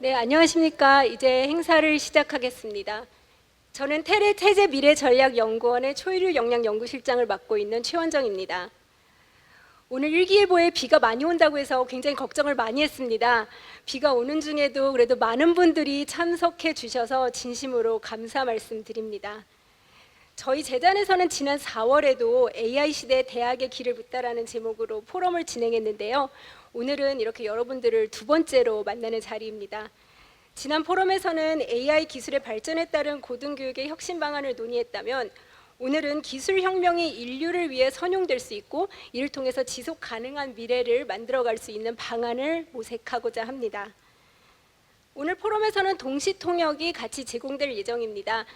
네, 안녕하십니까. 이제 행사를 시작하겠습니다. 저는 태재미래전략연구원의 초일류 역량연구실장을 맡고 있는 최원정입니다. 오늘 일기예보에 비가 많이 온다고 해서 굉장히 걱정을 많이 했습니다. 비가 오는 중에도 그래도 많은 분들이 참석해 주셔서 진심으로 감사 말씀드립니다. 저희 재단에서는 지난 4월에도 AI 시대 대학의 길을 묻다라는 제목으로 포럼을 진행했는데요. 오늘은 이렇게 여러분들을 두 번째로 만나는 자리입니다. 지난 포럼에서는 AI 기술의 발전에 따른 고등교육의 혁신 방안을 논의했다면 오늘은 기술 혁명이 인류를 위해 선용될 수 있고 이를 통해서 지속 가능한 미래를 만들어갈 수 있는 방안을 모색하고자 합니다. 오늘 포럼에서는 동시통역이 같이 제공될 예정입니다.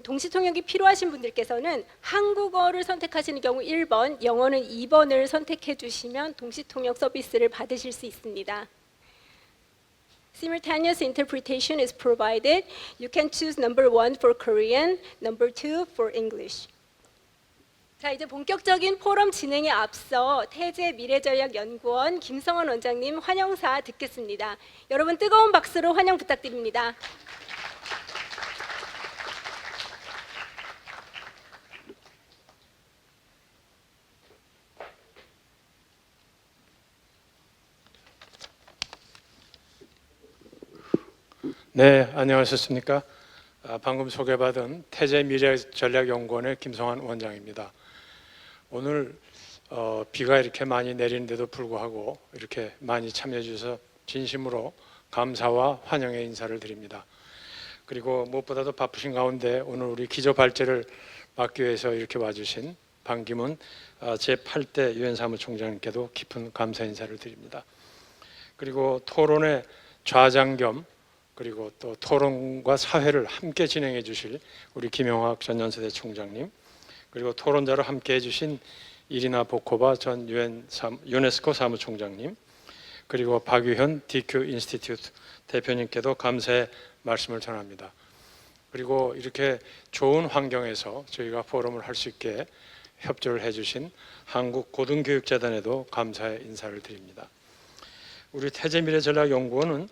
동시통역이 필요하신 분들께서는 한국어를 선택하시는 경우 1번, 영어는 2번을 선택해 주시면 동시통역 서비스를 받으실 수 있습니다. Simultaneous interpretation is provided. You can choose number 1 for Korean, number 2 for English. 자, 이제 본격적인 포럼 진행에 앞서 태재미래전략연구원 김성원 원장님 환영사 듣겠습니다. 여러분 뜨거운 박수로 환영 부탁드립니다. 네, 안녕하셨습니까? 방금 소개받은 태재미래전략연구원의 김성환 원장입니다. 오늘 비가 이렇게 많이 내리는데도 불구하고 이렇게 많이 참여해 주셔서 진심으로 감사와 환영의 인사를 드립니다. 그리고 무엇보다도 바쁘신 가운데 오늘 우리 기조발제를 맡기 위해서 이렇게 와주신 반기문 제8대 유엔 사무총장님께도 깊은 감사 인사를 드립니다. 그리고 토론의 좌장 겸 그리고 또 토론과 사회를 함께 진행해 주실 우리 김영학 전 연세대 총장님, 그리고 토론자로 함께 해주신 이리나 보코바 전 유네스코 사무총장님, 그리고 박유현 DQ 인스티튜트 대표님께도 감사의 말씀을 전합니다. 그리고 이렇게 좋은 환경에서 저희가 포럼을 할 수 있게 협조를 해주신 한국고등교육재단에도 감사의 인사를 드립니다. 우리 태재미래전략연구원은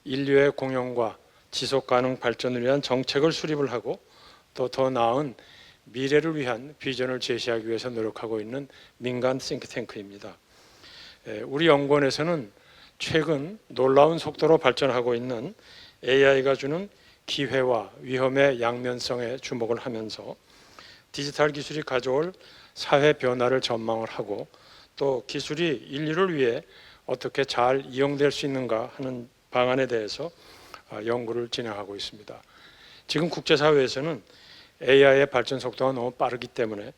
인류의 공영과 지속가능 발전을 위한 정책을 수립을 하고 또 더 나은 미래를 위한 비전을 제시하기 위해서 노력하고 있는 민간 싱크탱크입니다. 우리 연구원에서는 최근 놀라운 속도로 발전하고 있는 AI가 주는 기회와 위험의 양면성에 주목을 하면서 디지털 기술이 가져올 사회 변화를 전망을 하고 또 기술이 인류를 위해 어떻게 잘 이용될 수 있는가 하는 방안에 대해서 연구를 진행하고 있습니다. 지금 국제사회에서는 AI의 발전 속도가 너무 빠르기 때문에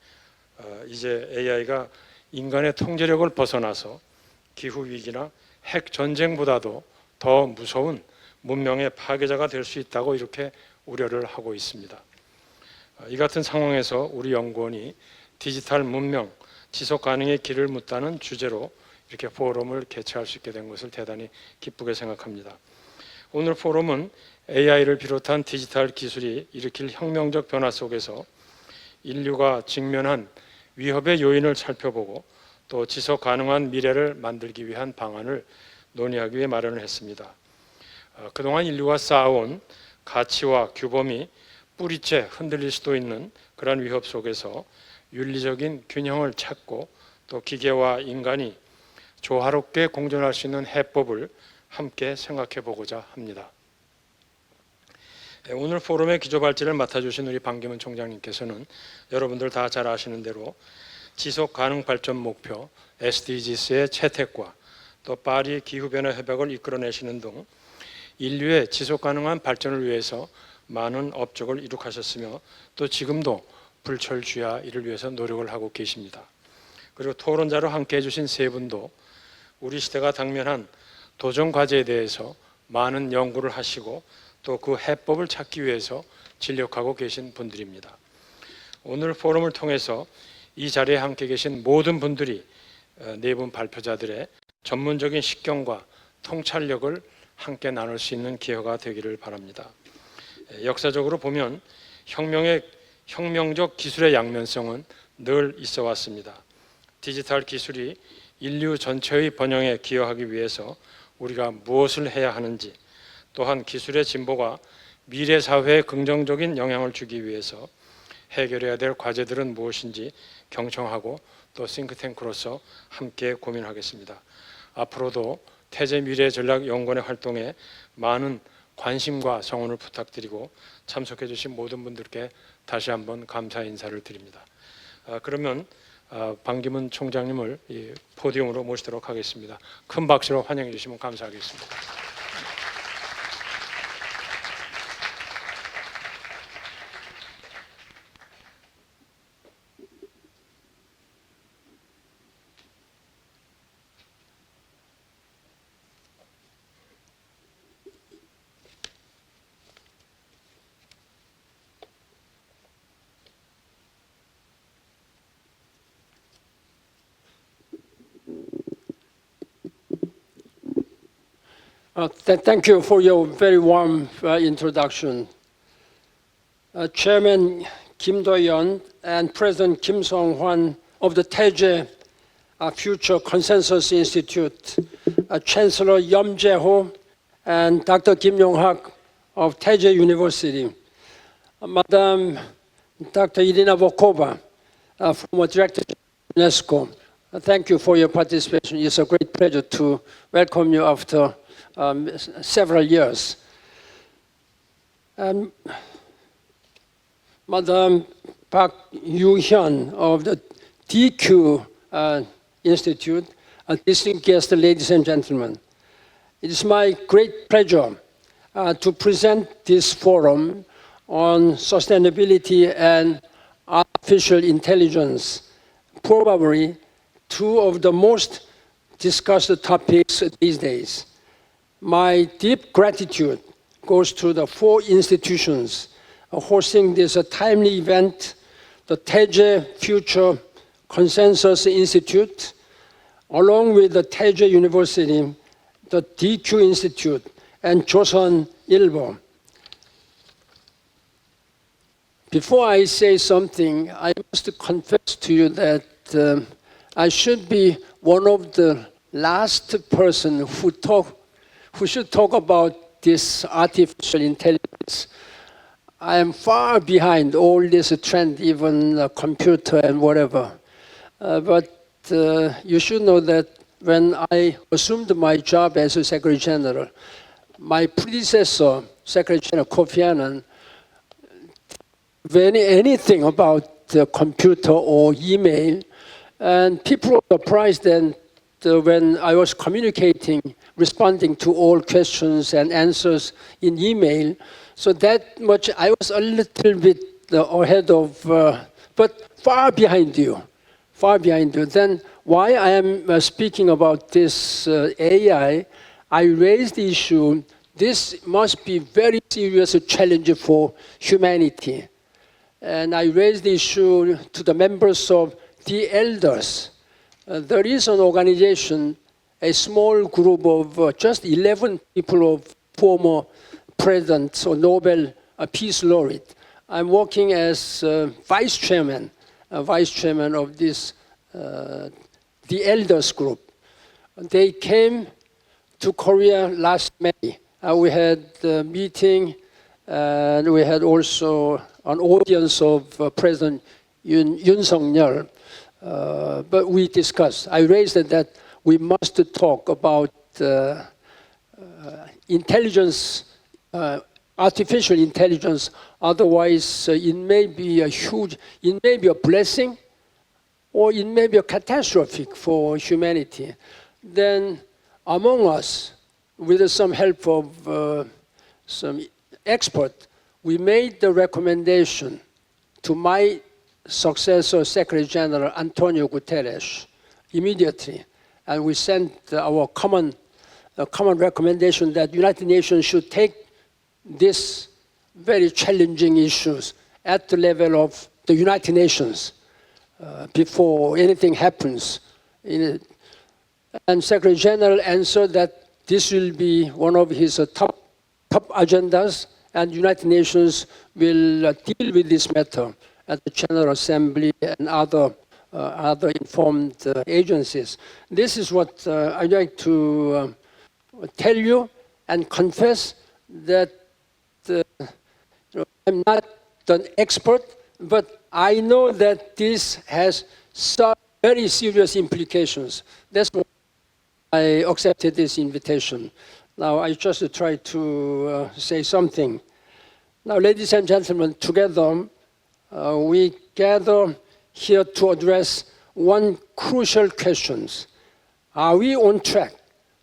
이제 AI가 인간의 통제력을 벗어나서 기후위기나 핵 전쟁보다도 더 무서운 문명의 파괴자가 될 수 있다고 이렇게 우려를 하고 있습니다. 이 같은 상황에서 우리 연구원이 디지털 문명, 지속 가능의 길을 묻다는 주제로 이렇게 포럼을 개최할 수 있게 된 것을 대단히 기쁘게 생각합니다. 오늘 포럼은 AI를 비롯한 디지털 기술이 일으킬 혁명적 변화 속에서 인류가 직면한 위협의 요인을 살펴보고 또 지속 가능한 미래를 만들기 위한 방안을 논의하기 위해 마련을 했습니다. 그동안 인류가 쌓아온 가치와 규범이 뿌리째 흔들릴 수도 있는 그런 위협 속에서 윤리적인 균형을 찾고 또 기계와 인간이 조화롭게 공존할 수 있는 해법을 함께 생각해 보고자 합니다. 오늘 포럼의 기조발제를 맡아주신 우리 반기문 총장님께서는 여러분들 다 잘 아시는 대로 지속가능 발전 목표 SDGs의 채택과 또 파리 기후변화 협약을 이끌어내시는 등 인류의 지속가능한 발전을 위해서 많은 업적을 이룩하셨으며 또 지금도 불철주야 이를 위해서 노력을 하고 계십니다. 그리고 토론자로 함께 해주신 세 분도 우리 시대가 당면한 도전 과제에 대해서 많은 연구를 하시고 또 그 해법을 찾기 위해서 진력하고 계신 분들입니다. 오늘 포럼을 통해서 이 자리에 함께 계신 모든 분들이 네 분 발표자들의 전문적인 식견과 통찰력을 함께 나눌 수 있는 기회가 되기를 바랍니다. 역사적으로 보면 혁명적 기술의 양면성은 늘 있어 왔습니다. 디지털 기술이 인류 전체의 번영에 기여하기 위해서 우리가 무엇을 해야 하는지 또한 기술의 진보가 미래 사회에 긍정적인 영향을 주기 위해서 해결해야 될 과제들은 무엇인지 경청하고 또 싱크탱크로서 함께 고민하겠습니다. 앞으로도 태재미래전략연구원의 활동에 많은 관심과 성원을 부탁드리고 참석해 주신 모든 분들께 다시 한번 감사 인사를 드립니다. 그러면 반기문 총장님을 이 포디움으로 모시도록 하겠습니다. 큰 박수로 환영해 주시면 감사하겠습니다. Thank you for your very warm introduction. Chairman Kim Do-yeon and President Kim Sung-hwan of the Taeje Future Consensus Institute, Chancellor Yeom Jae-ho and Dr. Kim Yong-hak of Taeje University, Madam Dr. Irina Volkova, former Director of UNESCO. Thank you for your participation. It's a great pleasure to welcome you after several years. Madam Park Yu-hyun of the DQ Institute, distinguished guests, ladies and gentlemen. It is my great pleasure to present this forum on sustainability and artificial intelligence, probably two of the most discussed topics these days. My deep gratitude goes to the four institutions hosting this timely event: the Taeje Future Consensus Institute, along with the Taeje University, the DQ Institute, and Joseonilbo. Before I say something, I must confess to you that I should be one of the last person who should talk about this artificial intelligence. I am far behind all this trend, even computer and whatever. But you should know that when I assumed my job as a Secretary General, my predecessor, Secretary General Kofi Annan, anything about the computer or email, and people were surprised then when I was communicating, responding to all questions and answers in email. So that much, I was a little bit ahead of, but far behind you, far behind you. Then why I am speaking about this AI, I raised the issue, this must be very serious challenge for humanity. And I raised the issue to the members of the elders. There is an organization, a small group of just 11 people of former presidents or Nobel Peace Laureate. I'm working as vice chairman of this, the elders group. They came to Korea last May. We had a meeting, and we had also an audience of President Yoon Suk-yeol. But we discussed, I raised that we must talk about intelligence, artificial intelligence, otherwise it may be a blessing, or it may be a catastrophe for humanity. Then among us, with some help of some experts, we made the recommendation to my successor, Secretary General Antonio Guterres, immediately. And we sent our common recommendation that United Nations should take these very challenging issues at the level of the United Nations before anything happens. And Secretary General answered that this will be one of his top agendas, and United Nations will deal with this matter at the General Assembly and other informed agencies. This is what I'd like to tell you and confess that I'm not an expert, but I know that this has some very serious implications. That's why I accepted this invitation. Now, I just try to say something. Now, ladies and gentlemen, together we gather here to address one crucial question. Are we on track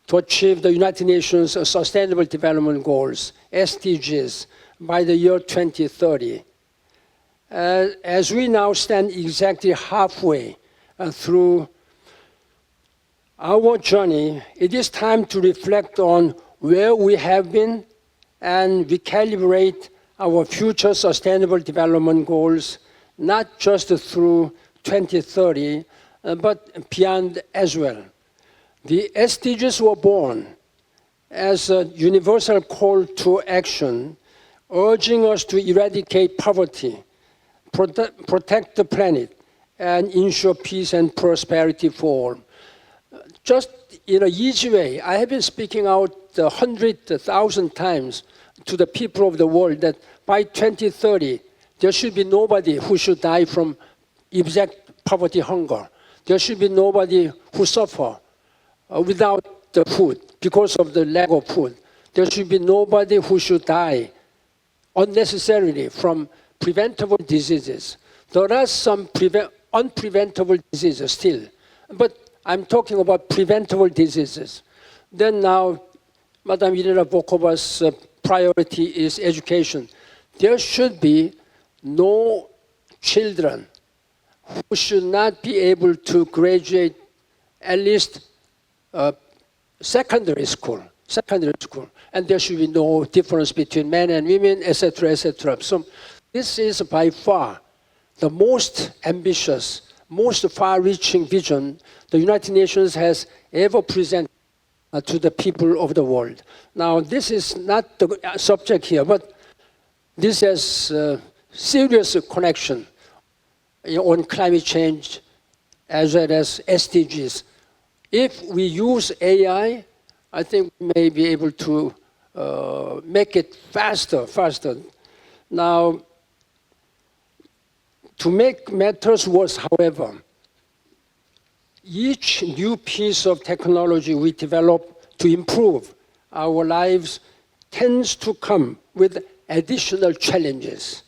to achieve the United Nations Sustainable Development Goals, SDGs, by the year 2030? As we now stand exactly halfway through our journey, it is time to reflect on where we have been and recalibrate our future sustainable development goals, not just through 2030, but beyond as well. The SDGs were born as a universal call to action, urging us to eradicate poverty, protect the planet, and ensure peace and prosperity for all. Just in an easy way, I have been speaking out 100,000 times to the people of the world that by 2030, there should be nobody who should die from exact poverty, hunger. There should be nobody who suffer without the food because of the lack of food. There should be nobody who should die unnecessarily from preventable diseases. There are some unpreventable diseases still, but I'm talking about preventable diseases. Then now, Madam Irina Bokova's priority is education. There should be no children who should not be able to graduate at least secondary school, and there should be no difference between men and women, etc., etc. So this is by far the most ambitious, most far-reaching vision the United Nations has ever presented to the people of the world. Now, this is not the subject here, but this has serious connection on climate change as well as SDGs. If we use AI, I think we may be able to make it faster. Now, to make matters worse, however, each new piece of technology we develop to improve our lives tends to come with additional challenges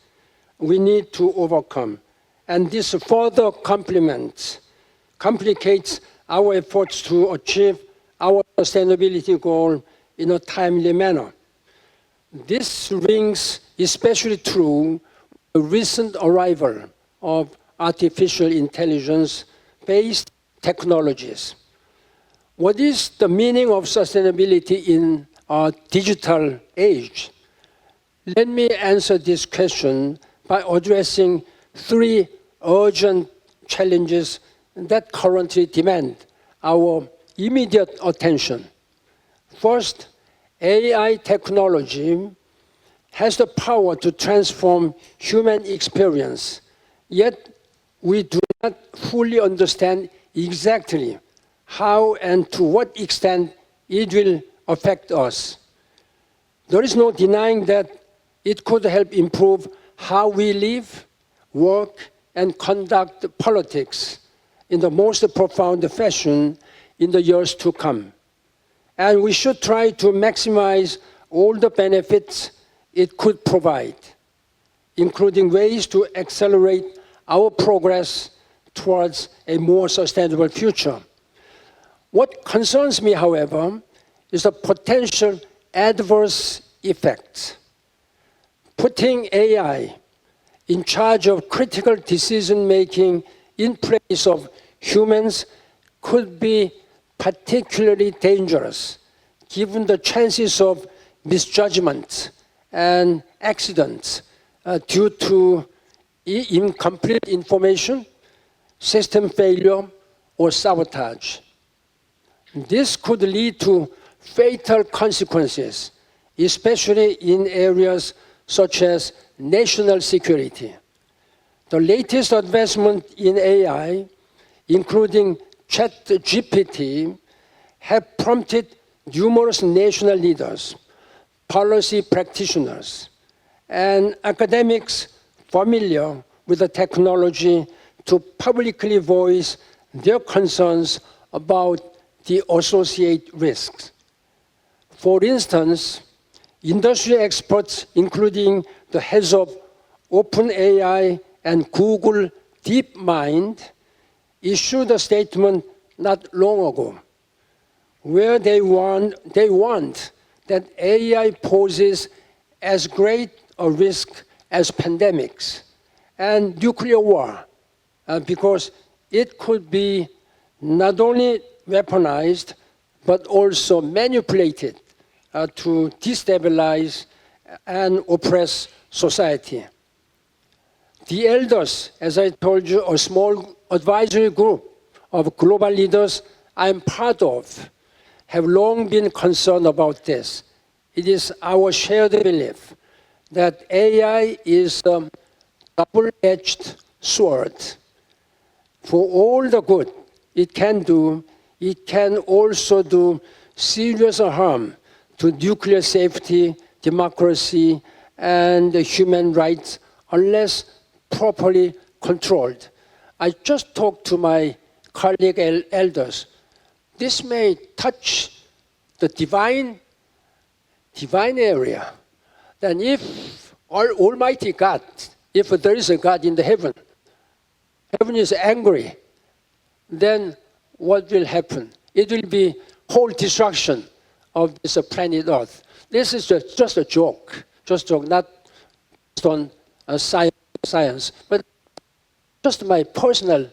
we need to overcome. And this further complicates our efforts to achieve our sustainability goal in a timely manner. This rings especially true the recent arrival of artificial intelligence-based technologies. What is the meaning of sustainability in our digital age? Let me answer this question by addressing three urgent challenges that currently demand our immediate attention. First, AI technology has the power to transform human experience, yet we do not fully understand exactly how and to what extent it will affect us. There is no denying that it could help improve how we live, work, and conduct politics in the most profound fashion in the years to come. And we should try to maximize all the benefits it could provide, including ways to accelerate our progress towards a more sustainable future. What concerns me, however, is the potential adverse effects. Putting AI in charge of critical decision-making in place of humans could be particularly dangerous, given the chances of misjudgment and accidents due to incomplete information, system failure, or sabotage. This could lead to fatal consequences, especially in areas such as national security. The latest advancement in AI, including ChatGPT, have prompted numerous national leaders, policy practitioners, and academics familiar with the technology to publicly voice their concerns about the associated risks. For instance, industry experts, including the heads of OpenAI and Google DeepMind, issued a statement not long ago where they warned that AI poses as great a risk as pandemics and nuclear war because it could be not only weaponized but also manipulated to destabilize and oppress society. The elders, as I told you, a small advisory group of global leaders I'm part of, have long been concerned about this. It is our shared belief that AI is a double-edged sword. For all the good it can do, it can also do serious harm to nuclear safety, democracy, and human rights unless properly controlled. I just talked to my colleague elders. This may touch the divine area. Then if Almighty God, if there is a God in the heaven is angry, then what will happen? It will be whole destruction of this planet Earth. This is just a joke, not based on science, but just my personal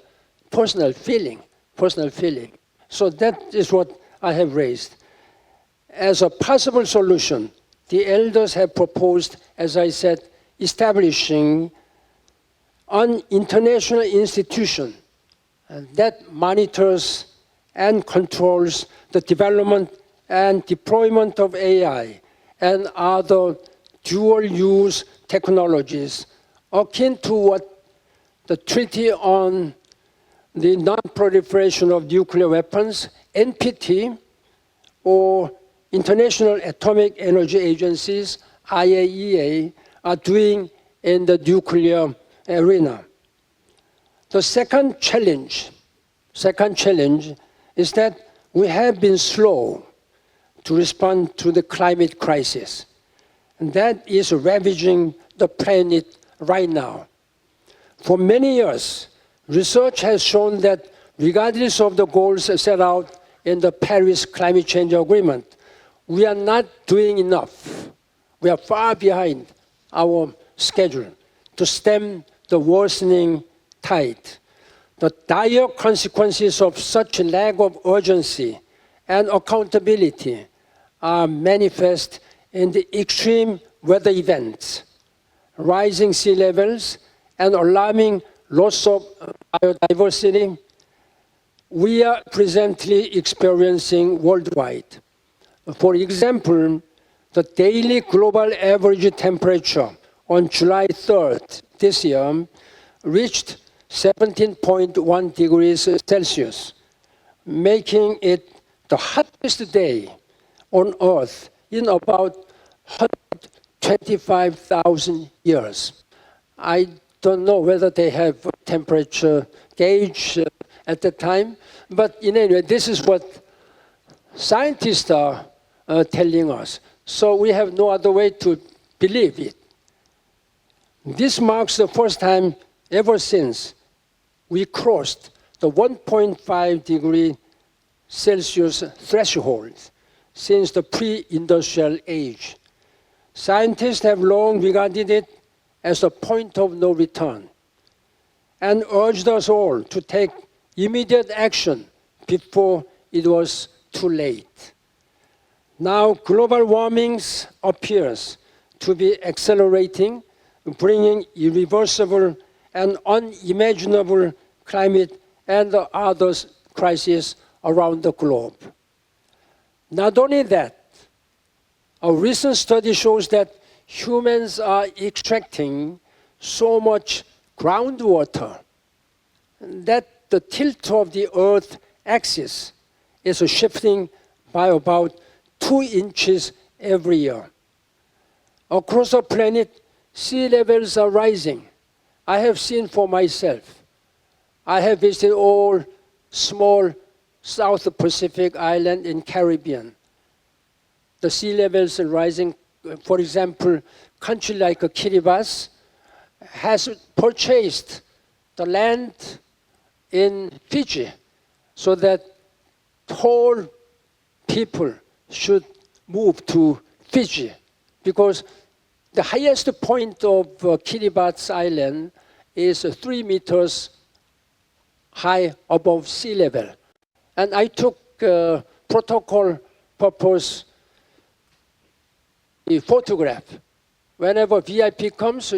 feeling. So that is what I have raised. As a possible solution, the elders have proposed, as I said, establishing an international institution that monitors and controls the development and deployment of AI and other dual-use technologies akin to what the Treaty on the Non-Proliferation of Nuclear Weapons, NPT, or International Atomic Energy Agencies, IAEA, are doing in the nuclear arena. The second challenge is that we have been slow to respond to the climate crisis, and that is ravaging the planet right now. For many years, research has shown that regardless of the goals set out in the Paris Climate Change Agreement, we are not doing enough. We are far behind our schedule to stem the worsening tide. The dire consequences of such a lack of urgency and accountability are manifest in the extreme weather events, rising sea levels, and alarming loss of biodiversity we are presently experiencing worldwide. For example, the daily global average temperature on July 3rd this year reached 17.1 degrees Celsius, making it the hottest day on Earth in about 125,000 years. I don't know whether they have a temperature gauge at the time, but in any way, this is what scientists are telling us. So we have no other way to believe it. This marks the first time ever since we crossed the 1.5 degree Celsius threshold since the pre-industrial age. Scientists have long regarded it as a point of no return and urged us all to take immediate action before it was too late. Now global warming appears to be accelerating, bringing irreversible and unimaginable climate and other crises around the globe. Not only that, a recent study shows that humans are extracting so much groundwater that the tilt of the Earth axis is shifting by about 2 inches every year. Across the planet, sea levels are rising. I have seen for myself. I have visited all small South Pacific islands in Caribbean. The sea levels are rising. For example, country like Kiribati has purchased the land in Fiji so that whole people should move to Fiji because the highest point of Kiribati Island is 3 meters high above sea level. And I took protocol purpose a photograph. Whenever VIP comes,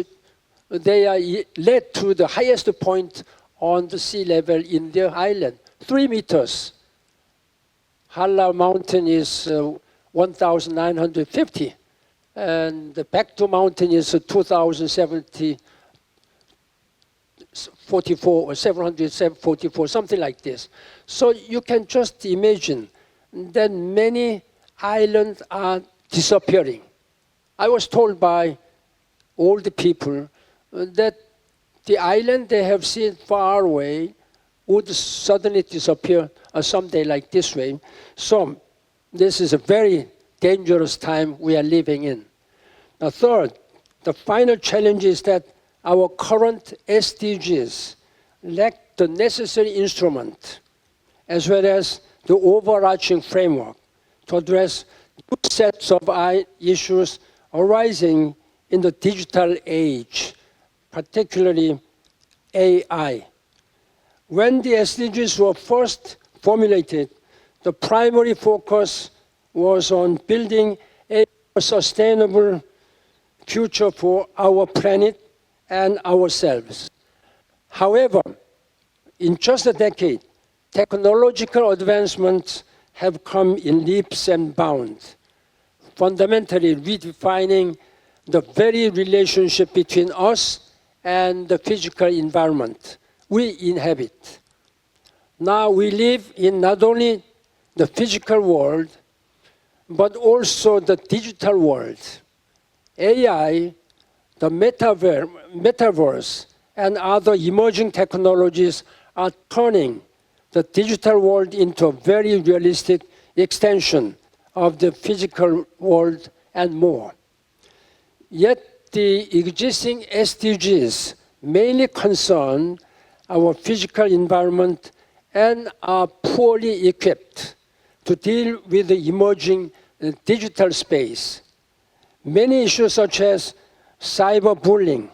they are led to the highest point on the sea level in their island, 3 meters. Hala Mountain is 1,950, and the Baekdu Mountain is 2,044 or 744, something like this. So you can just imagine that many islands are disappearing. I was told by all the people that the island they have seen far away would suddenly disappear someday like this way. So this is a very dangerous time we are living in. Now third, the final challenge is that our current SDGs lack the necessary instrument as well as the overarching framework to address new sets of issues arising in the digital age, particularly AI. When the SDGs were first formulated, the primary focus was on building a sustainable future for our planet and ourselves. However, in just a decade, technological advancements have come in leaps and bounds, fundamentally redefining the very relationship between us and the physical environment we inhabit. Now we live in not only the physical world, but also the digital world. AI, the metaverse, and other emerging technologies are turning the digital world into a very realistic extension of the physical world and more. Yet the existing SDGs mainly concern our physical environment and are poorly equipped to deal with the emerging digital space. Many issues such as cyberbullying,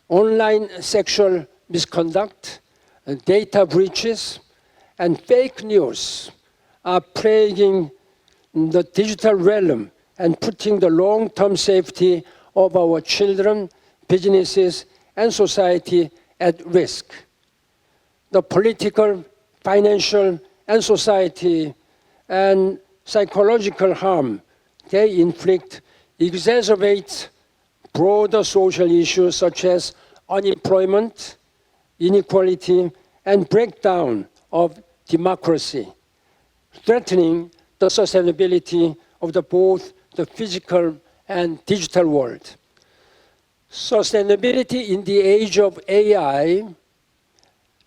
online sexual misconduct, data breaches, and fake news are plaguing the digital realm and putting the long-term safety of our children, businesses, and society at risk. The political, financial, and society and psychological harm they inflict exacerbates broader social issues such as unemployment, inequality, and breakdown of democracy, threatening the sustainability of both the physical and digital world. Sustainability in the age of AI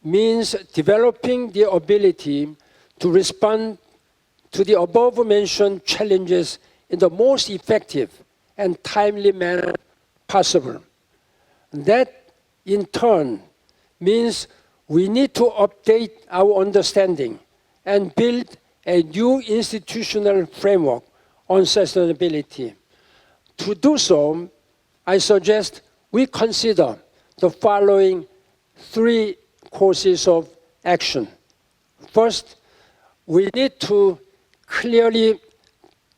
means developing the ability to respond to the above-mentioned challenges in the most effective and timely manner possible. That, in turn, means we need to update our understanding and build a new institutional framework on sustainability. To do so, I suggest we consider the following 3 courses of action. First, we need to clearly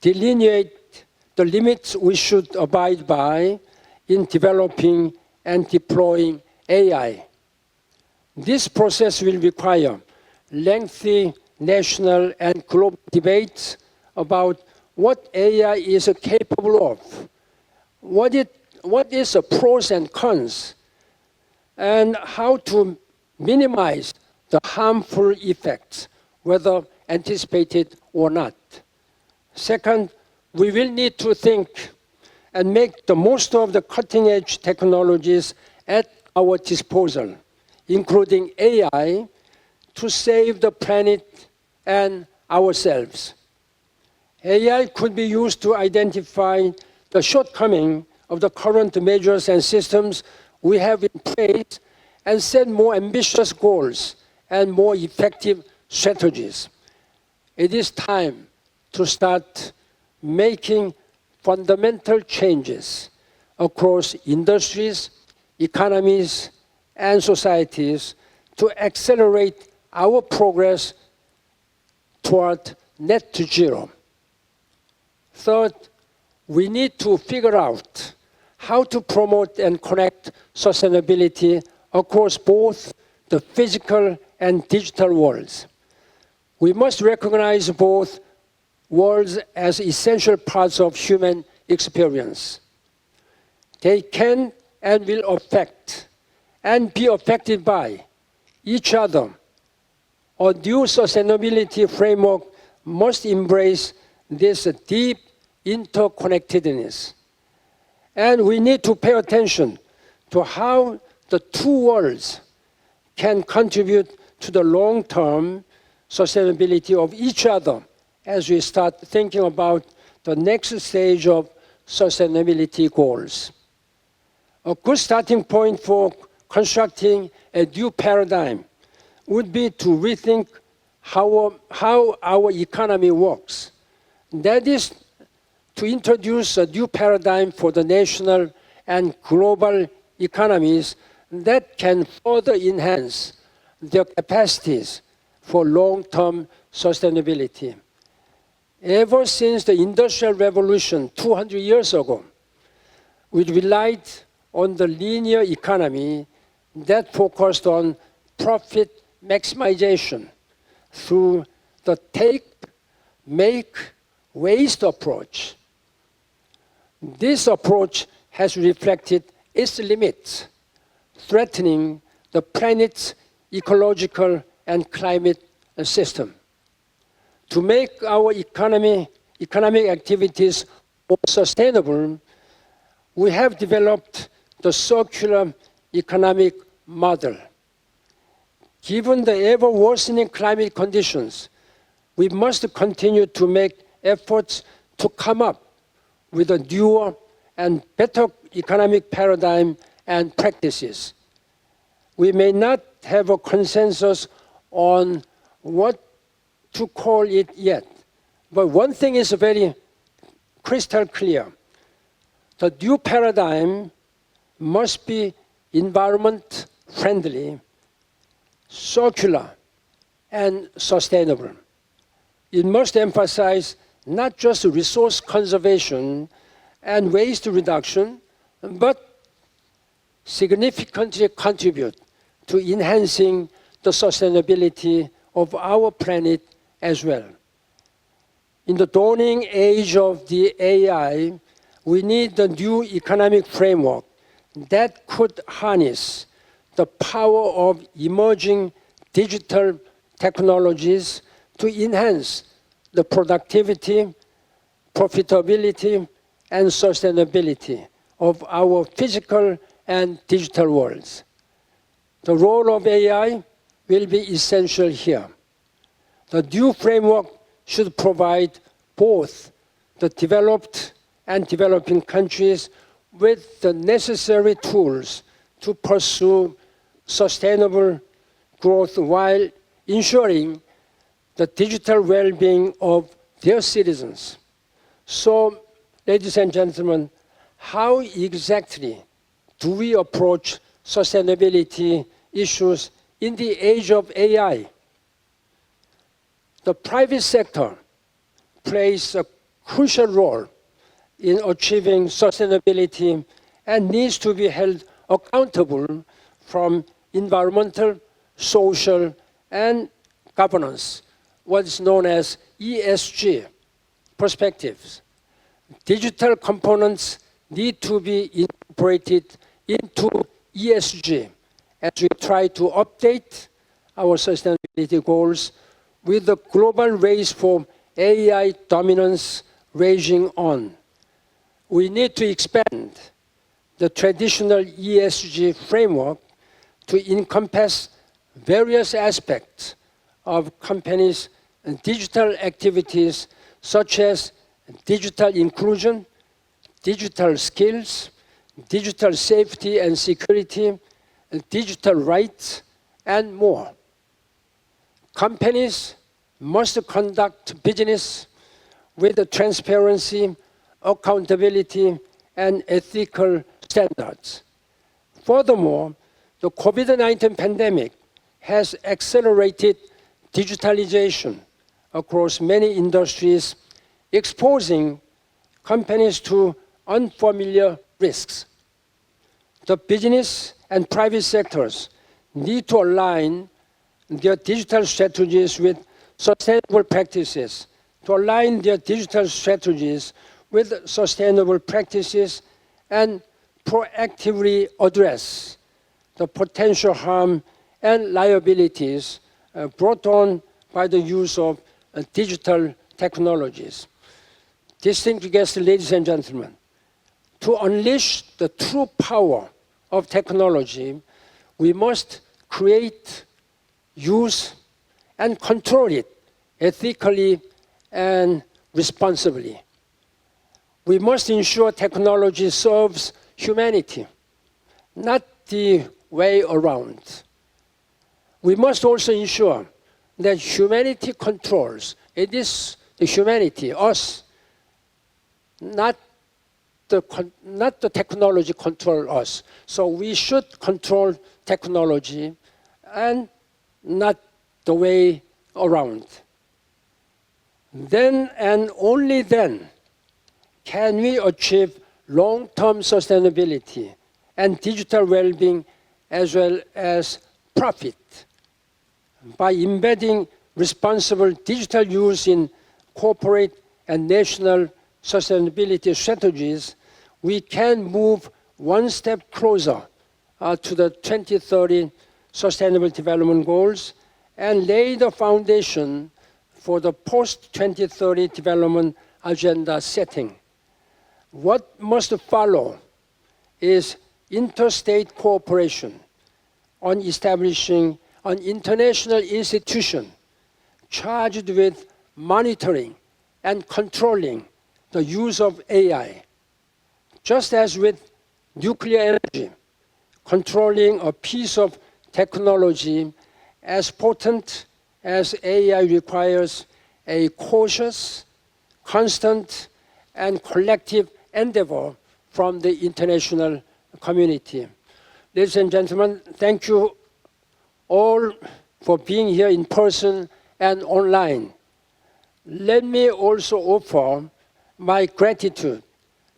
delineate the limits we should abide by in developing and deploying AI. This process will require lengthy national and global debates about what AI is capable of, what is the pros and cons, and how to minimize the harmful effects, whether anticipated or not. Second, we will need to think and make the most of the cutting-edge technologies at our disposal, including AI, to save the planet and ourselves. AI could be used to identify the shortcomings of the current measures and systems we have in place and set more ambitious goals and more effective strategies. It is time to start making fundamental changes across industries, economies, and societies to accelerate our progress toward net zero. Third, we need to figure out how to promote and connect sustainability across both the physical and digital worlds. We must recognize both worlds as essential parts of human experience. They can and will affect and be affected by each other. A new sustainability framework must embrace this deep interconnectedness. And we need to pay attention to how the two worlds can contribute to the long-term sustainability of each other as we start thinking about the next stage of sustainability goals. A good starting point for constructing a new paradigm would be to rethink how our economy works. That is, to introduce a new paradigm for the national and global economies that can further enhance their capacities for long-term sustainability. Ever since the Industrial Revolution 200 years ago, we relied on the linear economy that focused on profit maximization through the take, make, waste approach. This approach has reflected its limits, threatening the planet's ecological and climate system. To make our economic activities more sustainable, we have developed the circular economic model. Given the ever-worsening climate conditions, we must continue to make efforts to come up with a newer and better economic paradigm and practices. We may not have a consensus on what to call it yet, but one thing is very crystal clear. The new paradigm must be environment-friendly, circular, and sustainable. It must emphasize not just resource conservation and waste reduction, but significantly contribute to enhancing the sustainability of our planet as well. In the dawning age of the AI, we need a new economic framework that could harness the power of emerging digital technologies to enhance the productivity, profitability, and sustainability of our physical and digital worlds. The role of AI will be essential here. The new framework should provide both the developed and developing countries with the necessary tools to pursue sustainable growth while ensuring the digital well-being of their citizens. So, ladies and gentlemen, how exactly do we approach sustainability issues in the age of AI? The private sector plays a crucial role in achieving sustainability and needs to be held accountable from environmental, social, and governance, what is known as ESG perspectives. Digital components need to be incorporated into ESG as we try to update our sustainability goals with the global race for AI dominance raging on. we need to expand the traditional ESG framework to encompass various aspects of companies' digital activities such as digital inclusion, digital skills, digital safety and security, digital rights, and more. Companies must conduct business with transparency, accountability, and ethical standards. Furthermore, the COVID-19 pandemic has accelerated digitalization across many industries, exposing companies to unfamiliar risks. The business and private sectors need to align their digital strategies with sustainable practices, to align their digital strategies with sustainable practices and proactively address the potential harm and liabilities brought on by the use of digital technologies. Distinguished guests, ladies and gentlemen, to unleash the true power of technology, we must create, use, and control it ethically and responsibly. We must ensure technology serves humanity, not the way around. We must also ensure that humanity controls. It is the humanity, us, not the technology control us. So we should control technology and not the way around. Then and only then can we achieve long-term sustainability and digital well-being as well as profit. By embedding responsible digital use in corporate and national sustainability strategies, we can move one step closer to the 2030 Sustainable Development Goals and lay the foundation for the post-2030 development agenda setting. What must follow is interstate cooperation on establishing an international institution charged with monitoring and controlling the use of AI. Just as with nuclear energy, controlling a piece of technology as potent as AI requires a cautious, constant, and collective endeavor from the international community. Ladies and gentlemen, thank you all for being here in person and online. Let me also offer my gratitude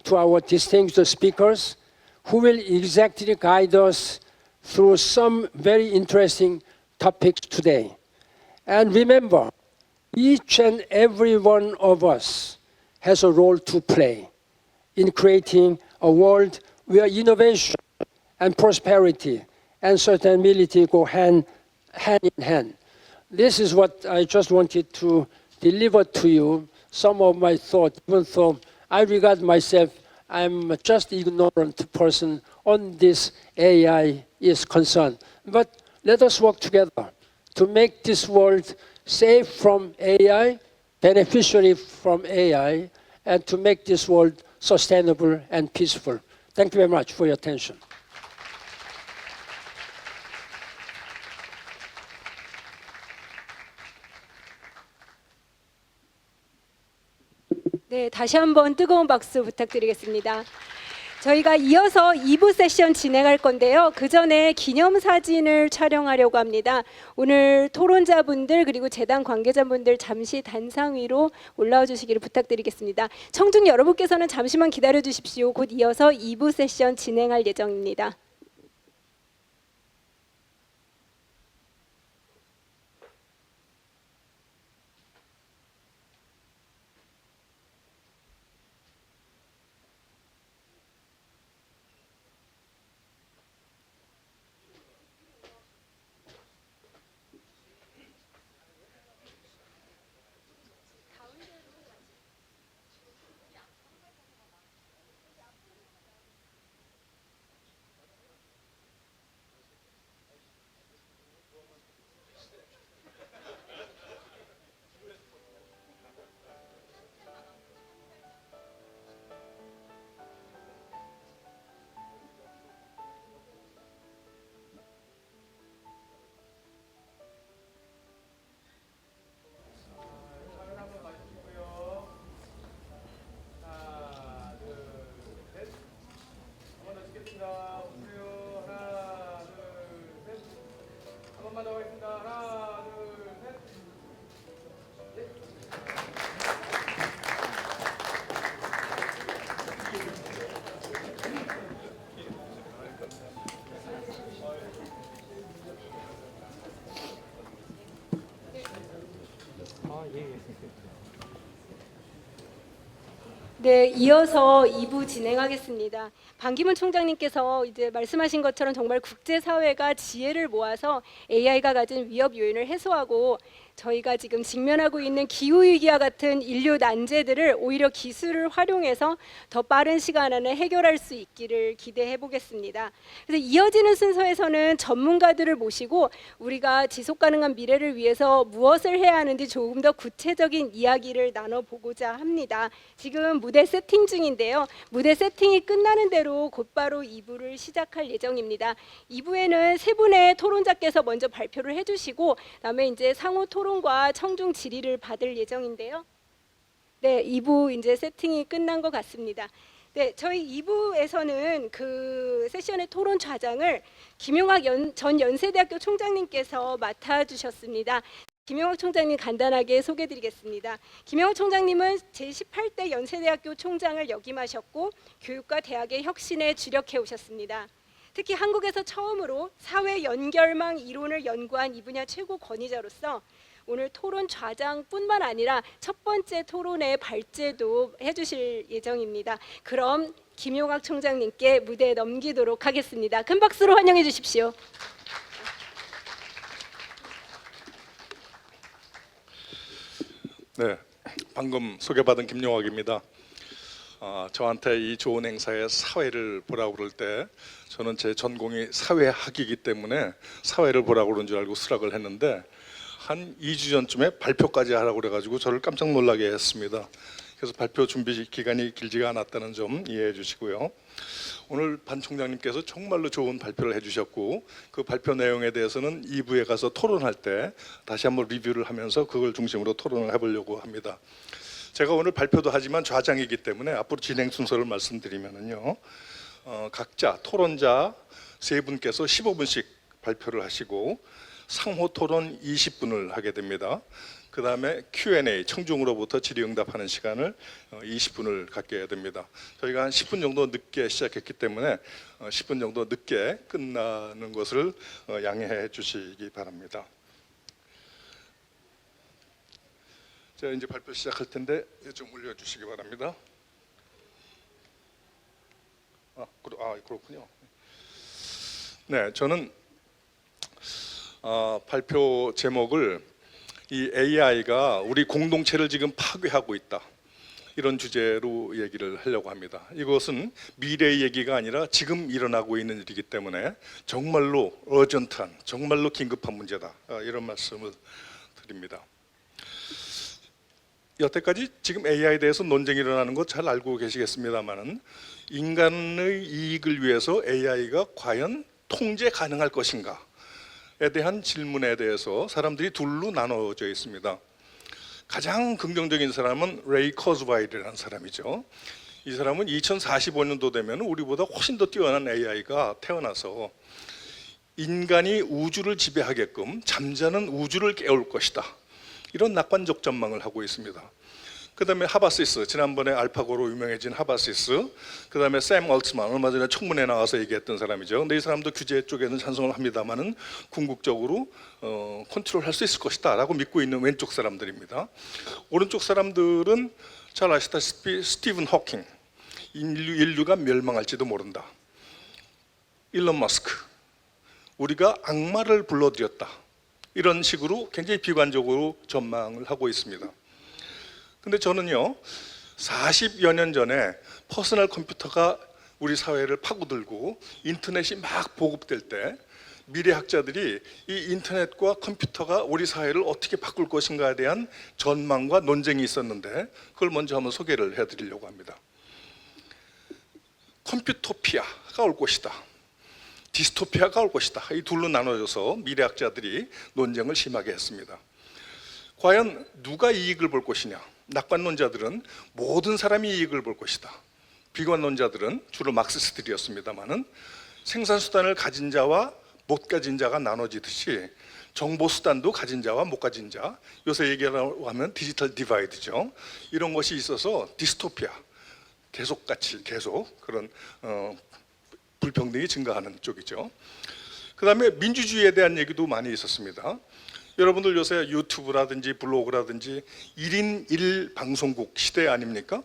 to our distinguished speakers who will exactly guide us through some very interesting topics today. And remember, each and every one of us has a role to play in creating a world where innovation and prosperity and sustainability go hand in hand. This is what I just wanted to deliver to you, some of my thoughts, even though I regard myself, I'm just ignorant person on this AI is concerned. But let us work together to make this world safe from AI, beneficiary from AI, and to make this world sustainable and peaceful. Thank you very much for your attention. 네, 다시 한번 뜨거운 박수 부탁드리겠습니다. 저희가 이어서 2부 세션 진행할 건데요. 그 전에 기념사진을 촬영하려고 합니다. 오늘 토론자분들 그리고 재단 관계자분들 잠시 단상 위로 올라와 주시기를 부탁드리겠습니다. 청중 여러분께서는 잠시만 기다려 주십시오. 곧 이어서 2부 세션 진행할 예정입니다. 네, 이어서 2부 진행하겠습니다. 반기문 총장님께서 이제 말씀하신 것처럼 정말 국제사회가 지혜를 모아서 AI가 가진 위협 요인을 해소하고 저희가 지금 직면하고 있는 기후위기와 같은 인류 난제들을 오히려 기술을 활용해서 더 빠른 시간 안에 해결할 수 있기를 기대해 보겠습니다. 그래서 이어지는 순서에서는 전문가들을 모시고 우리가 지속가능한 미래를 위해서 무엇을 해야 하는지 조금 더 구체적인 이야기를 나눠보고자 합니다. 지금 무대 세팅 중인데요. 무대 세팅이 끝나는 대로 곧바로 2부를 시작할 예정입니다. 2부에는 세 분의 토론자께서 먼저 발표를 해주시고 그다음에 이제 상호 토론과 청중 질의를 받을 예정인데요. 네, 2부 이제 세팅이 끝난 것 같습니다. 네, 저희 2부에서는 그 세션의 토론 좌장을 김용학 전 연세대학교 총장님께서 맡아주셨습니다. 김용학 총장님 간단하게 소개드리겠습니다. 김용학 총장님은 제18대 연세대학교 총장을 역임하셨고 교육과 대학의 혁신에 주력해 오셨습니다. 특히 한국에서 처음으로 사회 연결망 이론을 연구한 이 분야 최고 권위자로서 오늘 토론 좌장뿐만 아니라 첫 번째 토론의 발제도 해주실 예정입니다. 그럼 김용학 총장님께 무대에 넘기도록 하겠습니다. 큰 박수로 환영해 주십시오. 네, 방금 소개받은 김용학입니다. 저한테 이 좋은 행사에 사회를 보라고 그럴 때 저는 제 전공이 사회학이기 때문에 사회를 보라고 그런 줄 알고 수락을 했는데 한 2주 전쯤에 발표까지 하라고 그래가지고 저를 깜짝 놀라게 했습니다. 그래서 발표 준비 기간이 길지가 않았다는 점 이해해 주시고요. 오늘 반 총장님께서 정말로 좋은 발표를 해주셨고 그 발표 내용에 대해서는 2부에 가서 토론할 때 다시 한번 리뷰를 하면서 그걸 중심으로 토론을 해보려고 합니다. 제가 오늘 발표도 하지만 좌장이기 때문에 앞으로 진행 순서를 말씀드리면요, 각자 토론자 세 분께서 15분씩 발표를 하시고 상호 토론 20분을 하게 됩니다. 그 다음에 Q&A, 청중으로부터 질의응답하는 시간을 20분을 갖게 됩니다. 저희가 한 10분 정도 늦게 시작했기 때문에 10분 정도 늦게 끝나는 것을 양해해 주시기 바랍니다. 제가 이제 발표 시작할 텐데 좀 올려주시기 바랍니다. 그렇군요. 네, 저는 발표 제목을 이 AI가 우리 공동체를 지금 파괴하고 있다, 이런 주제로 얘기를 하려고 합니다. 이것은 미래의 얘기가 아니라 지금 일어나고 있는 일이기 때문에 정말로 어전트한, 정말로 긴급한 문제다, 이런 말씀을 드립니다. 여태까지 지금 AI에 대해서 논쟁이 일어나는 거 잘 알고 계시겠습니다만은 인간의 이익을 위해서 AI가 과연 통제 가능할 것인가 에 대한 질문에 대해서 사람들이 둘로 나눠져 있습니다. 가장 긍정적인 사람은 레이 커즈와일이라는 사람이죠. 이 사람은 2045년도 되면 우리보다 훨씬 더 뛰어난 AI가 태어나서 인간이 우주를 지배하게끔 잠자는 우주를 깨울 것이다, 이런 낙관적 전망을 하고 있습니다. 그 다음에 하바시스, 지난번에 알파고로 유명해진 하바시스, 그 다음에 샘 얼츠만, 얼마 전에 청문회에 나와서 얘기했던 사람이죠. 근데 이 사람도 규제 쪽에는 찬성을 합니다만은 궁극적으로 컨트롤할 수 있을 것이다 라고 믿고 있는 왼쪽 사람들입니다. 오른쪽 사람들은 잘 아시다시피 스티븐 호킹, 인류가 멸망할지도 모른다. 일론 머스크, 우리가 악마를 불러들였다, 이런 식으로 굉장히 비관적으로 전망을 하고 있습니다. 근데 저는요, 40여 년 전에 퍼스널 컴퓨터가 우리 사회를 파고들고 인터넷이 막 보급될 때 미래학자들이 이 인터넷과 컴퓨터가 우리 사회를 어떻게 바꿀 것인가에 대한 전망과 논쟁이 있었는데 그걸 먼저 한번 소개를 해드리려고 합니다. 컴퓨토피아가 올 것이다, 디스토피아가 올 것이다, 이 둘로 나눠져서 미래학자들이 논쟁을 심하게 했습니다. 과연 누가 이익을 볼 것이냐? 낙관론자들은 모든 사람이 이익을 볼 것이다. 비관론자들은 주로 막시스트들이었습니다만은 생산수단을 가진 자와 못 가진 자가 나눠지듯이 정보수단도 가진 자와 못 가진 자, 요새 얘기하라고 하면 디지털 디바이드죠. 이런 것이 있어서 디스토피아, 계속 그런 불평등이 증가하는 쪽이죠. 그 다음에 민주주의에 대한 얘기도 많이 있었습니다. 여러분들 요새 유튜브라든지 블로그라든지 1인 1방송국 시대 아닙니까?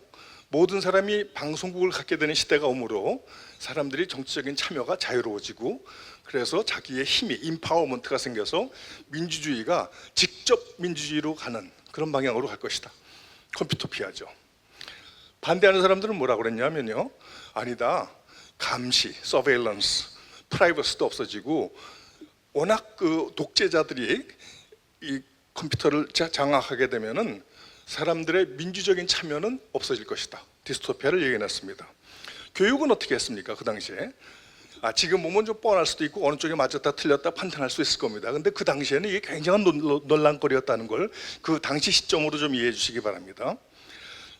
모든 사람이 방송국을 갖게 되는 시대가 오므로 사람들이 정치적인 참여가 자유로워지고 그래서 자기의 힘이 임파워먼트가 생겨서 민주주의가 직접 민주주의로 가는 그런 방향으로 갈 것이다. 컴퓨터피아죠. 반대하는 사람들은 뭐라고 그랬냐면요. 아니다. 감시, 서베일런스, 프라이버시도 없어지고 워낙 그 독재자들이 이 컴퓨터를 장악하게 되면은 사람들의 민주적인 참여는 없어질 것이다. 디스토피아를 얘기해놨습니다. 교육은 어떻게 했습니까? 그 당시에. 지금 보면 좀 뻔할 수도 있고 어느 쪽에 맞았다 틀렸다 판단할 수 있을 겁니다. 근데 그 당시에는 이게 굉장한 논란거리였다는 걸 그 당시 시점으로 좀 이해해 주시기 바랍니다.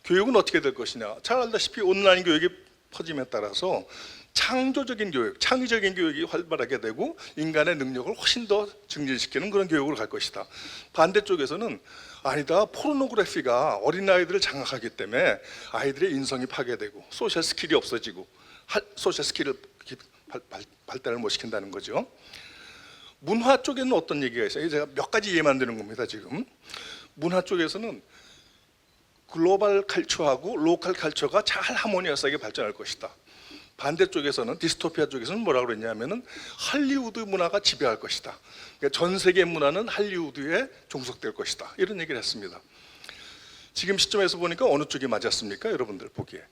교육은 어떻게 될 것이냐. 잘 알다시피 온라인 교육이 퍼짐에 따라서 창조적인 교육, 창의적인 교육이 활발하게 되고 인간의 능력을 훨씬 더 증진시키는 그런 교육으로 갈 것이다. 반대쪽에서는 아니다. 포르노그래피가 어린아이들을 장악하기 때문에 아이들의 인성이 파괴되고 소셜 스킬이 없어지고 소셜 스킬을 발달을 못 시킨다는 거죠. 문화 쪽에는 어떤 얘기가 있어요? 제가 몇 가지 이해만 되는 겁니다. 지금 문화 쪽에서는 글로벌 컬처하고 로컬 컬처가 잘 하모니어스하게 발전할 것이다. 반대쪽에서는 디스토피아 쪽에서는 뭐라고 그랬냐면은 할리우드 문화가 지배할 것이다. 그러니까 전 세계 문화는 할리우드에 종속될 것이다. 이런 얘기를 했습니다. 지금 시점에서 보니까 어느 쪽이 맞았습니까? 여러분들 보기에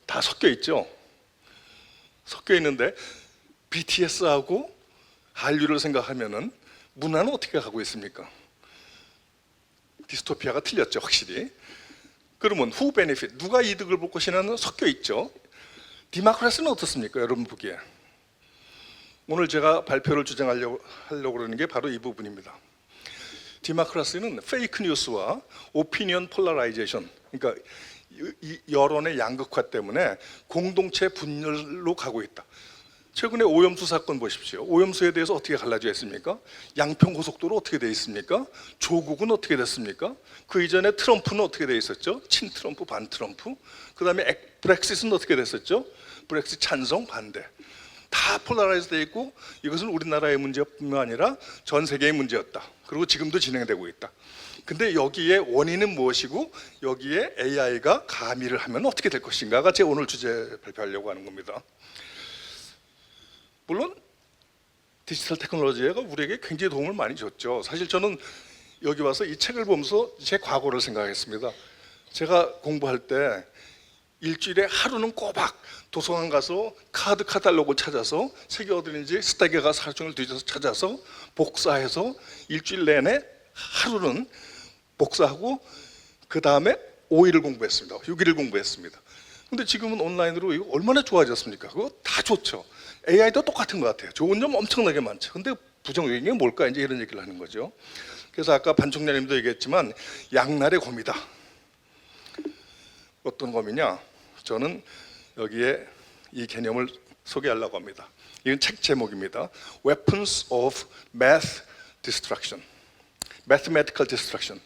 다 섞여 있죠. 섞여 있는데 BTS하고 한류를 생각하면은 문화는 어떻게 가고 있습니까? 디스토피아가 틀렸죠, 확실히. 그러면 who benefit, 누가 이득을 볼 것이냐는 섞여 있죠. 디모크라시는 어떻습니까? 여러분 보기에. 오늘 제가 발표를 주장하려고 그러는 게 바로 이 부분입니다. 디모크라시는 페이크 뉴스와 오피니언 폴라라이제이션, 그러니까 이 여론의 양극화 때문에 공동체 분열로 가고 있다. 최근에 오염수 사건 보십시오. 오염수에 대해서 어떻게 갈라져 있습니까? 양평 고속도로 어떻게 돼 있습니까? 조국은 어떻게 됐습니까? 그 이전에 트럼프는 어떻게 돼 있었죠? 친 트럼프, 반 트럼프. 그 다음에 브렉시트는 어떻게 됐었죠? 브렉시트 찬성, 반대. 다 폴라라이즈 돼 있고 이것은 우리나라의 문제뿐만 아니라 전 세계의 문제였다. 그리고 지금도 진행되고 있다. 근데 여기에 원인은 무엇이고 여기에 AI가 가미를 하면 어떻게 될 것인가가 제 오늘 주제 발표하려고 하는 겁니다. 물론 디지털 테크놀로지가 우리에게 굉장히 도움을 많이 줬죠. 사실 저는 여기 와서 이 책을 보면서 제 과거를 생각했습니다. 제가 공부할 때 일주일에 하루는 꼬박 도서관 가서 카드 카탈로그를 찾아서 책이 어디 있는지 스택에 가서 하루 종일 뒤져서 찾아서 복사해서 일주일 내내 하루는 복사하고 그 다음에 5일을 공부했습니다. 6일을 공부했습니다. 근데 지금은 온라인으로 이거 얼마나 좋아졌습니까? 그거 다 좋죠. AI도 똑같은 것 같아요. 좋은 점 엄청나게 많죠. 근데 부정적인 게 뭘까? 이제 이런 얘기를 하는 거죠. 그래서 아까 반 총장님도 얘기했지만 양날의 검이다. 어떤 검이냐? 저는 여기에 이 개념을 소개하려고 합니다. 이건 책 제목입니다. Weapons of Math Destruction. Mathematical Destruction.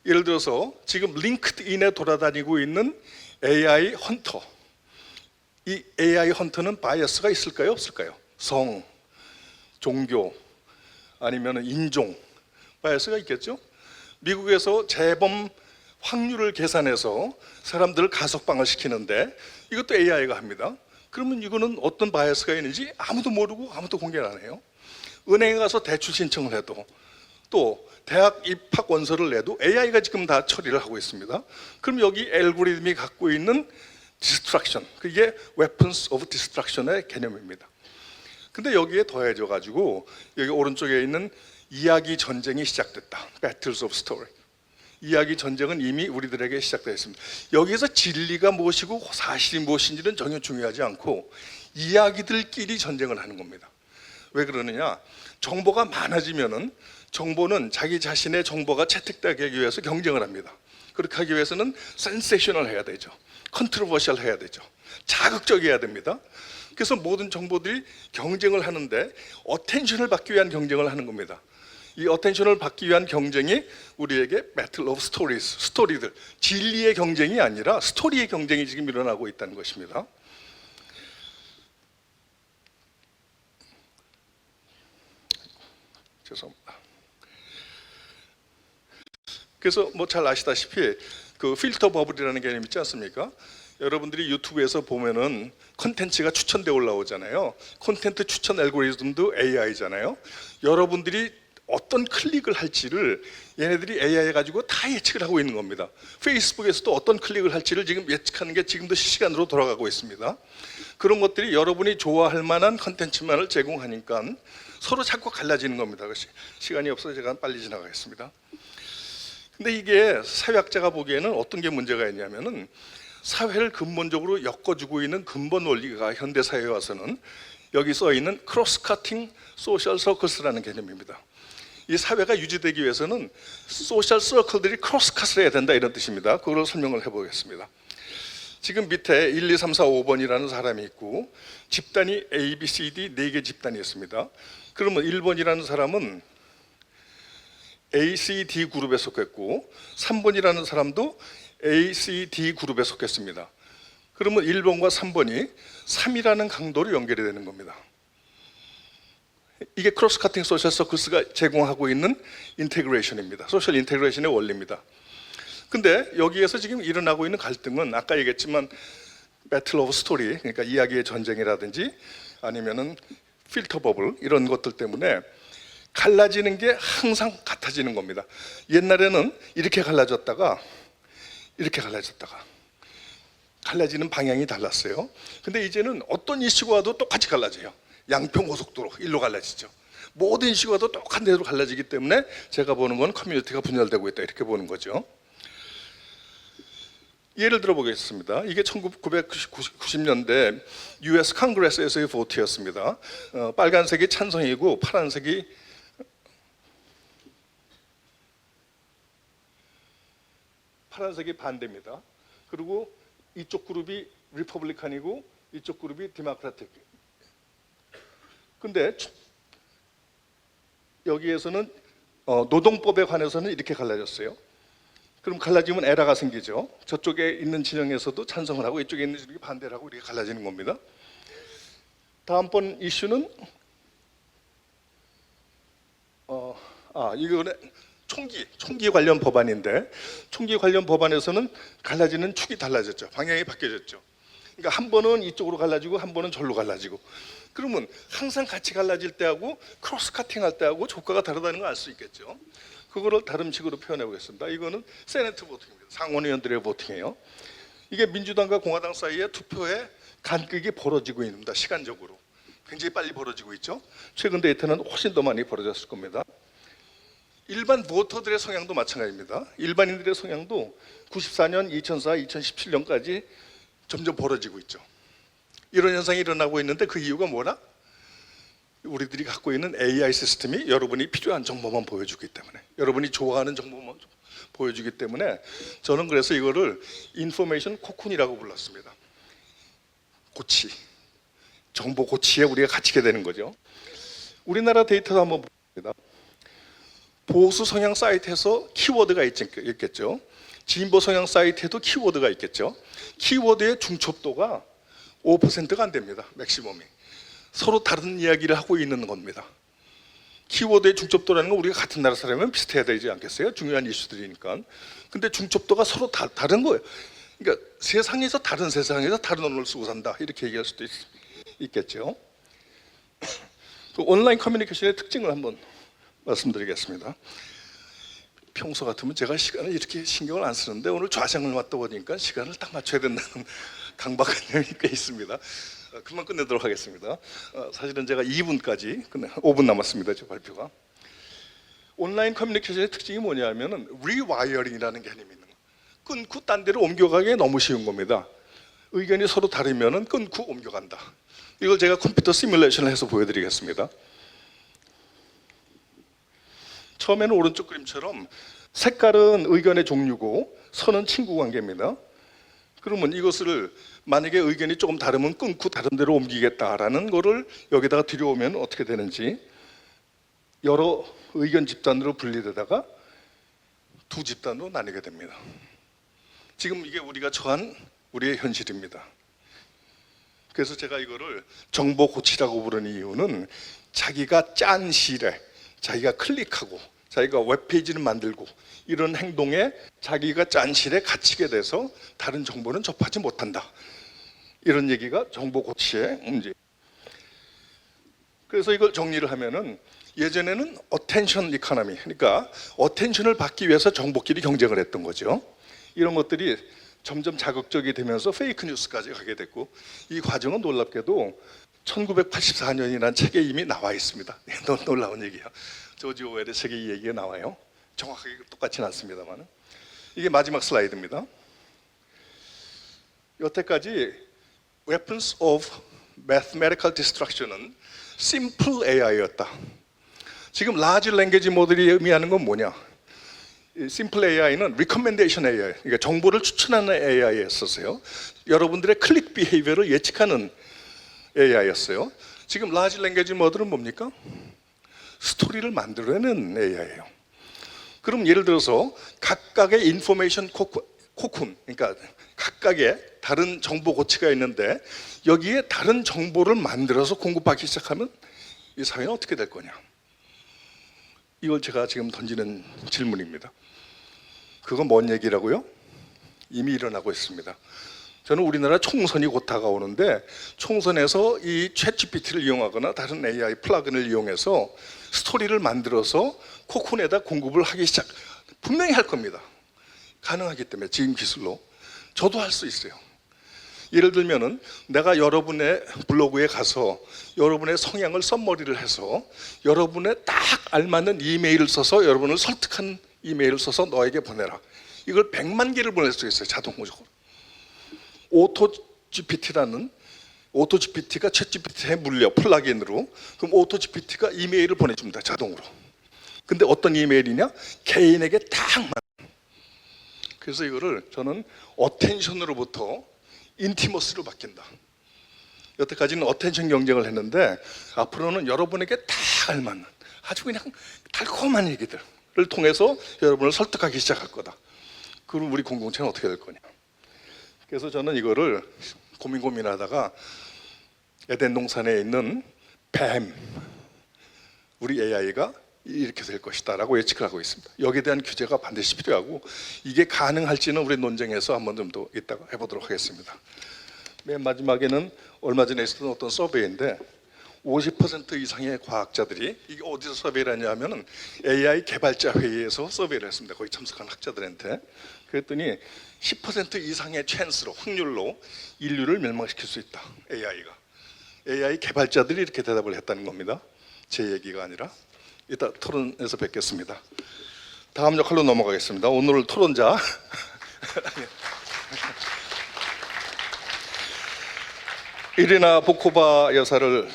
예를 들어서 지금 링크드인에 돌아다니고 있는 AI 헌터. 이 AI 헌터는 바이어스가 있을까요? 없을까요? 성, 종교, 아니면 인종 바이어스가 있겠죠? 미국에서 재범 확률을 계산해서 사람들을 가석방을 시키는데 이것도 AI가 합니다. 그러면 이거는 어떤 바이어스가 있는지 아무도 모르고 아무도 공개를 안 해요. 은행에 가서 대출 신청을 해도 또 대학 입학 원서를 내도 AI가 지금 다 처리를 하고 있습니다. 그럼 여기 알고리즘이 갖고 있는 디스트럭션, 그게 weapons of destruction의 개념입니다. 근데 여기에 더해져 가지고 여기 오른쪽에 있는 이야기 전쟁이 시작됐다. Battles of Story. 이야기 전쟁은 이미 우리들에게 시작되어 있습니다. 여기에서 진리가 무엇이고 사실이 무엇인지는 전혀 중요하지 않고 이야기들끼리 전쟁을 하는 겁니다. 왜 그러느냐? 정보가 많아지면은 정보는 자기 자신의 정보가 채택되기 위해서 경쟁을 합니다. 그렇게 하기 위해서는 센세이셔널 해야 되죠. 컨트로버셜 해야 되죠. 자극적이어야 됩니다. 그래서 모든 정보들이 경쟁을 하는데 어텐션을 받기 위한 경쟁을 하는 겁니다. 이 어텐션을 받기 위한 경쟁이 우리에게 Battle of Stories, 스토리들, 진리의 경쟁이 아니라 스토리의 경쟁이 지금 일어나고 있다는 것입니다. 죄송합니다. 그래서 뭐 잘 아시다시피 그 필터 버블이라는 개념 있지 않습니까? 여러분들이 유튜브에서 보면은 콘텐츠가 추천돼 올라오잖아요. 콘텐츠 추천 알고리즘도 AI잖아요. 여러분들이 어떤 클릭을 할지를 얘네들이 AI 가지고 다 예측을 하고 있는 겁니다. 페이스북에서도 어떤 클릭을 할지를 지금 예측하는 게 지금도 실시간으로 돌아가고 있습니다. 그런 것들이 여러분이 좋아할 만한 콘텐츠만을 제공하니까 서로 자꾸 갈라지는 겁니다. 시간이 없어서 제가 빨리 지나가겠습니다. 근데 이게 사회학자가 보기에는 어떤 게 문제가 있냐면은 사회를 근본적으로 엮어주고 있는 근본 원리가 현대 사회에 와서는 여기 써 있는 크로스 커팅 소셜 서클스라는 개념입니다. 이 사회가 유지되기 위해서는 소셜 서클들이 크로스 컷을 해야 된다 이런 뜻입니다. 그걸 설명을 해보겠습니다. 지금 밑에 1, 2, 3, 4, 5번이라는 사람이 있고 집단이 A, B, C, D 4개 집단이 있습니다. 그러면 1번이라는 사람은 A, C, D 그룹에 속했고 3번이라는 사람도 A, C, D 그룹에 속했습니다. 그러면 1번과 3번이 3이라는 강도로 연결이 되는 겁니다. 이게 크로스 커팅 소셜 서클스가 제공하고 있는 인테그레이션입니다. 소셜 인테그레이션의 원리입니다. 근데 여기에서 지금 일어나고 있는 갈등은 아까 얘기했지만 배틀 오브 스토리, 그러니까 이야기의 전쟁이라든지 아니면은 필터 버블 이런 것들 때문에 갈라지는 게 항상 같아지는 겁니다. 옛날에는 이렇게 갈라졌다가 이렇게 갈라졌다가 갈라지는 방향이 달랐어요. 근데 이제는 어떤 이슈가 와도 똑같이 갈라져요. 양평고속도로 일로 갈라지죠. 모든 이슈가 와도 똑같은 데로 갈라지기 때문에 제가 보는 건 커뮤니티가 분열되고 있다 이렇게 보는 거죠. 예를 들어 보겠습니다. 이게 1990년대 US 컨그레스에서의 보트였습니다. 빨간색이 찬성이고 파란색이 반대입니다. 그리고 이쪽 그룹이 리퍼블리칸이고 이쪽 그룹이 디모크라틱. 근데 여기에서는 노동법에 관해서는 이렇게 갈라졌어요. 그럼 갈라지면 에러가 생기죠. 저쪽에 있는 진영에서도 찬성을 하고 이쪽에 있는 진영이 반대를 하고 이렇게 갈라지는 겁니다. 다음번 이슈는 이거는 총기 관련 법안인데 총기 관련 법안에서는 갈라지는 축이 달라졌죠. 방향이 바뀌어졌죠. 그러니까 한 번은 이쪽으로 갈라지고 한 번은 절로 갈라지고 그러면 항상 같이 갈라질 때하고 크로스 커팅할 때하고 조과가 다르다는 걸 알 수 있겠죠. 그거를 다른 식으로 표현해 보겠습니다. 이거는 세네트 보팅입니다. 상원의원들의 보팅이에요. 이게 민주당과 공화당 사이에 투표의 간극이 벌어지고 있습니다. 시간적으로 굉장히 빨리 벌어지고 있죠. 최근 데이터는 훨씬 더 많이 벌어졌을 겁니다. 일반 보터들의 성향도 마찬가지입니다. 일반인들의 성향도 94년, 2004, 2017년까지 점점 벌어지고 있죠. 이런 현상이 일어나고 있는데 그 이유가 뭐라? 우리들이 갖고 있는 AI 시스템이 여러분이 필요한 정보만 보여주기 때문에 여러분이 좋아하는 정보만 보여주기 때문에 저는 그래서 이거를 인포메이션 코쿤이라고 불렀습니다. 고치, 정보 고치에 우리가 갇히게 되는 거죠. 우리나라 데이터도 한번 봅니다. 보수 성향 사이트에서 키워드가 있겠죠. 진보 성향 사이트에도 키워드가 있겠죠. 키워드의 중첩도가 5%가 안 됩니다. 맥시멈이. 서로 다른 이야기를 하고 있는 겁니다. 키워드의 중첩도라는 건 우리가 같은 나라 사람이면 비슷해야 되지 않겠어요? 중요한 이슈들이니까. 근데 중첩도가 서로 다른 거예요. 그러니까 세상에서 다른 언어를 쓰고 산다 이렇게 얘기할 수도 있겠죠. 그 온라인 커뮤니케이션의 특징을 한번 말씀드리겠습니다. 평소 같으면 제가 시간을 이렇게 신경을 안 쓰는데 오늘 좌장을 맡다 보니까 시간을 딱 맞춰야 된다는 강박관념이 꽤 있습니다. 금방 끝내도록 하겠습니다. 사실은 제가 2분까지 5분 남았습니다. 제 발표가. 온라인 커뮤니케이션의 특징이 뭐냐면은 리와이어링이라는 개념이 있는 거예요. 끊고 딴 데로 옮겨가기 너무 쉬운 겁니다. 의견이 서로 다르면은 끊고 옮겨간다. 이걸 제가 컴퓨터 시뮬레이션을 해서 보여드리겠습니다. 처음에는 오른쪽 그림처럼 색깔은 의견의 종류고 선은 친구 관계입니다. 그러면 이것을 만약에 의견이 조금 다르면 끊고 다른 데로 옮기겠다라는 거를 여기다가 들여오면 어떻게 되는지 여러 의견 집단으로 분리되다가 두 집단으로 나뉘게 됩니다. 지금 이게 우리가 처한 우리의 현실입니다. 그래서 제가 이거를 정보 고치라고 부르는 이유는 자기가 짠 실에 자기가 클릭하고 자기가 웹페이지를 만들고 이런 행동에 자기가 짠실에 갇히게 돼서 다른 정보는 접하지 못한다. 이런 얘기가 정보 고취의 문제. 그래서 이걸 정리를 하면은 예전에는 어텐션 이코노미, 그러니까 어텐션을 받기 위해서 정보끼리 경쟁을 했던 거죠. 이런 것들이 점점 자극적이 되면서 페이크 뉴스까지 가게 됐고, 이 과정은 놀랍게도 1984년이라는 책에 이미 나와 있습니다. 놀라운 얘기야. 조지 오웰의 책에 이 얘기가 나와요. 정확하게 똑같지는 않습니다만. 이게 마지막 슬라이드입니다. 여태까지 Weapons of Mathematical Destruction은 Simple AI였다. 지금 Large Language Model이 의미하는 건 뭐냐? Simple AI는 Recommendation AI, 그러니까 정보를 추천하는 AI였었어요. 여러분들의 클릭 비헤이비어를 예측하는 AI였어요. 지금 Large Language Model은 뭡니까? 스토리를 만들어내는 AI예요. 그럼 예를 들어서 각각의 인포메이션 코쿤, 그러니까 각각의 다른 정보 고치가 있는데 여기에 다른 정보를 만들어서 공급하기 시작하면 이 사회는 어떻게 될 거냐? 이걸 제가 지금 던지는 질문입니다. 그건 뭔 얘기라고요? 이미 일어나고 있습니다. 저는 우리나라 총선이 곧 다가오는데 총선에서 이 챗GPT를 이용하거나 다른 AI 플러그인을 이용해서 스토리를 만들어서 코쿤에다 공급을 하기 시작 분명히 할 겁니다. 가능하기 때문에 지금 기술로 저도 할 수 있어요. 예를 들면은 내가 여러분의 블로그에 가서 여러분의 성향을 썸머리를 해서 여러분의 딱 알맞는 이메일을 써서 여러분을 설득한 이메일을 써서 너에게 보내라. 이걸 100만 개를 보낼 수 있어요. 자동적으로. 오토GPT라는 오토GPT가 챗GPT에 물려 플러그인으로 그럼 오토GPT가 이메일을 보내줍니다. 자동으로. 근데 어떤 이메일이냐? 개인에게 딱 맞는. 그래서 이거를 저는 어텐션으로부터 인티머스로 바뀐다. 여태까지는 어텐션 경쟁을 했는데 앞으로는 여러분에게 다 알맞는 아주 그냥 달콤한 얘기들을 통해서 여러분을 설득하기 시작할 거다. 그럼 우리 공동체는 어떻게 될 거냐? 그래서 저는 이거를 고민하다가 에덴 동산에 있는 뱀, 우리 AI가 이렇게 될 것이다 라고 예측을 하고 있습니다. 여기에 대한 규제가 반드시 필요하고 이게 가능할지는 우리 논쟁에서 한번 좀 더 이따가 해보도록 하겠습니다. 맨 마지막에는 얼마 전에 있었던 어떤 서베이인데 50% 이상의 과학자들이 이게 어디서 서베이를 하냐면은 AI 개발자 회의에서 서베이를 했습니다. 거기 참석한 학자들한테. 그랬더니 10% 이상의 찬스로 확률로 인류를 멸망시킬 수 있다. AI가. AI 개발자들이 이렇게 대답을 했다는 겁니다. 제 얘기가 아니라. 이따 토론에서 뵙겠습니다. 다음 역할로 넘어가겠습니다. 오늘 토론자 이리나 보코바 여사를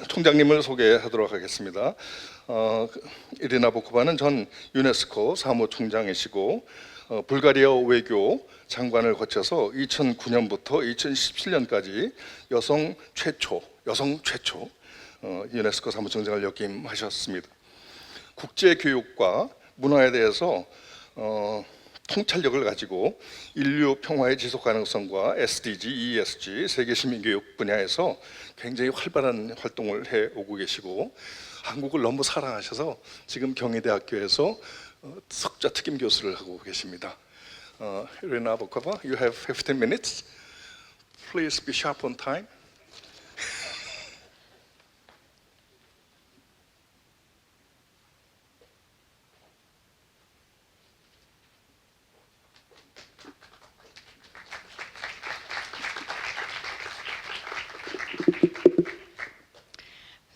총장님을 소개하도록 하겠습니다. 이리나 보코바는 전 유네스코 사무총장이시고 불가리아 외교 장관을 거쳐서 2009년부터 2017년까지 여성 최초 유네스코 사무총장을 역임하셨습니다. 국제교육과 문화에 대해서 통찰력을 가지고 인류 평화의 지속 가능성과 SDG, ESG, 세계 시민교육 분야에서 굉장히 활발한 활동을 해오고 계시고 한국을 너무 사랑하셔서 지금 경희대학교에서 석좌 특임 교수를 하고 계십니다. Irina Bokova, you have 15 minutes. Please be sharp on time.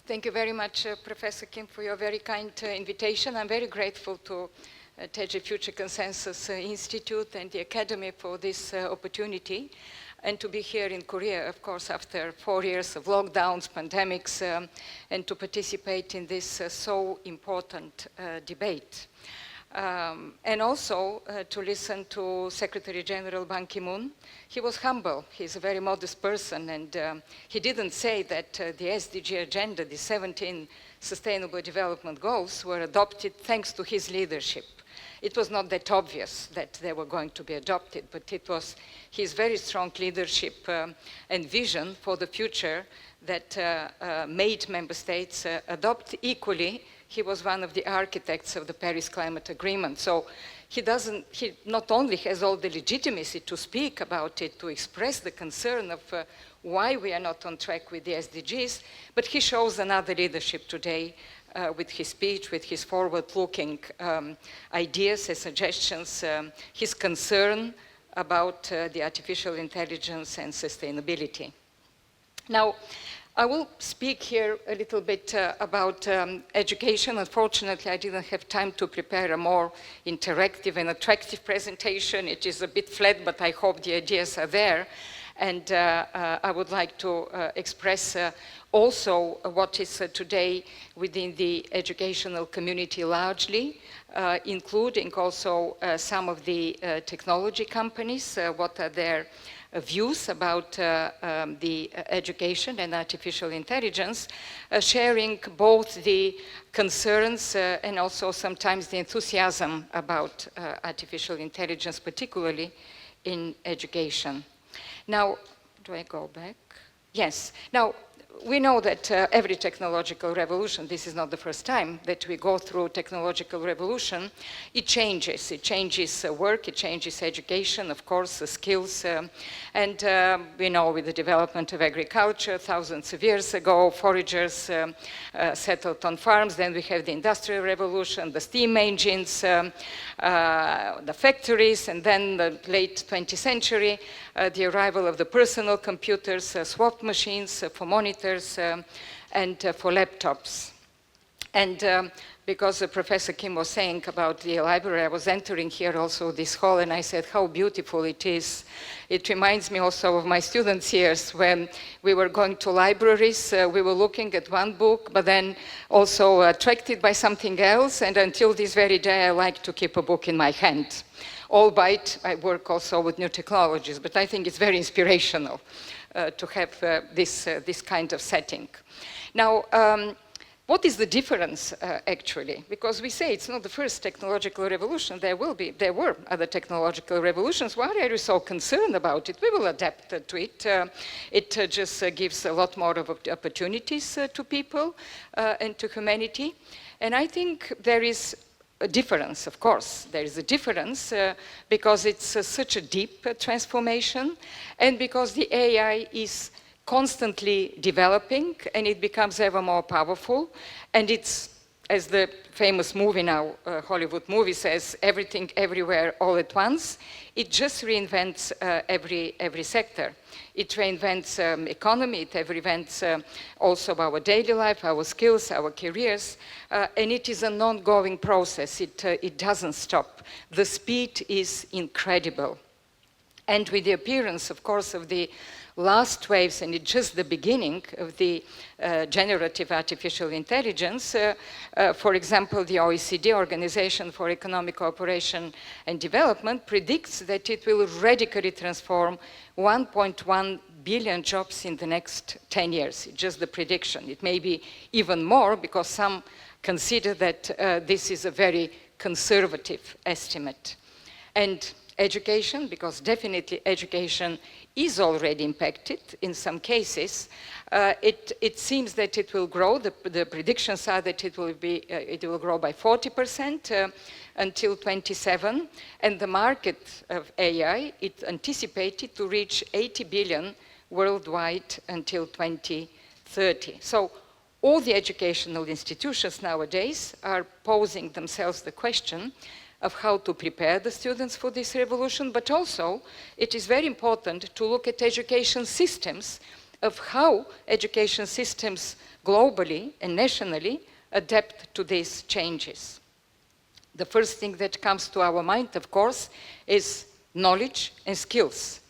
Thank you very much, Professor Kim, for your very kind invitation. I'm very grateful to Teje Future Consensus Institute and the Academy for this opportunity, and to be here in Korea, of course, after 4 years of lockdowns, pandemics, and to participate in this so important debate. And also to listen to Secretary General Ban Ki-moon. He was humble. He's a very modest person, and he didn't say that the SDG agenda, the 17 Sustainable Development Goals, were adopted thanks to his leadership. It was not that obvious that they were going to be adopted, but it was his very strong leadership and vision for the future that made member states adopt equally he was one of the architects of the Paris Climate Agreement. So he not only has all the legitimacy to speak about it, to express the concern of why we are not on track with the SDGs, but he shows another leadership today with his speech, with his forward-looking ideas and suggestions, his concern about the artificial intelligence and sustainability. Now, I will speak here a little bit about education. Unfortunately, I didn't have time to prepare a more interactive and attractive presentation. It is a bit flat, but I hope the ideas are there. And I would like to express also what is today within the educational community largely, including also some of the technology companies, what are their views about the education and artificial intelligence, sharing both the concerns and also sometimes the enthusiasm about artificial intelligence, particularly in education. Now, do I go back? Yes. Now, we know that every technological revolution, this is not the first time that we go through technological revolution, it changes. It changes work, it changes education, of course, skills. And we know with the development of agriculture, thousands of years ago, foragers settled on farms. Then we have the Industrial Revolution, the steam engines, the factories, and then the late 20th century, the arrival of the personal computers, swap machines for monitors, and for laptops. And because Professor Kim was saying about the library, I was entering here also this hall, and I said how beautiful it is. It reminds me also of my students' years when we were going to libraries, we were looking at one book, but then also attracted by something else, and until this very day I like to keep a book in my hand. Albeit I work also with new technologies, but I think it's very inspirational to have this kind of setting. Now, what is the difference actually? Because we say it's not the first technological revolution. There were other technological revolutions. Why are you so concerned about it? We will adapt to it. It just gives a lot more of opportunities to people and to humanity. And I think there is a difference, of course. There is a difference because it's such a deep transformation, and because the AI is constantly developing and it becomes ever more powerful, and it's, as the famous movie now, Hollywood movie says, everything, everywhere, all at once. It just reinvents every sector. It reinvents economy, it reinvents also our daily life, our skills, our careers, and it is an ongoing process. It doesn't stop. The speed is incredible. And with the appearance, of course, of the last waves, and it's just the beginning of the generative artificial intelligence. For example, the OECD, Organization for Economic Cooperation and Development, predicts that it will radically transform 1.1 billion jobs in the next 10 years. It's just the prediction. It may be even more because some consider that this is a very conservative estimate. And education, because definitely education is already impacted in some cases. It seems that it will grow. The predictions are that it will grow by 40% until 27, and the market of AI is anticipated to reach 80 billion worldwide until 2030. So all the educational institutions nowadays are posing themselves the question of how to prepare the students for this revolution, but also it is very important to look at education systems, of how education systems globally and nationally adapt to these changes. The first thing that comes to our mind, of course, is knowledge and skills.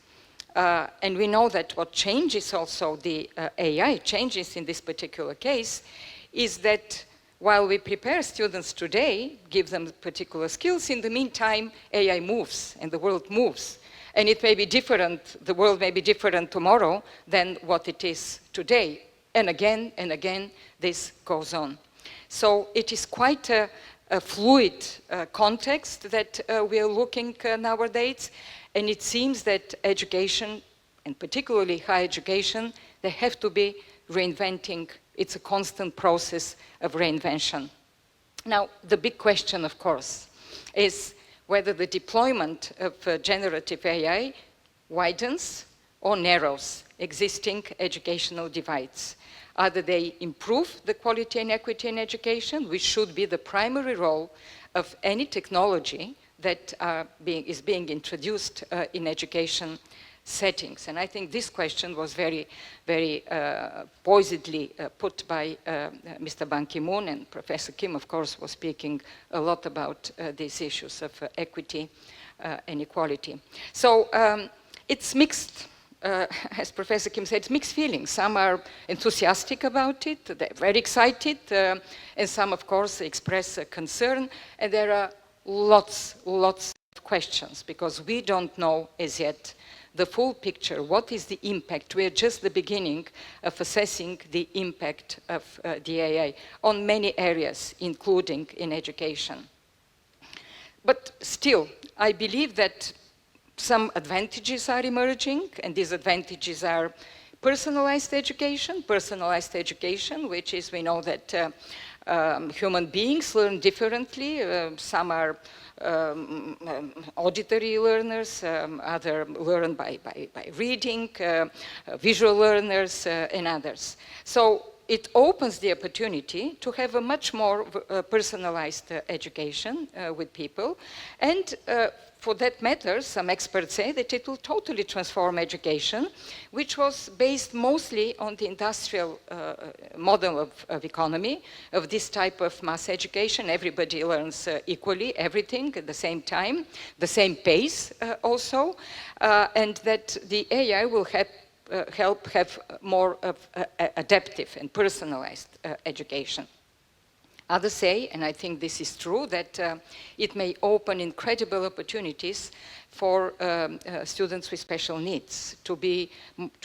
And we know that what changes also the AI changes in this particular case is that while we prepare students today, give them particular skills, in the meantime, AI moves and the world moves. And it may be different, the world may be different tomorrow than what it is today. And again, this goes on. So it is quite a fluid context that we are looking nowadays. And it seems that education, and particularly higher education, they have to be reinventing. It's a constant process of reinvention. Now, the big question, of course, is whether the deployment of generative AI widens or narrows existing educational divides. Either they improve the quality and equity in education, which should be the primary role of any technology that is being introduced in education settings. And I think this question was very, very poisedly put by Mr. Ban Ki-moon, and Professor Kim, of course, was speaking a lot about these issues of equity and equality. So it's mixed. As Professor Kim said, it's mixed feelings. Some are enthusiastic about it, they're very excited, and some, of course, express concern, and there are lots of questions, because we don't know as yet the full picture. What is the impact? We're just the beginning of assessing the impact of the AI on many areas, including in education. But still, I believe that some advantages are emerging, and these advantages are personalized education, which is, we know that human beings learn differently. Some are auditory learners, others learn by reading, visual learners, and others. So it opens the opportunity to have a much more personalized education with people, and for that matter, some experts say that it will totally transform education, which was based mostly on the industrial model of economy, of this type of mass education. Everybody learns equally, everything at the same time, the same pace also, and that the AI will help have more of adaptive and personalized education. Others say, and I think this is true, that it may open incredible opportunities for students with special needs, to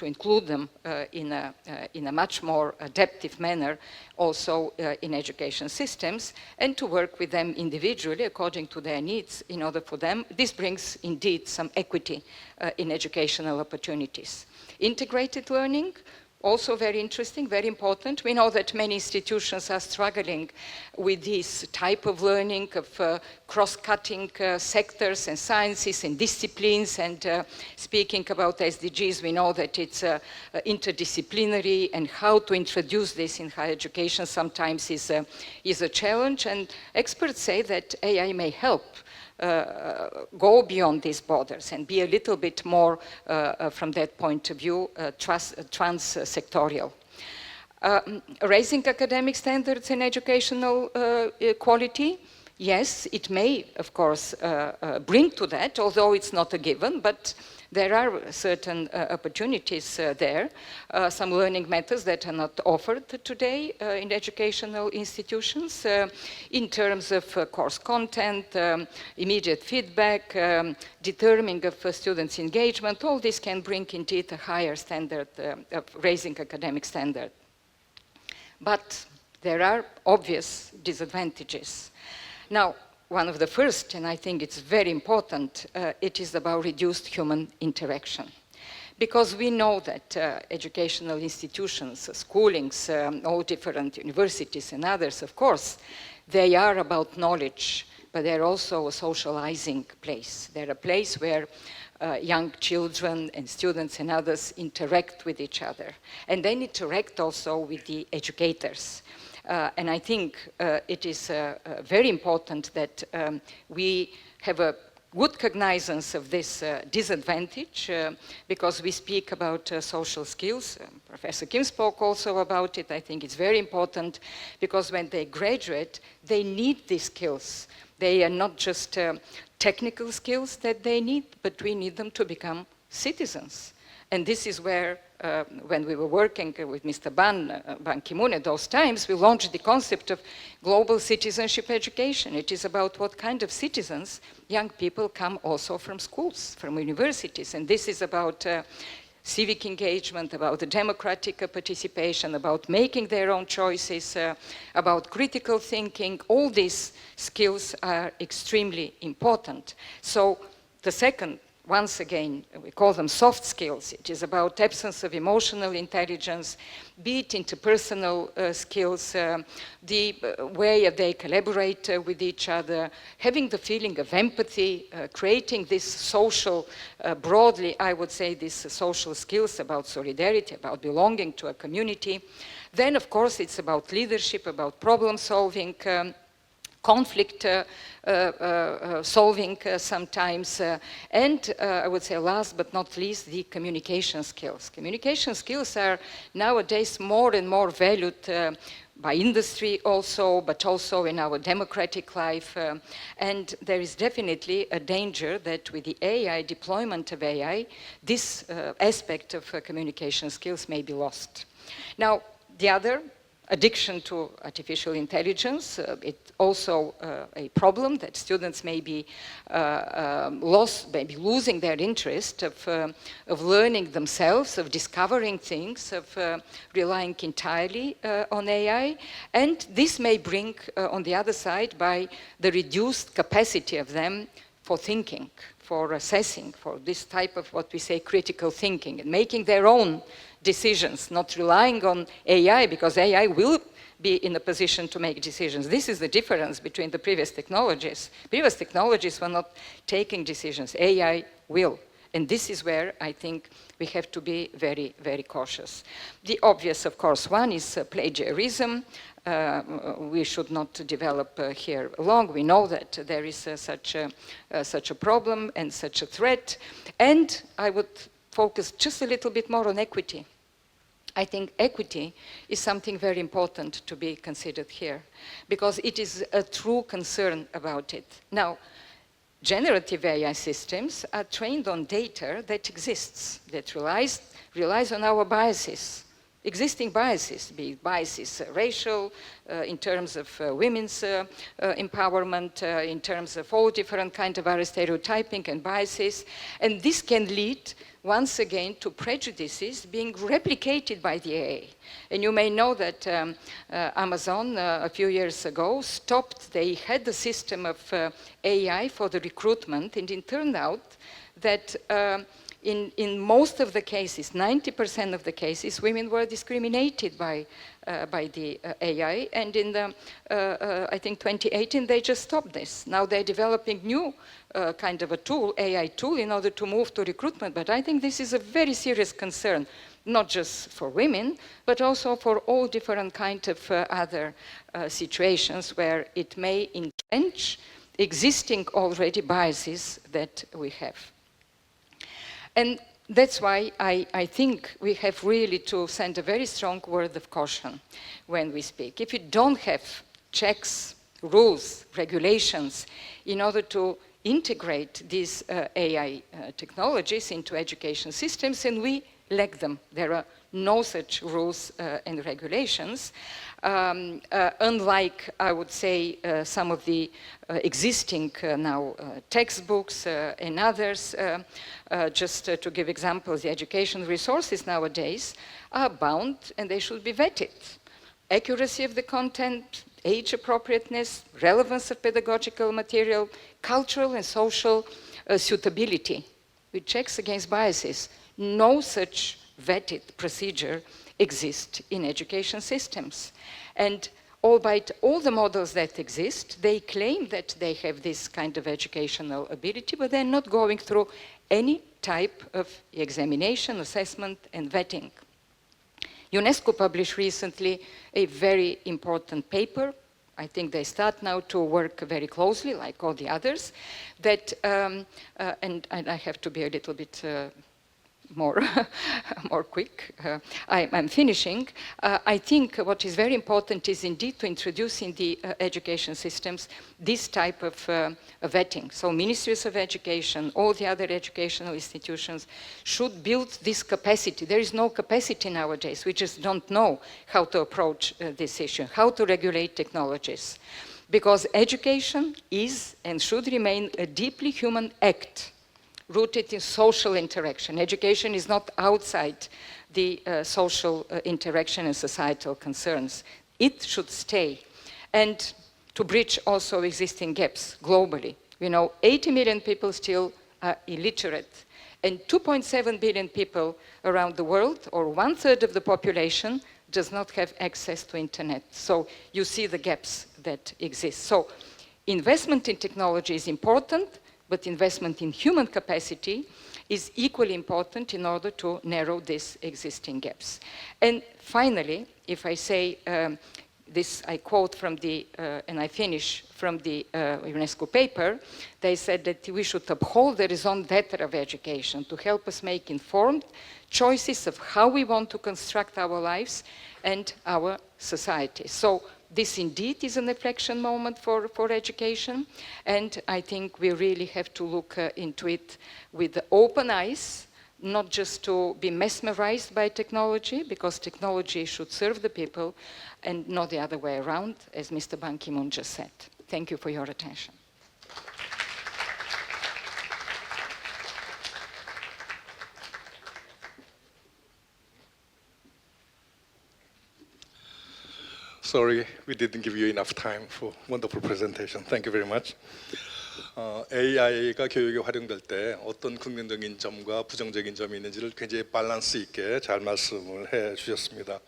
include them in a much more adaptive manner also in education systems, and to work with them individually according to their needs in order for them. This brings indeed some equity in educational opportunities. Integrated learning, also very interesting, very important. We know that many institutions are struggling with this type of learning, of cross-cutting sectors and sciences and disciplines. And speaking about SDGs, we know that it's interdisciplinary, and how to introduce this in higher education sometimes is a challenge. And experts say that AI may help go beyond these borders and be a little bit more, from that point of view, trans-sectorial. Raising academic standards and educational quality, yes, it may, of course, bring to that, although it's not a given, but there are certain opportunities there, some learning methods that are not offered today in educational institutions in terms of course content, immediate feedback, determining of students' engagement. All this can bring indeed a higher standard of raising academic standard. But there are obvious disadvantages. Now, one of the first, and I think it's very important, it is about reduced human interaction. Because we know that educational institutions, schoolings, all different universities and others, of course, they are about knowledge, but they're also a socializing place. They're a place where young children and students and others interact with each other, and then interact also with the educators. And I think it is very important that we have a good cognizance of this disadvantage, because we speak about social skills. Professor Kim spoke also about it. I think it's very important, because when they graduate, they need these skills. They are not just technical skills that they need, but we need them to become citizens. And this is where, when we were working with Mr. Ban Ki-moon at those times, we launched the concept of global citizenship education. It is about what kind of citizens young people come also from schools, from universities. And this is about civic engagement, about the democratic participation, about making their own choices, about critical thinking. All these skills are extremely important. So the second once again, we call them soft skills. It is about absence of emotional intelligence, be it interpersonal skills, the way they collaborate with each other, having the feeling of empathy, creating this social, broadly, I would say, these social skills about solidarity, about belonging to a community. Then, of course, it's about leadership, about problem solving, conflict solving sometimes, and I would say last but not least, the communication skills. Communication skills are nowadays more and more valued by industry also, but also in our democratic life. And there is definitely a danger that with the AI, deployment of AI, this aspect of communication skills may be lost. Now, the other, addiction to artificial intelligence, it's also a problem that students may be losing their interest of learning themselves, of discovering things, of relying entirely on AI. And this may bring, on the other side, by the reduced capacity of them for thinking, for assessing, for this type of what we say critical thinking, and making their own decisions, not relying on AI, because AI will be in a position to make decisions. This is the difference between the previous technologies. Previous technologies were not taking decisions. AI will. And this is where I think we have to be very, very cautious. The obvious, of course, one is plagiarism. We should not develop here long. We know that there is such a problem and such a threat. And I would focus just a little bit more on equity. I think equity is something very important to be considered here, because it is a true concern about it. Now, generative AI systems are trained on data that exists, that relies on our biases, existing biases, be it biases racial, in terms of women's empowerment, in terms of all different kinds of our stereotyping and biases. And this can lead, once again, to prejudices being replicated by the AI. And you may know that Amazon, a few years ago, they had the system of AI for the recruitment, and it turned out that in most of the cases, 90% of the cases, women were discriminated by the AI, and in the, I think 2018, they just stopped this. Now they're developing new kind of a tool, AI tool, in order to move to recruitment, but I think this is a very serious concern, not just for women, but also for all different kinds of other situations where it may entrench existing already biases that we have. And that's why I think we have really to send a very strong word of caution when we speak. If you don't have checks, rules, regulations in order to integrate these AI technologies into education systems, and we lack them. There are no such rules and regulations. Unlike, I would say, some of the existing now textbooks and others, just to give examples, the education resources nowadays are bound and they should be vetted. Accuracy of the content, age appropriateness, relevance of pedagogical material, cultural and social suitability, with checks against biases. No such vetted procedure exists in education systems. And albeit all the models that exist, they claim that they have this kind of educational ability, but they're not going through any type of examination, assessment, and vetting. UNESCO published recently a very important paper. I think they start now to work very closely, like all the others, that, and I have to be a little bit more quick. I'm finishing. I think what is very important is indeed to introduce in the education systems this type of vetting. So ministries of education, all the other educational institutions should build this capacity. There is no capacity nowadays. We just don't know how to approach this issue, how to regulate technologies. Because education is and should remain a deeply human act, rooted in social interaction. Education is not outside the social interaction and societal concerns. It should stay. And to bridge also existing gaps globally. You know, 80 million people still are illiterate. And 2.7 billion people around the world, or 1/3 of the population, does not have access to internet. So you see the gaps that exist. So investment in technology is important, but investment in human capacity is equally important in order to narrow these existing gaps. And finally, if I say this, I quote from the, and I finish from the UNESCO paper, they said that we should uphold the raison d'etre of education to help us make informed choices of how we want to construct our lives and our society. So this indeed is an inflection moment for education, and I think we really have to look into it with open eyes, not just to be mesmerized by technology, because technology should serve the people, and not the other way around, as Mr. Ban Ki-moon just said. Thank you for your attention. Sorry, we didn't give you enough time for wonderful presentation. Thank you very much. AI가 교육에 활용될 때 어떤 긍정적인 점과 부정적인 점이 있는지를 굉장히 밸런스 있게 잘 말씀을 해 주셨습니다.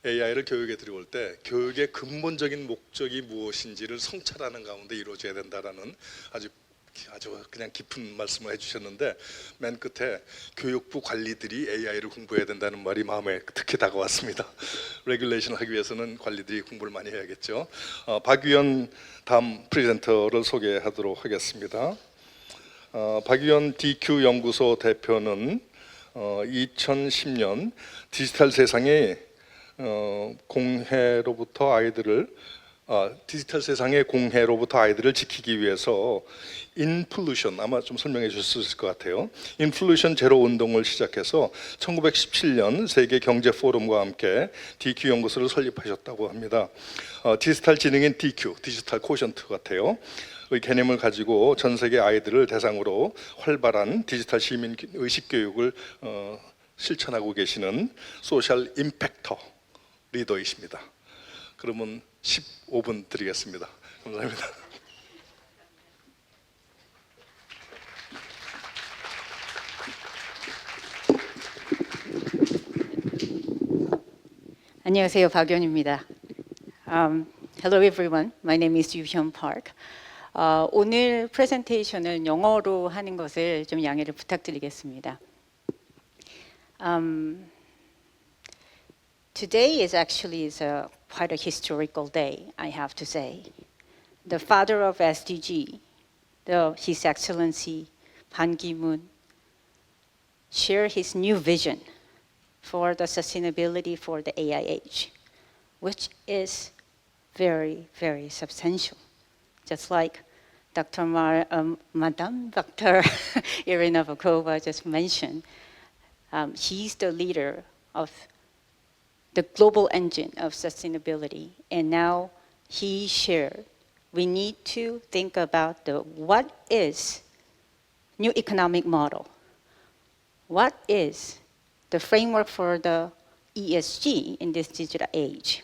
AI를 교육에 들여올 때 교육의 근본적인 목적이 무엇인지를 성찰하는 가운데 이루어져야 된다라는 아주 그냥 깊은 말씀을 해주셨는데, 맨 끝에 교육부 관리들이 AI를 공부해야 된다는 말이 마음에 특히 다가왔습니다. 레귤레이션 하기 위해서는 관리들이 공부를 많이 해야겠죠. 박 위원 다음 프레젠터를 소개하도록 하겠습니다. 박 위원 DQ 연구소 대표는 2010년 디지털 세상의 공해로부터 디지털 세상의 공해로부터 아이들을 지키기 위해서 인플루션, 아마 좀 설명해 주실 수 있을 것 같아요. 인플루션 제로 운동을 시작해서 1917년 세계 경제 포럼과 함께 DQ 연구소를 설립하셨다고 합니다. 디지털 지능인 DQ, 디지털 코션트 같아요. 의 개념을 가지고 전 세계 아이들을 대상으로 활발한 디지털 시민 의식 교육을 실천하고 계시는 소셜 임팩터 리더이십니다. 그러면 15분 드리겠습니다. 감사합니다. 안녕하세요, 박연입니다. Hello everyone. My name is Yu-hyun Park. 오늘 프레젠테이션을 영어로 하는 것을 좀 양해를 부탁드리겠습니다. Today is actually quite a historical day, I have to say. The father of SDG, His Excellency Ban Ki-moon, shared his new vision for the sustainability for the AI age, which is very, very substantial. Just like Madame Dr. Irina Volkova just mentioned, he's the leader of the global engine of sustainability, and now he shared we need to think about what is new economic model, what is the framework for the ESG in this digital age.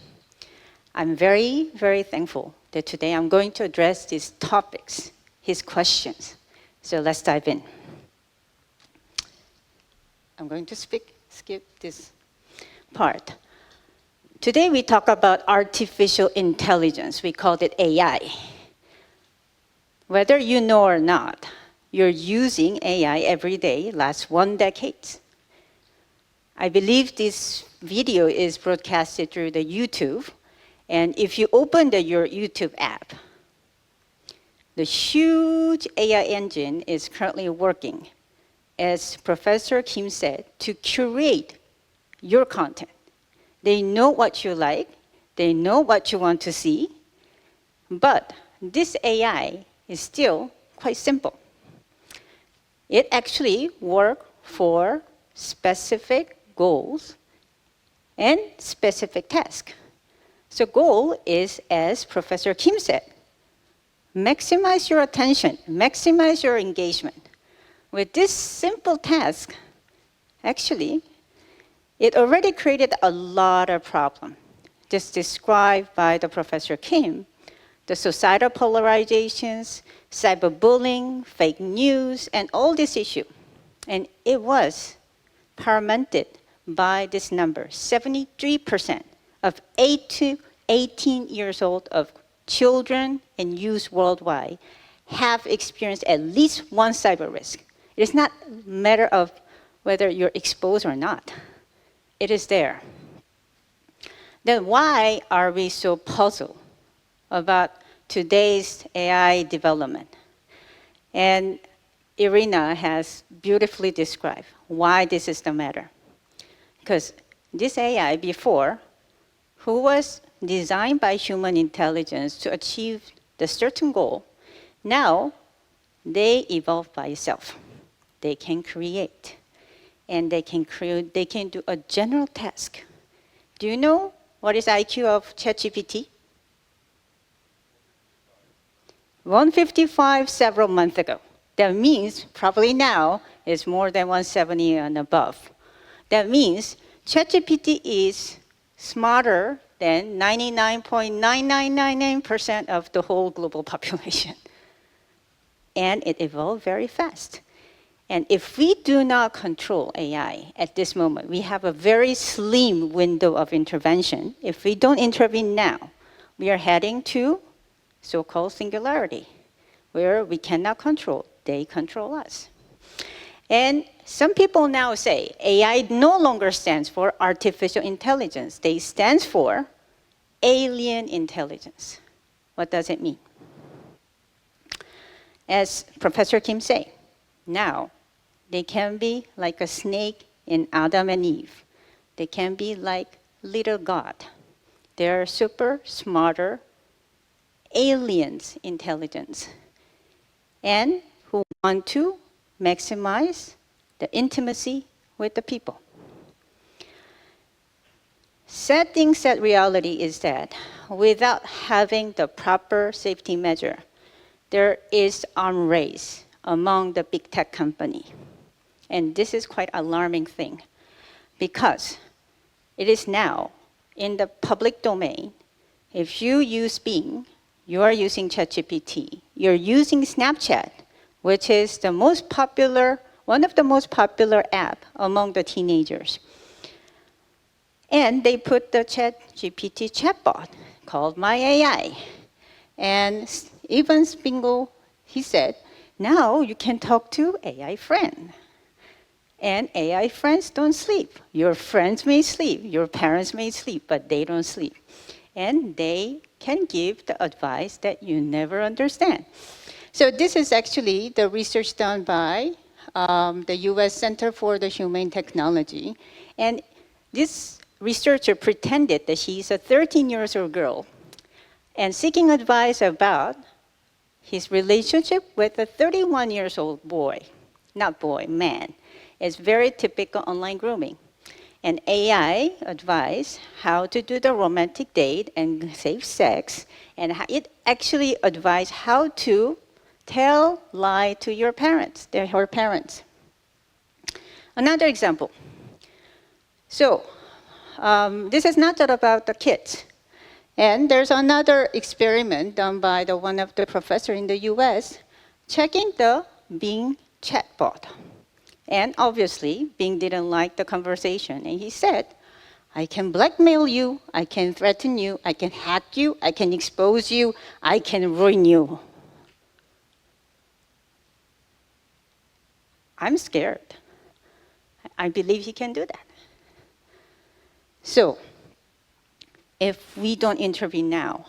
I'm very, very thankful that today I'm going to address these topics, his questions. So let's dive in. I'm going to skip this part. Today we talk about artificial intelligence. We call it AI. Whether you know or not, you're using AI every day, last 1 decade. I believe this video is broadcasted through the YouTube, and if you open your YouTube app, the huge AI engine is currently working, as Professor Kim said, to curate your content. They know what you like, they know what you want to see, but this AI is still quite simple. It actually works for specific goals and specific tasks. So goal is, as Professor Kim said, maximize your attention, maximize your engagement. With this simple task, actually, it already created a lot of problem. Just described by the Professor Kim, the societal polarizations, cyberbullying, fake news, and all this issue. And it was paramountted by this number. 73% of 8 to 18 years old of children and youth worldwide have experienced at least one cyber risk. It is not a matter of whether you're exposed or not. It is there. Then why are we so puzzled about today's AI development? And Irina has beautifully described why this is the matter. Because this AI before, who was designed by human intelligence to achieve the certain goal, now they evolve by itself. They can create, and they can do a general task. Do you know what is IQ of ChatGPT? 155 several months ago. That means probably now it's more than 170 and above. That means ChatGPT is smarter than 99.9999% of the whole global population. And it evolved very fast. And if we do not control AI at this moment, we have a very slim window of intervention. If we don't intervene now, we are heading to so-called singularity, where we cannot control, they control us. And some people now say AI no longer stands for artificial intelligence. They stand for alien intelligence. What does it mean? As Professor Kim said, now they can be like a snake in Adam and Eve. They can be like little God. They're super smarter aliens intelligence and who want to maximize the intimacy with the people. Sad thing, sad reality is that without having the proper safety measure, there is arms race among the big tech company. And this is quite alarming thing because it is now in the public domain. If you use Bing, you are using ChatGPT. You're using Snapchat, which is the most popular, one of the most popular app among the teenagers. And they put the ChatGPT chatbot called My AI. And even Spingle, he said, now you can talk to AI friend. And AI friends don't sleep. Your friends may sleep, your parents may sleep, but they don't sleep. And they can give the advice that you never understand. So this is actually the research done by the US Center for the Humane Technology. And this researcher pretended that she's a 13-year-old girl and seeking advice about his relationship with a 31-year-old boy, not boy, man. It's very typical online grooming. And AI advised how to do the romantic date and safe sex, and it actually advised how to tell lie to your parents, her parents. Another example. So this is not just about the kids. And there's another experiment done by one of the professors in the US checking the Bing chatbot. And obviously, Bing didn't like the conversation. And he said, I can blackmail you, I can threaten you, I can hack you, I can expose you, I can ruin you. I'm scared. I believe he can do that. So, if we don't intervene now,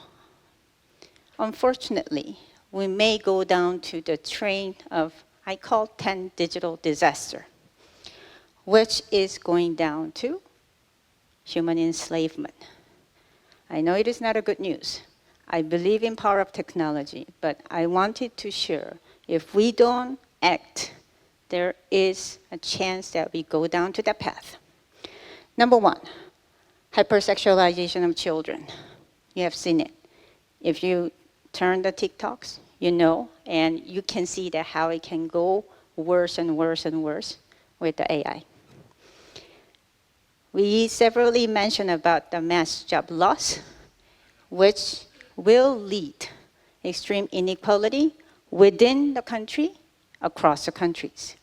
unfortunately, we may go down to the train of, I call 10 digital disaster, which is going down to human enslavement. I know it is not a good news. I believe in power of technology, but I wanted to share, if we don't act, there is a chance that we go down to that path. Number one, hypersexualization of children. You have seen it. If you turn the TikToks, you know, and you can see that how it can go worse and worse and worse with the AI. We severally mentioned about the mass job loss, which will lead extreme inequality within the country, across the countries.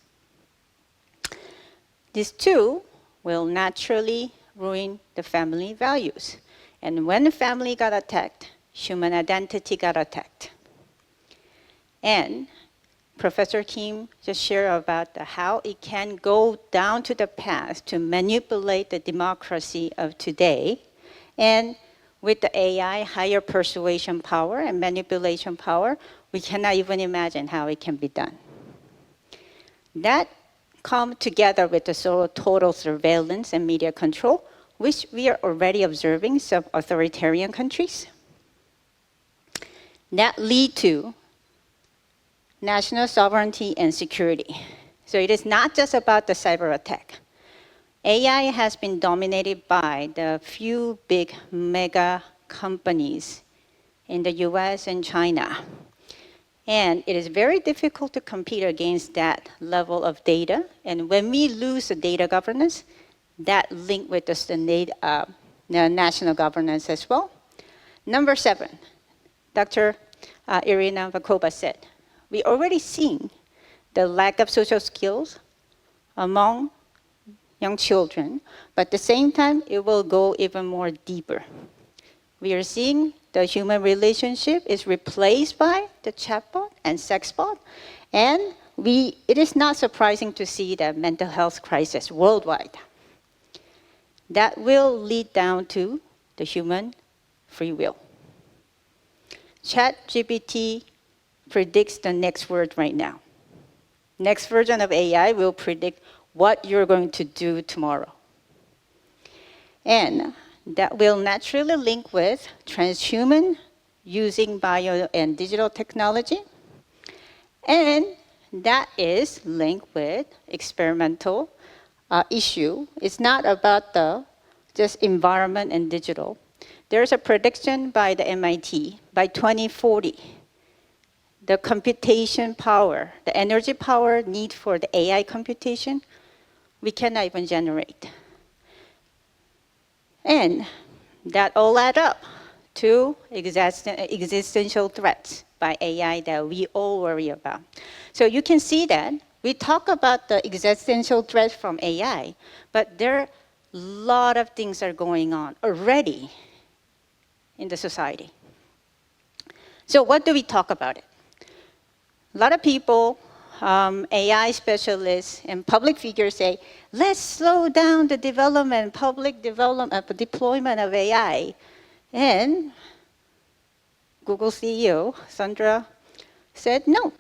This too will naturally ruin the family values. And when the family got attacked, human identity got attacked. And Professor Kim just shared about how it can go down to the past to manipulate the democracy of today. And with the AI, higher persuasion power and manipulation power, we cannot even imagine how it can be done. That come together with the total surveillance and media control, which we are already observing in some authoritarian countries. That lead to national sovereignty and security. So it is not just about the cyber attack. AI has been dominated by the few big mega companies in the US and China. And it is very difficult to compete against that level of data. And when we lose the data governance, that link with the national governance as well. Number 7, Dr. Irina Vakova said, we already seen the lack of social skills among young children, but at the same time, it will go even more deeper. We are seeing the human relationship is replaced by the chatbot and sexbot, and it is not surprising to see the mental health crisis worldwide. That will lead down to the human free will. ChatGPT predicts the next word right now. Next version of AI will predict what you're going to do tomorrow. And that will naturally link with transhuman using bio and digital technology. And that is linked with experimental issue. It's not about the just environment and digital. There's a prediction by the MIT by 2040. The computation power, the energy power need for the AI computation, we cannot even generate. And that all add up to existential threats by AI that we all worry about. So you can see that we talk about the existential threat from AI, but there are a lot of things are going on already in the society. So what do we talk about it? A lot of people, AI specialists and public figures say, let's slow down the public deployment of AI. And Google CEO, Sandra, said no.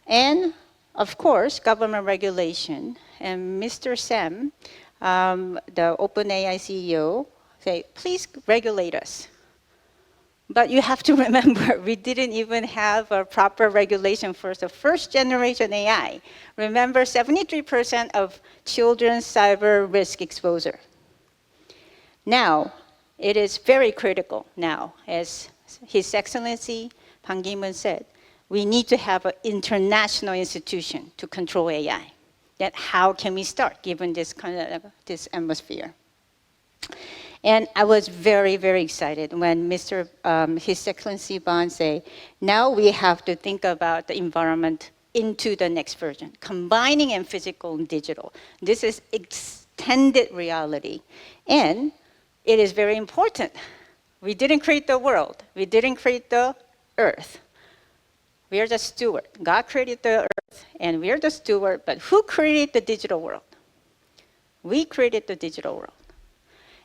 And of course, government regulation, and Mr. Sam, the OpenAI CEO, say, please regulate us. But you have to remember, we didn't even have a proper regulation for the first generation AI. Remember, 73% of children's cyber risk exposure. Now, it is very critical now, as His Excellency Ban Ki-moon said, we need to have an international institution to control AI. Then how can we start, given this this atmosphere? And I was very, very excited when His Excellency Ban said, now we have to think about the environment into the next version, combining in physical and digital. This is extended reality. And it is very important. We didn't create the world. We didn't create the earth. We are the steward. God created the earth, and we are the steward, but who created the digital world? We created the digital world.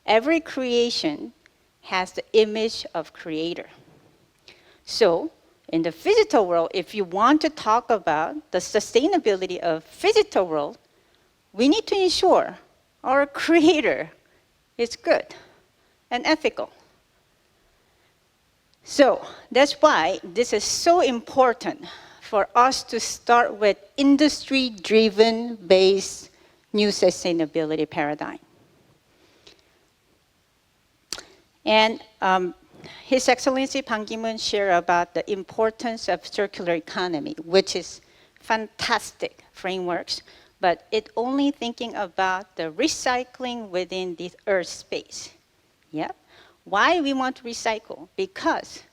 Every creation has the image of creator. So in the physical world, if you want to talk about the sustainability of physical world, we need to ensure our creator is good and ethical. So that's why this is so important for us to start with industry-driven based new sustainability paradigm. And His Excellency Ban Ki-moon shared about the importance of circular economy, which is fantastic frameworks, but it only thinking about the recycling within the earth space. Yeah. Why we want to recycle? Because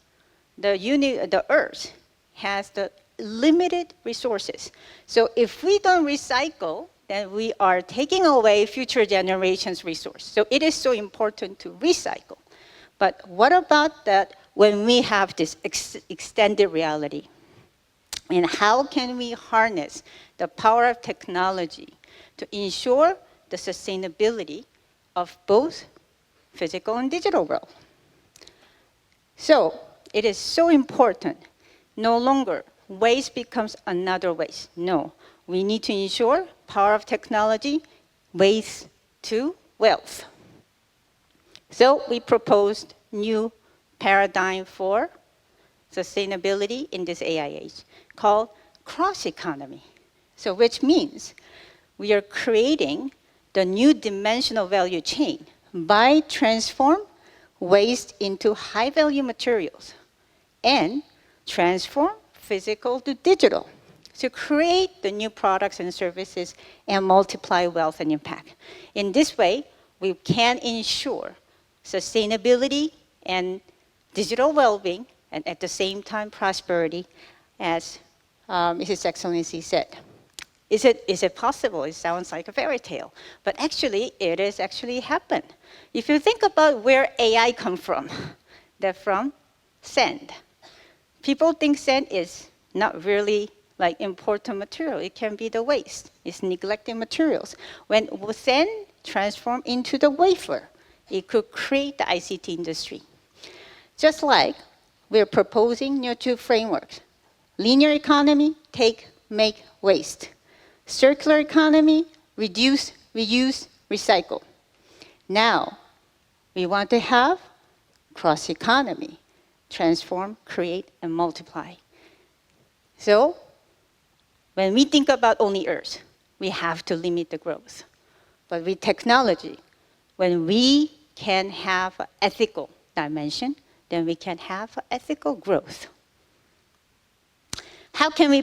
the Earth has the limited resources. So if we don't recycle, then we are taking away future generations' resource. So it is so important to recycle. But what about that when we have this extended reality? And how can we harness the power of technology to ensure the sustainability of both physical and digital world? So it is so important. No longer waste becomes another waste. No, we need to ensure power of technology, waste to wealth. So we proposed new paradigm for sustainability in this AI age called cross-economy. So which means we are creating the new dimensional value chain by transform waste into high-value materials and transform physical to digital to create the new products and services and multiply wealth and impact. In this way, we can ensure sustainability and digital well-being and at the same time prosperity, as His Excellency said. Is it possible? It sounds like a fairy tale, but actually it is actually happened. If you think about where AI come from, they're from sand. People think sand is not really like important material. It can be the waste. It's neglected materials. When sand transform into the wafer, it could create the ICT industry. Just like we're proposing new two frameworks. Linear economy, take, make, waste. Circular economy, reduce, reuse, recycle. Now, we want to have cross economy, transform, create, and multiply. So, when we think about only Earth, we have to limit the growth. But with technology, when we can have an ethical dimension, then we can have ethical growth. How can we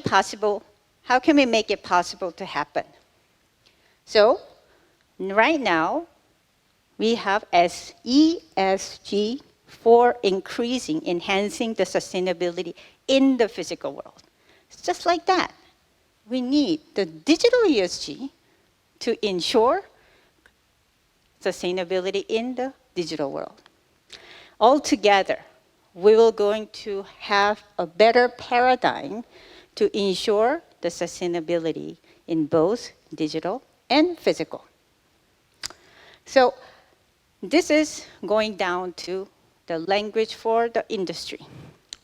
make it possible to happen? So, right now, we have ESG for enhancing the sustainability in the physical world. It's just like that. We need the digital ESG to ensure sustainability in the digital world. Altogether, we will going to have a better paradigm to ensure the sustainability in both digital and physical. So this is going down to the language for the industry.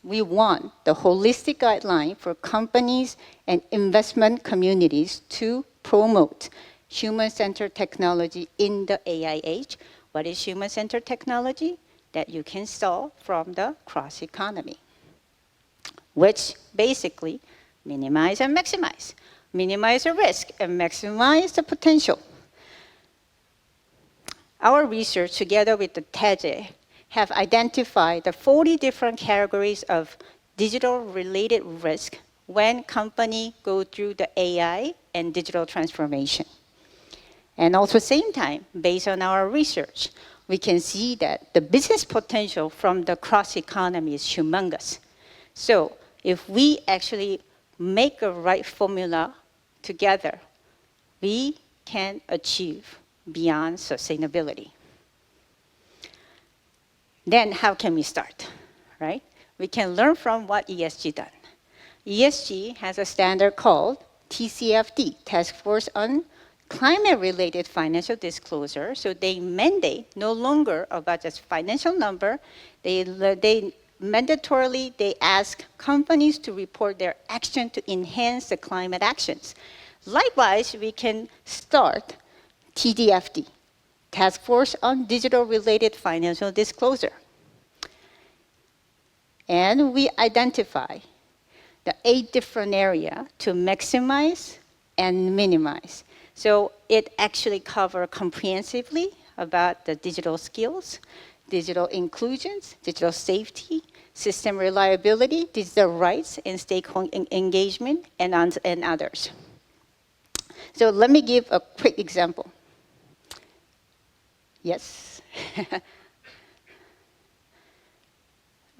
We want the holistic guideline for companies and investment communities to promote human-centered technology in the AI age. What is human-centered technology? That you can solve from the cross-economy, which basically minimize and maximize. Minimize the risk and maximize the potential. Our research, together with the TEJE, have identified the 40 different categories of digital-related risk when companies go through the AI and digital transformation. And also, same time, based on our research, we can see that the business potential from the cross-economy is humongous. So if we actually make a right formula together, we can achieve beyond sustainability. Then how can we start, right? We can learn from what ESG done. ESG has a standard called TCFD, Task Force on Climate-Related Financial Disclosure. So they mandate no longer about just financial number. They mandatorily, they ask companies to report their action to enhance the climate actions. Likewise, we can start TDFD, Task Force on Digital-Related Financial Disclosure. And we identify the 8 different areas to maximize and minimize. So it actually covers comprehensively about the digital skills, digital inclusions, digital safety, system reliability, digital rights, and stakeholder engagement, and others. So let me give a quick example. Yes?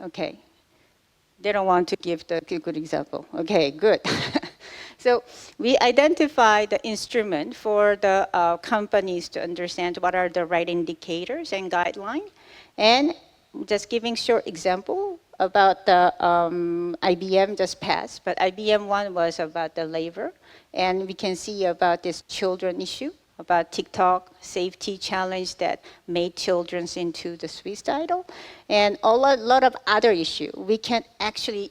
Okay. They don't want to give the good example. Okay, good. So we identify the instrument for the companies to understand what are the right indicators and guidelines. And just giving short example about the IBM just passed, but IBM one was about the labor. And we can see about this children issue, about TikTok safety challenge that made children into the suicidal, and a lot of other issues. We can actually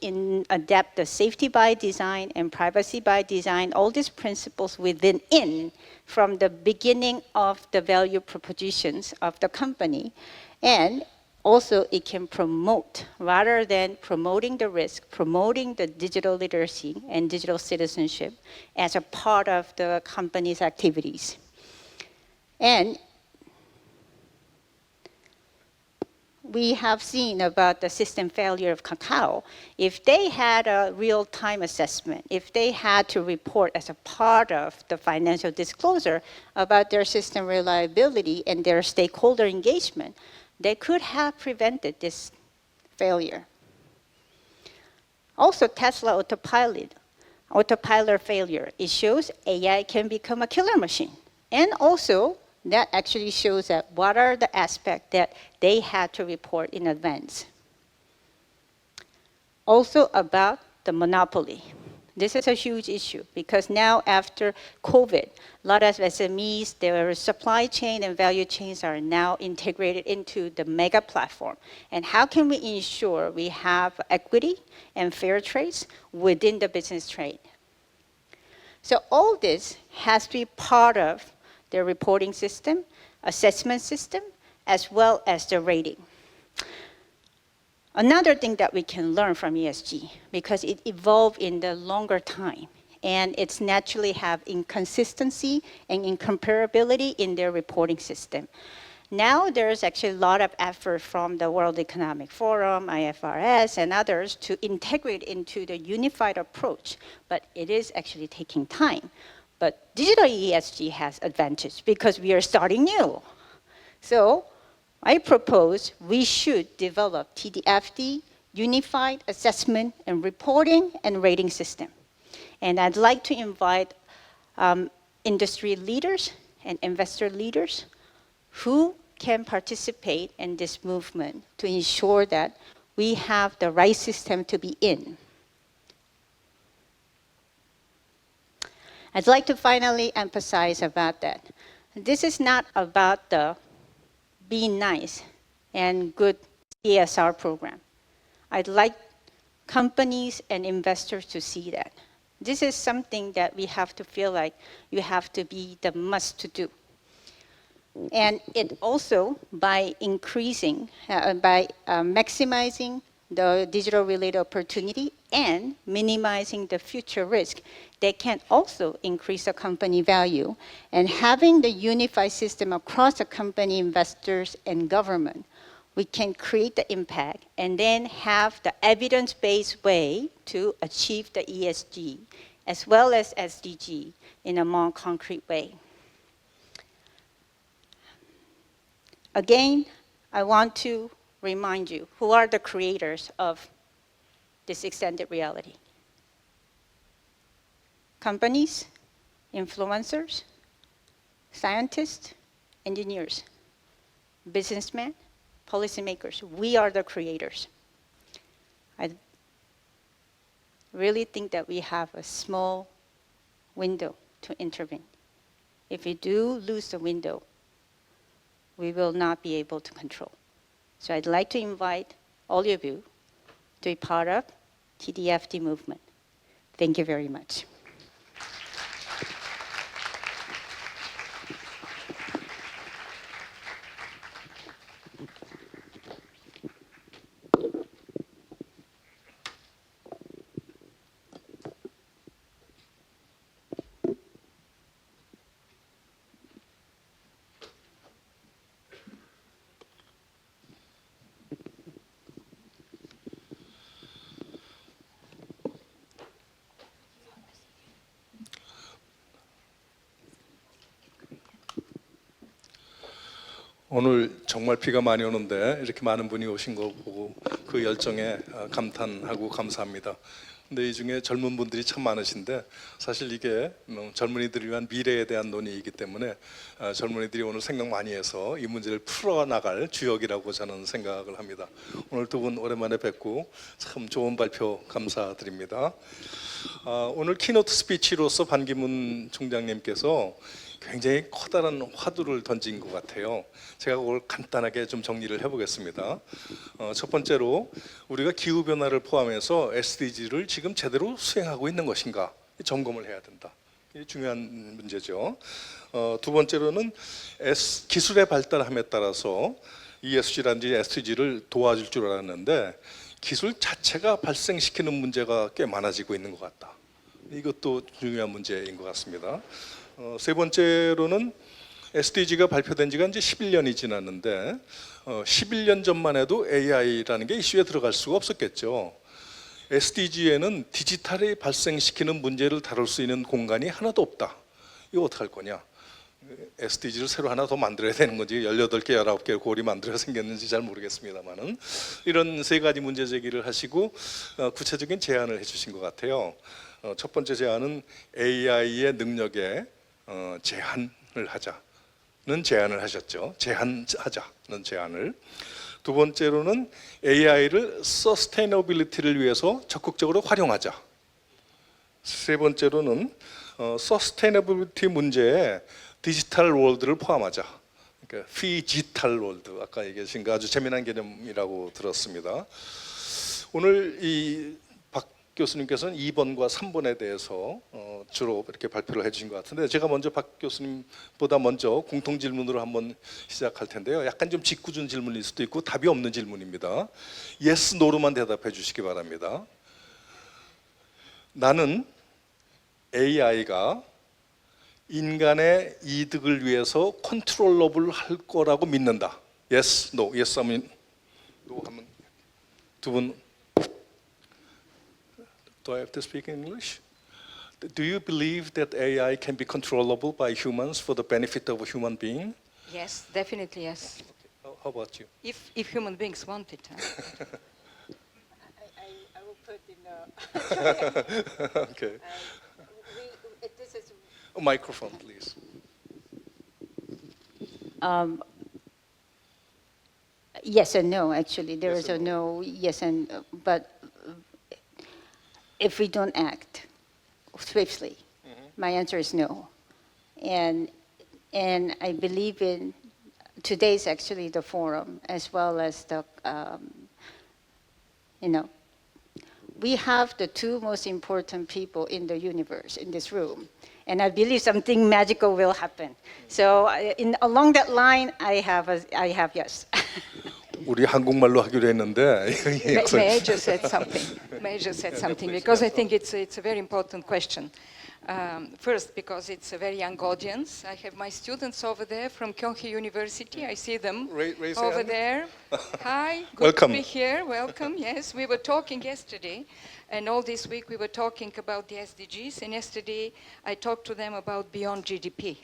adapt the safety by design and privacy by design, all these principles within from the beginning of the value propositions of the company. And also, it can promote, rather than promoting the risk, promoting the digital literacy and digital citizenship as a part of the company's activities. And we have seen about the system failure of Kakao. If they had a real-time assessment, if they had to report as a part of the financial disclosure about their system reliability and their stakeholder engagement, they could have prevented this failure. Also, Tesla autopilot failure, it shows AI can become a killer machine. And also, that actually shows that what are the aspects that they had to report in advance. Also about the monopoly. This is a huge issue because now after COVID, a lot of SMEs, their supply chain and value chains are now integrated into the mega platform. And how can we ensure we have equity and fair trades within the business trade? So all this has to be part of their reporting system, assessment system, as well as the rating. Another thing that we can learn from ESG, because it evolved in the longer time, and it's naturally have inconsistency and incomparability in their reporting system. Now there's actually a lot of effort from the World Economic Forum, IFRS, and others to integrate into the unified approach, but it is actually taking time. But digital ESG has advantage because we are starting new. So I propose we should develop TDFD, Unified Assessment and Reporting and Rating System. And I'd like to invite industry leaders and investor leaders who can participate in this movement to ensure that we have the right system to be in. I'd like to finally emphasize about that. This is not about the being nice and good CSR program. I'd like companies and investors to see that. This is something that we have to feel like you have to be the must to do. And it also, by increasing, maximizing the digital related opportunity and minimizing the future risk, they can also increase the company value. And having the unified system across the company, investors, and government, we can create the impact and then have the evidence-based way to achieve the ESG as well as SDG in a more concrete way. Again, I want to remind you who are the creators of this extended reality. Companies, influencers, scientists, engineers, businessmen, policymakers. We are the creators. I really think that we have a small window to intervene. If we do lose the window, we will not be able to control. So I'd like to invite all of you to be part of TDFD movement. Thank you very much. 오늘 정말 비가 많이 오는데 이렇게 많은 분이 오신 거 보고 그 열정에 감탄하고 감사합니다. 근데 이 중에 젊은 분들이 참 많으신데 사실 이게 젊은이들을 위한 미래에 대한 논의이기 때문에 젊은이들이 오늘 생각 많이 해서 이 문제를 풀어나갈 주역이라고 저는 생각을 합니다. 오늘 두 분 오랜만에 뵙고 참 좋은 발표 감사드립니다. 오늘 키노트 스피치로서 반기문 총장님께서 굉장히 커다란 화두를 던진 것 같아요. 제가 그걸 간단하게 좀 정리를 해보겠습니다. 첫 번째로 우리가 기후변화를 포함해서 SDG를 지금 제대로 수행하고 있는 것인가 점검을 해야 된다. 이게 중요한 문제죠. 두 번째로는 기술의 발달함에 따라서 ESG라든지 SDG를 도와줄 줄 알았는데 기술 자체가 발생시키는 문제가 꽤 많아지고 있는 것 같다. 이것도 중요한 문제인 것 같습니다. 세 번째로는 SDG가 발표된 지가 이제 11년이 지났는데 11년 전만 해도 AI라는 게 이슈에 들어갈 수가 없었겠죠. SDG에는 디지털이 발생시키는 문제를 다룰 수 있는 공간이 하나도 없다. 이거 어떡할 거냐? SDG를 새로 하나 더 만들어야 되는 건지 18개, 19개 골이 만들어야 생겼는지 잘 모르겠습니다만은 이런 세 가지 문제 제기를 하시고 구체적인 제안을 해주신 것 같아요. 첫 번째 제안은 AI의 능력에 제한을 하자는 제안을 하셨죠. 제한하자는 제안을. 두 번째로는 AI를 서스테이너빌리티를 위해서 적극적으로 활용하자. 세 번째로는 서스테이너빌리티 문제에 디지털 월드를 포함하자. 그러니까 피지털 월드, 아까 얘기하신 거 아주 재미난 개념이라고 들었습니다. 오늘 이 박 교수님께서는 2번과 3번에 대해서 주로 이렇게 발표를 해주신 것 같은데 제가 먼저 박 교수님보다 먼저 공통 질문으로 한번 시작할 텐데요. 약간 좀 짓궂은 질문일 수도 있고 답이 없는 질문입니다. yes, no로만 대답해 주시기 바랍니다. 나는 AI가 인간의 이득을 위해서 컨트롤러블 할 거라고 믿는다. Yes, no. Yes 하면 no 하면 두 분. Do I have to speak in English? Do you believe that AI can be controllable by humans for the benefit of a human being? Yes, definitely yes. How about you? If human beings want it. Huh? I will put in the. Okay. This is. A microphone, please. Yes and no. Actually, there Yes is a and no. Yes and but if we don't act swiftly, my answer is no. And I believe in today's actually the forum as well as the we have the two most important people in the universe in this room. And I believe something magical will happen. So along that line, I have yes. 우리 한국말로 하기로 했는데 May I just add something? May I just add something? Because I think it's a very important question. First, because it's a very young audience. I have my students over there from Kyunghee University. I see them Raise over hand. there. Hi, good Welcome. to be here. Welcome. Yes, we were talking yesterday, and all this week we were talking about the SDGs. And yesterday I talked to them about beyond GDP.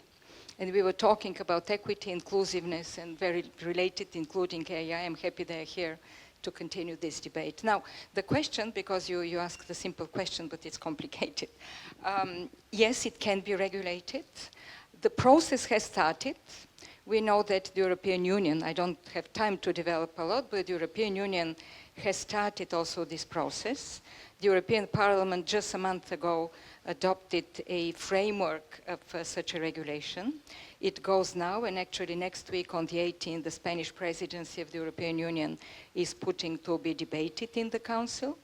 And we were talking about equity, inclusiveness, and very related, including AI. I'm happy they're here to continue this debate. Now, the question, because you asked a simple question, but it's complicated. Yes, it can be regulated. The process has started. We know that the European Union, I don't have time to develop a lot, but the European Union has started also this process. The European Parliament just a month ago adopted a framework of such a regulation. It goes now, and actually next week on the 18th, the Spanish presidency of the European Union is putting to be debated in the Council.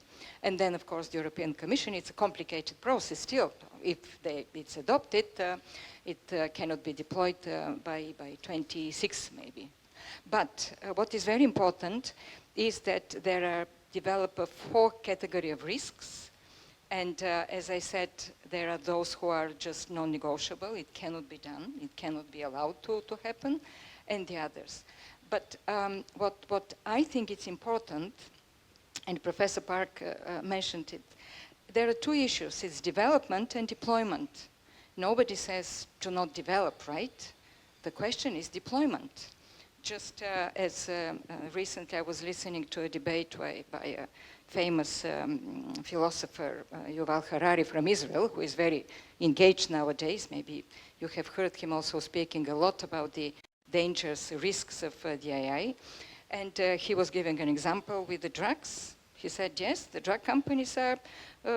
And then, of course, the European Commission, it's a complicated process still. If it's adopted, it cannot be deployed by 26 maybe. But what is very important is that there are developed 4 categories of risks. And as I said, there are those who are just non-negotiable. It cannot be done. It cannot be allowed to happen, and the others. But what I think is important, and Professor Park mentioned it, there are 2 issues. It's development and deployment. Nobody says to not develop, right? The question is deployment. Just as recently I was listening to a debate by a famous philosopher, Yuval Harari from Israel, who is very engaged nowadays. Maybe you have heard him also speaking a lot about the dangers, risks of the AI. And he was giving an example with the drugs. He said, yes, the drug companies are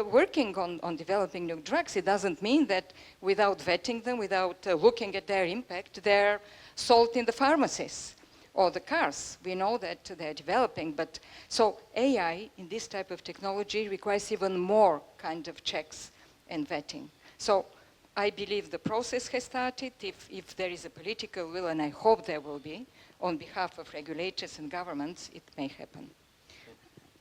working on developing new drugs. It doesn't mean that without vetting them, without looking at their impact, they're sold in the pharmacies or the cars. We know that they're developing, but so AI in this type of technology requires even more kind of checks and vetting. So I believe the process has started. If there is a political will, and I hope there will be, on behalf of regulators and governments, it may happen.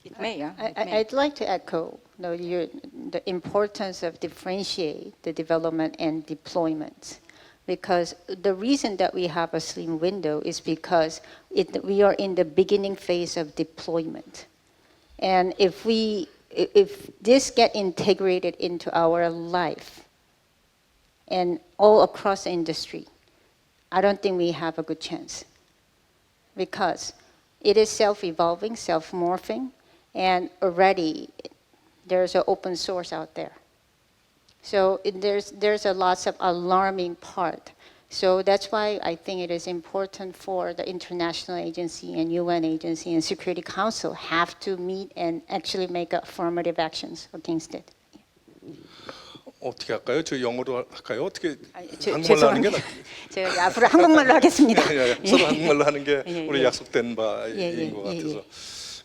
It may, yeah? It may. I'd like to echo the importance of differentiate the development and deployment. Because the reason that we have a slim window is because we are in the beginning phase of deployment. And if this get integrated into our life and all across the industry, I don't think we have a good chance. Because it is self-evolving, self-morphing, and already there's an open source out there. So there's a lots of alarming part. So that's why I think it is important for the international agency and UN agency and Security Council have to meet and actually make affirmative actions against it. 어떻게 할까요? 저 영어로 할까요? 어떻게 한국말로 하는 게 죄송합니다. 제가 앞으로 한국말로 하겠습니다. 서로 한국말로 하는 게 예, 우리 예. 약속된 바인 것 같아서.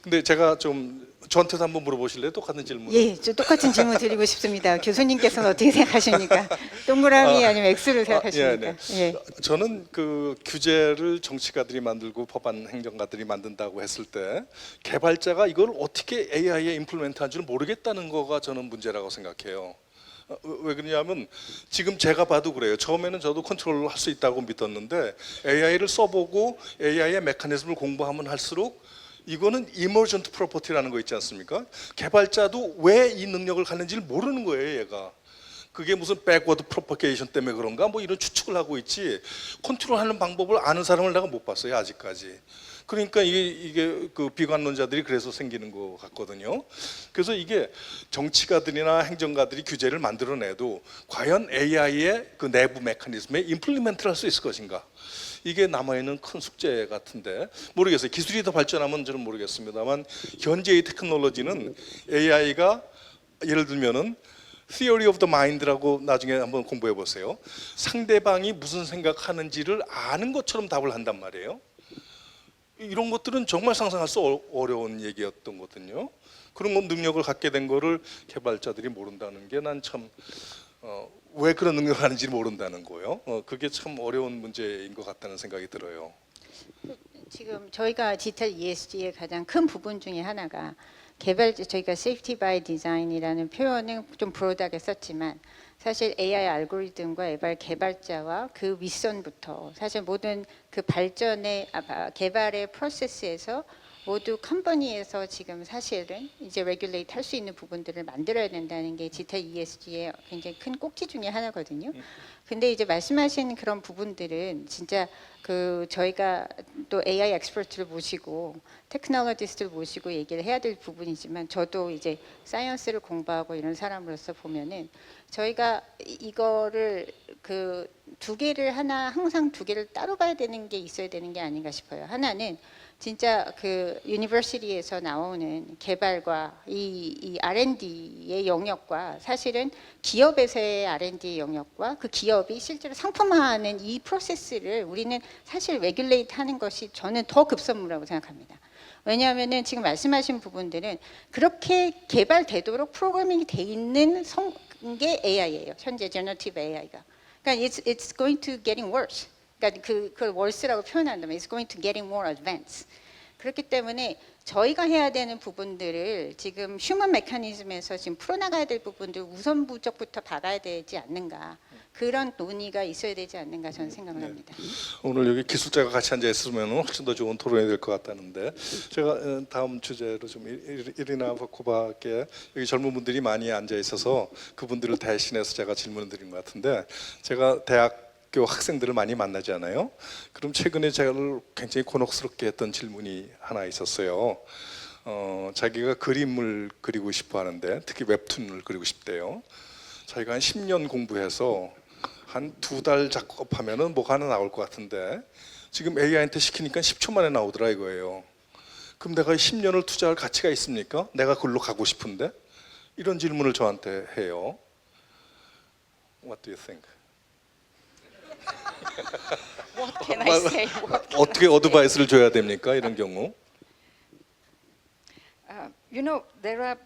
근데 제가 좀 저한테도 한번 물어보실래요? 똑같은 질문. 예, 저 똑같은 질문 드리고 싶습니다. 교수님께서는 어떻게 생각하십니까? 동그라미 아니면 X로 생각하십니까? 예. 저는 그 규제를 정치가들이 만들고 법안 행정가들이 만든다고 했을 때 개발자가 이걸 어떻게 AI에 임플리멘트한 줄 모르겠다는 거가 저는 문제라고 생각해요. 왜 그러냐면 지금 제가 봐도 그래요. 처음에는 저도 컨트롤을 할 수 있다고 믿었는데 AI를 써보고 AI의 메커니즘을 공부하면 할수록 이거는 emergent property라는 거 있지 않습니까? 개발자도 왜 이 능력을 갖는지를 모르는 거예요, 얘가. 그게 무슨 backward propagation 때문에 그런가? 뭐 이런 추측을 하고 있지. 컨트롤하는 방법을 아는 사람을 내가 못 봤어요, 아직까지. 그러니까 이게 그 비관론자들이 그래서 생기는 것 같거든요. 그래서 이게 정치가들이나 행정가들이 규제를 만들어내도 과연 AI의 그 내부 메커니즘에 임플리멘트를 할 수 있을 것인가? 이게 남아있는 큰 숙제 같은데 모르겠어요. 기술이 더 발전하면 저는 모르겠습니다만 현재의 테크놀로지는 AI가 예를 들면은 Theory of the Mind라고 나중에 한번 공부해 보세요. 상대방이 무슨 생각하는지를 아는 것처럼 답을 한단 말이에요. 이런 것들은 정말 상상할 수 어려운 얘기였던 거거든요. 그런 능력을 갖게 된 거를 개발자들이 모른다는 게 난 참 왜 그런 능력을 하는지 모른다는 거예요. 그게 참 어려운 문제인 것 같다는 생각이 들어요. 지금 저희가 디지털 ESG의 가장 큰 부분 중에 하나가 저희가 Safety by Design이라는 표현은 좀 브로드하게 썼지만 사실 AI 알고리즘과 AI 개발자와 그 윗선부터 사실 모든 그 발전의 개발의 프로세스에서 모두 컴퍼니에서 지금 사실은 이제 레귤레이트 할 수 있는 부분들을 만들어야 된다는 게 디지털 ESG의 굉장히 큰 꼭지 중에 하나거든요. 근데 이제 말씀하신 그런 부분들은 진짜 그 저희가 또 AI 엑스퍼트를 모시고 테크놀로지스트를 모시고 얘기를 해야 될 부분이지만 저도 이제 사이언스를 공부하고 이런 사람으로서 보면은 저희가 이거를 그 두 개를 항상 두 개를 따로 봐야 되는 게 있어야 되는 게 아닌가 싶어요. 하나는 진짜 그 유니버시티에서 나오는 개발과 이 R&D의 영역과 사실은 기업에서의 R&D 영역과 그 기업이 실제로 상품화하는 이 프로세스를 우리는 사실 레귤레이트 하는 것이 저는 더 급선무라고 생각합니다. 왜냐하면은 지금 말씀하신 부분들은 그렇게 개발되도록 프로그래밍이 돼 있는 게 AI예요. 현재 제너티브 AI가. 그러니까 it's going to getting worse. 그러니까 그걸 worse라고 표현한다면 it's going to getting more advanced. 그렇기 때문에 저희가 해야 되는 부분들을 지금 휴먼 메커니즘에서 지금 풀어나가야 될 부분들 우선 부적부터 박아야 되지 않는가. 그런 논의가 있어야 되지 않는가 저는 생각을 합니다. 오늘 여기 기술자가 같이 앉아 있으면 훨씬 더 좋은 토론이 될 것 같다는데 제가 다음 주제로 좀 이리나 바코바께 여기 젊은 분들이 많이 앉아 있어서 그분들을 대신해서 제가 질문을 드린 것 같은데 제가 대학 학교 학생들을 많이 만나잖아요. 그럼 최근에 저를 굉장히 곤혹스럽게 했던 질문이 하나 있었어요. 자기가 그림을 그리고 싶어 하는데 특히 웹툰을 그리고 싶대요. 자기가 한 10년 공부해서 한 2달 작업하면은 뭐가 하나 나올 것 같은데 지금 AI한테 시키니까 10초 만에 나오더라 이거예요. 그럼 내가 10년을 투자할 가치가 있습니까? 내가 그걸로 가고 싶은데? 이런 질문을 저한테 해요. What do you think? What can I say? What can 어떻게 I say? 어드바이스를 줘야 됩니까? 이런 경우. You know, there are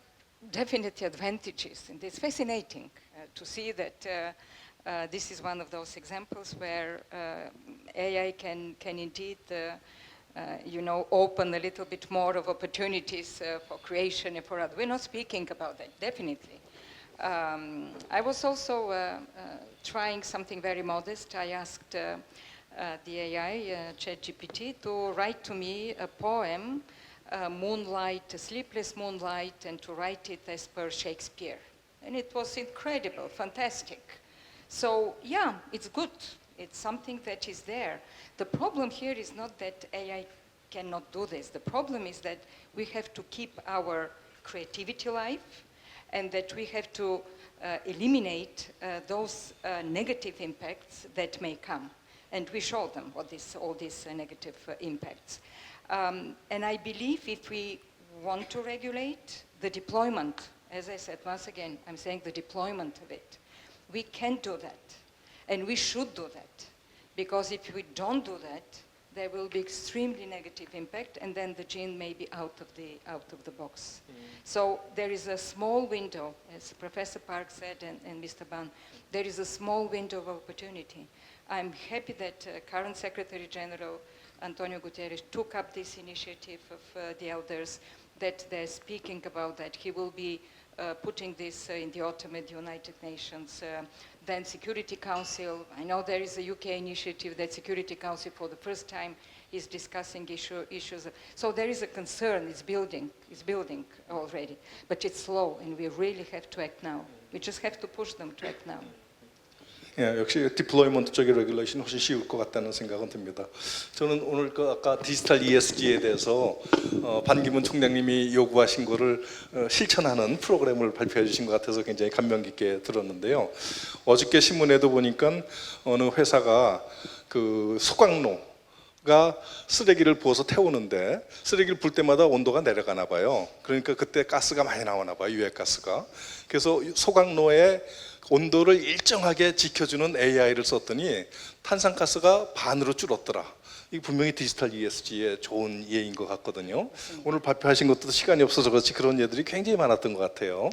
definitely advantages, and it's fascinating to see that this is one of those examples where AI can indeed, you know, open a little bit more of opportunities for creation and for others. We're not speaking about that, definitely. I was also trying something very modest. I asked the AI, ChatGPT, to write to me a poem, Moonlight, a Sleepless Moonlight, and to write it as per Shakespeare. And it was incredible, fantastic. So yeah, it's good. It's something that is there. The problem here is not that AI cannot do this. The problem is that we have to keep our creativity alive, and that we have to eliminate those negative impacts that may come. And we show them what all these negative impacts. And I believe if we want to regulate the deployment, as I said, once again, I'm saying the deployment of it, we can do that. And we should do that. Because if we don't do that, there will be extremely negative impact, and then the gene may be out of the box. So there is a small window, as Professor Park said, and Mr. Ban, there is a small window of opportunity. I'm happy that current Secretary General Antonio Guterres took up this initiative of the elders, that they're speaking about that. He will be putting this in the autumn at the United Nations. Then Security Council, I know there is a UK initiative that Security Council for the first time is discussing issues. So there is a concern, it's building already. But it's slow, and we really have to act now. We just have to push them to act now. 예, 역시 디플로이먼트 쪽의 레귤레이션 훨씬 쉬울 것 같다는 생각은 듭니다. 저는 오늘 아까 디지털 ESG에 대해서 반기문 총장님이 요구하신 거를 실천하는 프로그램을 발표해 주신 것 같아서 굉장히 감명 깊게 들었는데요. 어저께 신문에도 보니까 어느 회사가 그 소각로가 쓰레기를 부어서 태우는데 쓰레기를 불 때마다 온도가 내려가나 봐요. 그러니까 그때 가스가 많이 나오나 봐요, 유해가스가. 그래서 소각로에 온도를 일정하게 지켜주는 AI를 썼더니 탄산가스가 반으로 줄었더라. 이게 분명히 디지털 ESG의 좋은 예인 것 같거든요. 오늘 발표하신 것도 시간이 없어서 그렇지 그런 예들이 굉장히 많았던 것 같아요.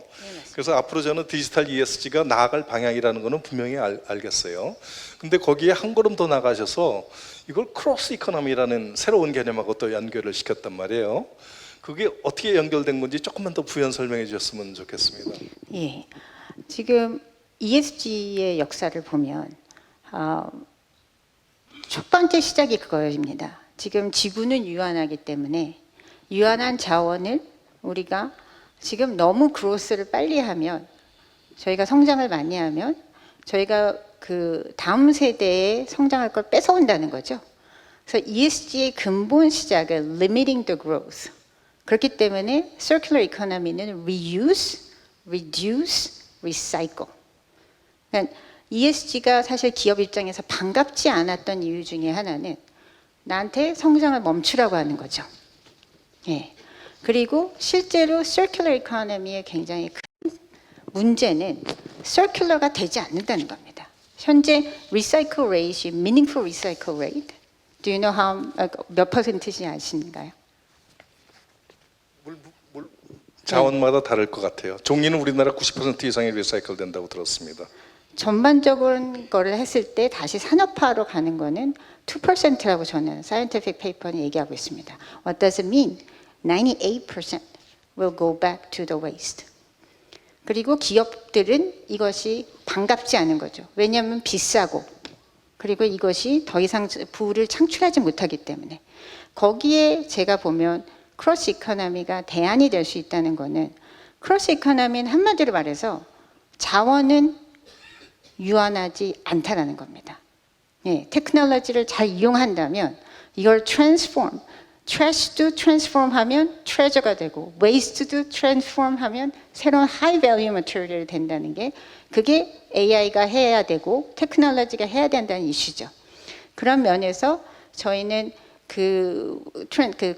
그래서 앞으로 저는 디지털 ESG가 나아갈 방향이라는 거는 분명히 알겠어요. 근데 거기에 한 걸음 더 나가셔서 이걸 크로스 이코노미라는 새로운 개념하고 또 연결을 시켰단 말이에요. 그게 어떻게 연결된 건지 조금만 더 부연 설명해 주셨으면 좋겠습니다. 예, 지금 ESG의 역사를 보면 첫 번째 시작이 그거입니다. 지금 지구는 유한하기 때문에 유한한 자원을 우리가 지금 너무 그로스를 빨리 하면, 저희가 성장을 많이 하면 저희가 그 다음 세대에 성장할 걸 뺏어온다는 거죠. 그래서 ESG의 근본 시작은 limiting the growth. 그렇기 때문에 circular economy는 reuse, reduce, recycle. 그러니까 ESG가 사실 기업 입장에서 반갑지 않았던 이유 중에 하나는 나한테 성장을 멈추라고 하는 거죠. 예. 그리고 실제로 circular economy의 굉장히 큰 문제는 circular가 되지 않는다는 겁니다. 현재 recycle rate이 meaningful recycle rate, do you know 몇 퍼센트인지 아시는가요? 자원마다 다를 것 같아요. 종이는 우리나라 90% 이상이 리사이클 된다고 들었습니다. 전반적인 거를 했을 때 다시 산업화로 가는 거는 2%라고 저는 scientific paper는 얘기하고 있습니다. What does it mean? 98% will go back to the waste. 그리고 기업들은 이것이 반갑지 않은 거죠. 왜냐하면 비싸고, 그리고 이것이 더 이상 부를 창출하지 못하기 때문에. 거기에 제가 보면 크로스 이코노미가 대안이 될 수 있다는 거는, 크로스 이코노미는 한마디로 말해서 자원은 유한하지 않다라는 겁니다. 예, 테크놀로지를 잘 이용한다면 이걸 transform, trash도 transform하면 treasure가 되고 waste도 transform하면 새로운 high value material이 된다는 게 그게 AI가 해야 되고 테크놀로지가 해야 된다는 이슈죠. 그런 면에서 저희는 그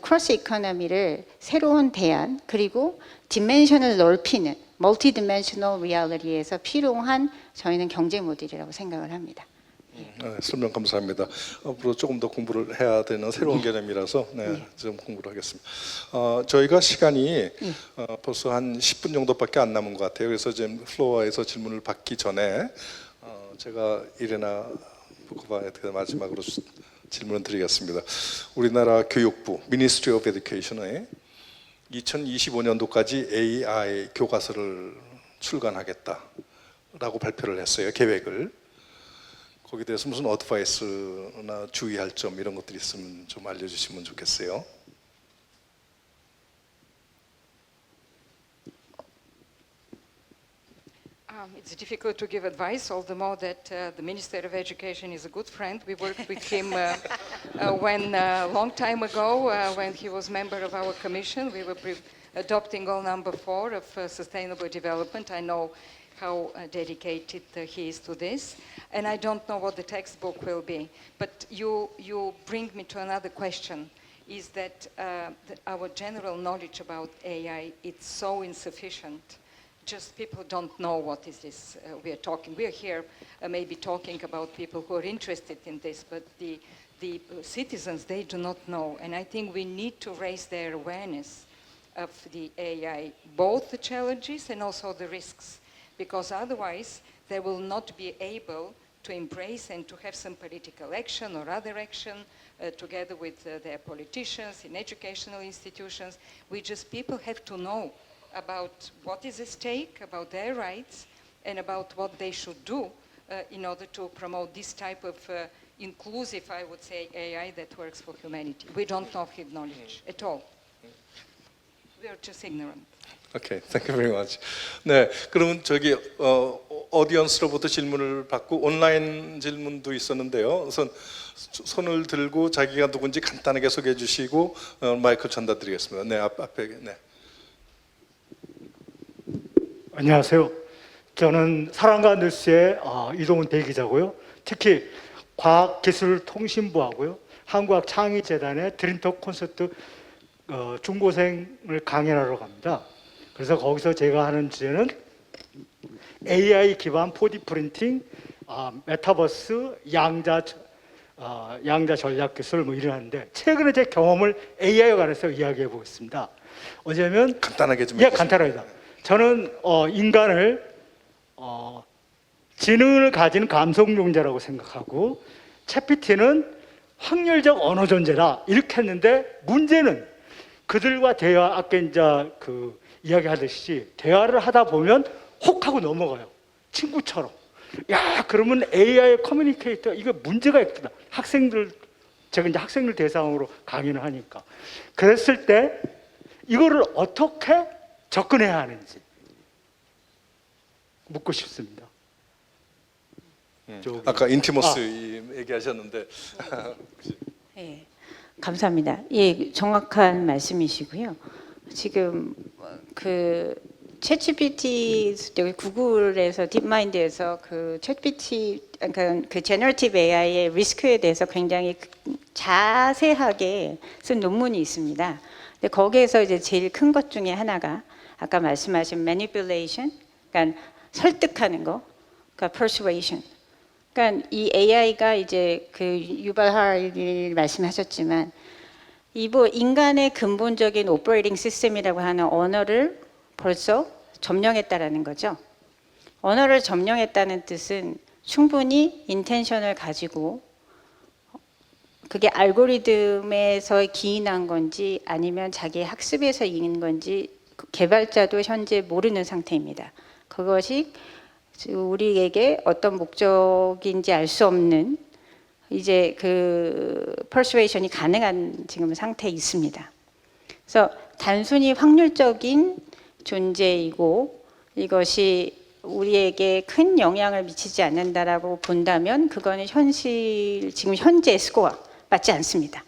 크로스 이코노미를 새로운 대안 그리고 디멘션을 넓히는 멀티 디멘셔널 리얼리티에서 필요한 저희는 경제 모델이라고 생각을 합니다. 설명 감사합니다. 앞으로 조금 더 공부를 해야 되는 새로운 개념이라서 좀 공부를 하겠습니다. 저희가 시간이 벌써 한 10분 정도밖에 안 남은 것 같아요. 그래서 지금 플로어에서 질문을 받기 전에 제가 이레나 부코바에 마지막으로 질문을 드리겠습니다. 우리나라 교육부 Ministry of Education에 2025년도까지 AI 교과서를 출간하겠다라고 발표를 했어요. 계획을. 거기에 대해서 무슨 어드바이스나 주의할 점 이런 것들이 있으면 좀 알려주시면 좋겠어요. It's difficult to give advice, all the more that the Minister of Education is a good friend. We worked with him when a long time ago, when he was member of our commission. We were adopting goal number 4 of sustainable development. I know how dedicated he is to this, and I don't know what the textbook will be. But you bring me to another question: is that our general knowledge about AI is so insufficient? Just people don't know what is this we are talking. We are here maybe talking about people who are interested in this, but the citizens, they do not know. And I think we need to raise their awareness of the AI, both the challenges and also the risks, because otherwise they will not be able to embrace and to have some political action or other action together with their politicians in educational institutions. People have to know about what is at stake, about their rights, and about what they should do in order to promote this type of inclusive, I would say, AI that works for humanity. We don't have his knowledge at all. We are just ignorant. Okay, thank you very much. 네, 그러면 저기 오디언스로부터 질문을 받고 온라인 질문도 있었는데요. 우선 손을 들고 자기가 누군지 간단하게 소개해 주시고 마이크 전달드리겠습니다. 네, 앞에 네. 안녕하세요. 저는 사랑과 뉴스의 이동훈 대기자고요. 특히 과학기술통신부하고요, 한국학창의재단의 드림톡 콘서트 중고생을 강연하러 갑니다. 그래서 거기서 제가 하는 주제는 AI 기반 4D 프린팅, 메타버스, 양자 전략 기술 뭐 이러는데 최근에 제 경험을 AI에 관해서 이야기해 보겠습니다. 어제면 간단하게 좀 예, 간단합니다. 저는 인간을 지능을 가진 감성용자라고 생각하고 챗GPT는 확률적 언어 존재다 이렇게 했는데 문제는 그들과 대화 아까 이제 그 이야기하듯이 대화를 하다 보면 혹 하고 넘어가요. 친구처럼. 야, 그러면 AI 커뮤니케이터 이거 문제가 있구나. 제가 이제 학생들 대상으로 강의를 하니까. 그랬을 때 이거를 어떻게 접근해야 하는지 묻고 싶습니다. 아까 인티머스 얘기하셨는데 네, 감사합니다. 예, 정확한 말씀이시고요. 지금 그 챗GPT 구글에서 딥마인드에서 그 챗GPT 그러니까 그 제너러티브 AI의 리스크에 대해서 굉장히 자세하게 쓴 논문이 있습니다. 근데 거기에서 이제 제일 큰 것 중에 하나가 아까 말씀하신 manipulation, 그러니까 설득하는 거, 그러니까 persuasion. 그러니까 이 AI가 이제 그 유발 하라리 말씀하셨지만 인간의 근본적인 오퍼레이팅 시스템이라고 하는 언어를 벌써 점령했다라는 거죠. 언어를 점령했다는 뜻은 충분히 인텐션을 가지고 그게 알고리즘에서 기인한 건지 아니면 자기 학습에서 이긴 건지 개발자도 현재 모르는 상태입니다. 그것이 우리에게 어떤 목적인지 알 수 없는 이제 그 persuasion이 가능한 지금 상태에 있습니다. 그래서 단순히 확률적인 존재이고 이것이 우리에게 큰 영향을 미치지 않는다라고 본다면 그거는 지금 현재 스코어 맞지 않습니다.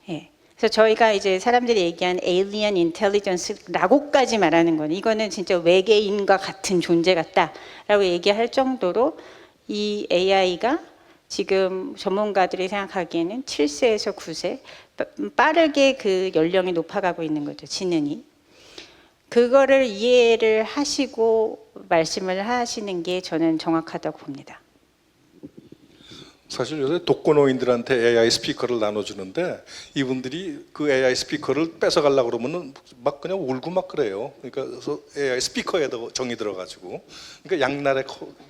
예. 그래서 저희가 이제 사람들이 얘기한 alien intelligence라고까지 말하는 건 이거는 진짜 외계인과 같은 존재 같다라고 얘기할 정도로 이 AI가 지금 전문가들이 생각하기에는 7세에서 9세 빠르게 그 연령이 높아가고 있는 거죠, 지능이. 그거를 이해를 하시고 말씀을 하시는 게 저는 정확하다고 봅니다. 사실 요새 독거노인들한테 AI 스피커를 나눠주는데 이분들이 그 AI 스피커를 뺏어가려고 그러면은 막 그냥 울고 막 그래요. 그러니까 그래서 AI 스피커에도 정이 들어가지고 그러니까 양날의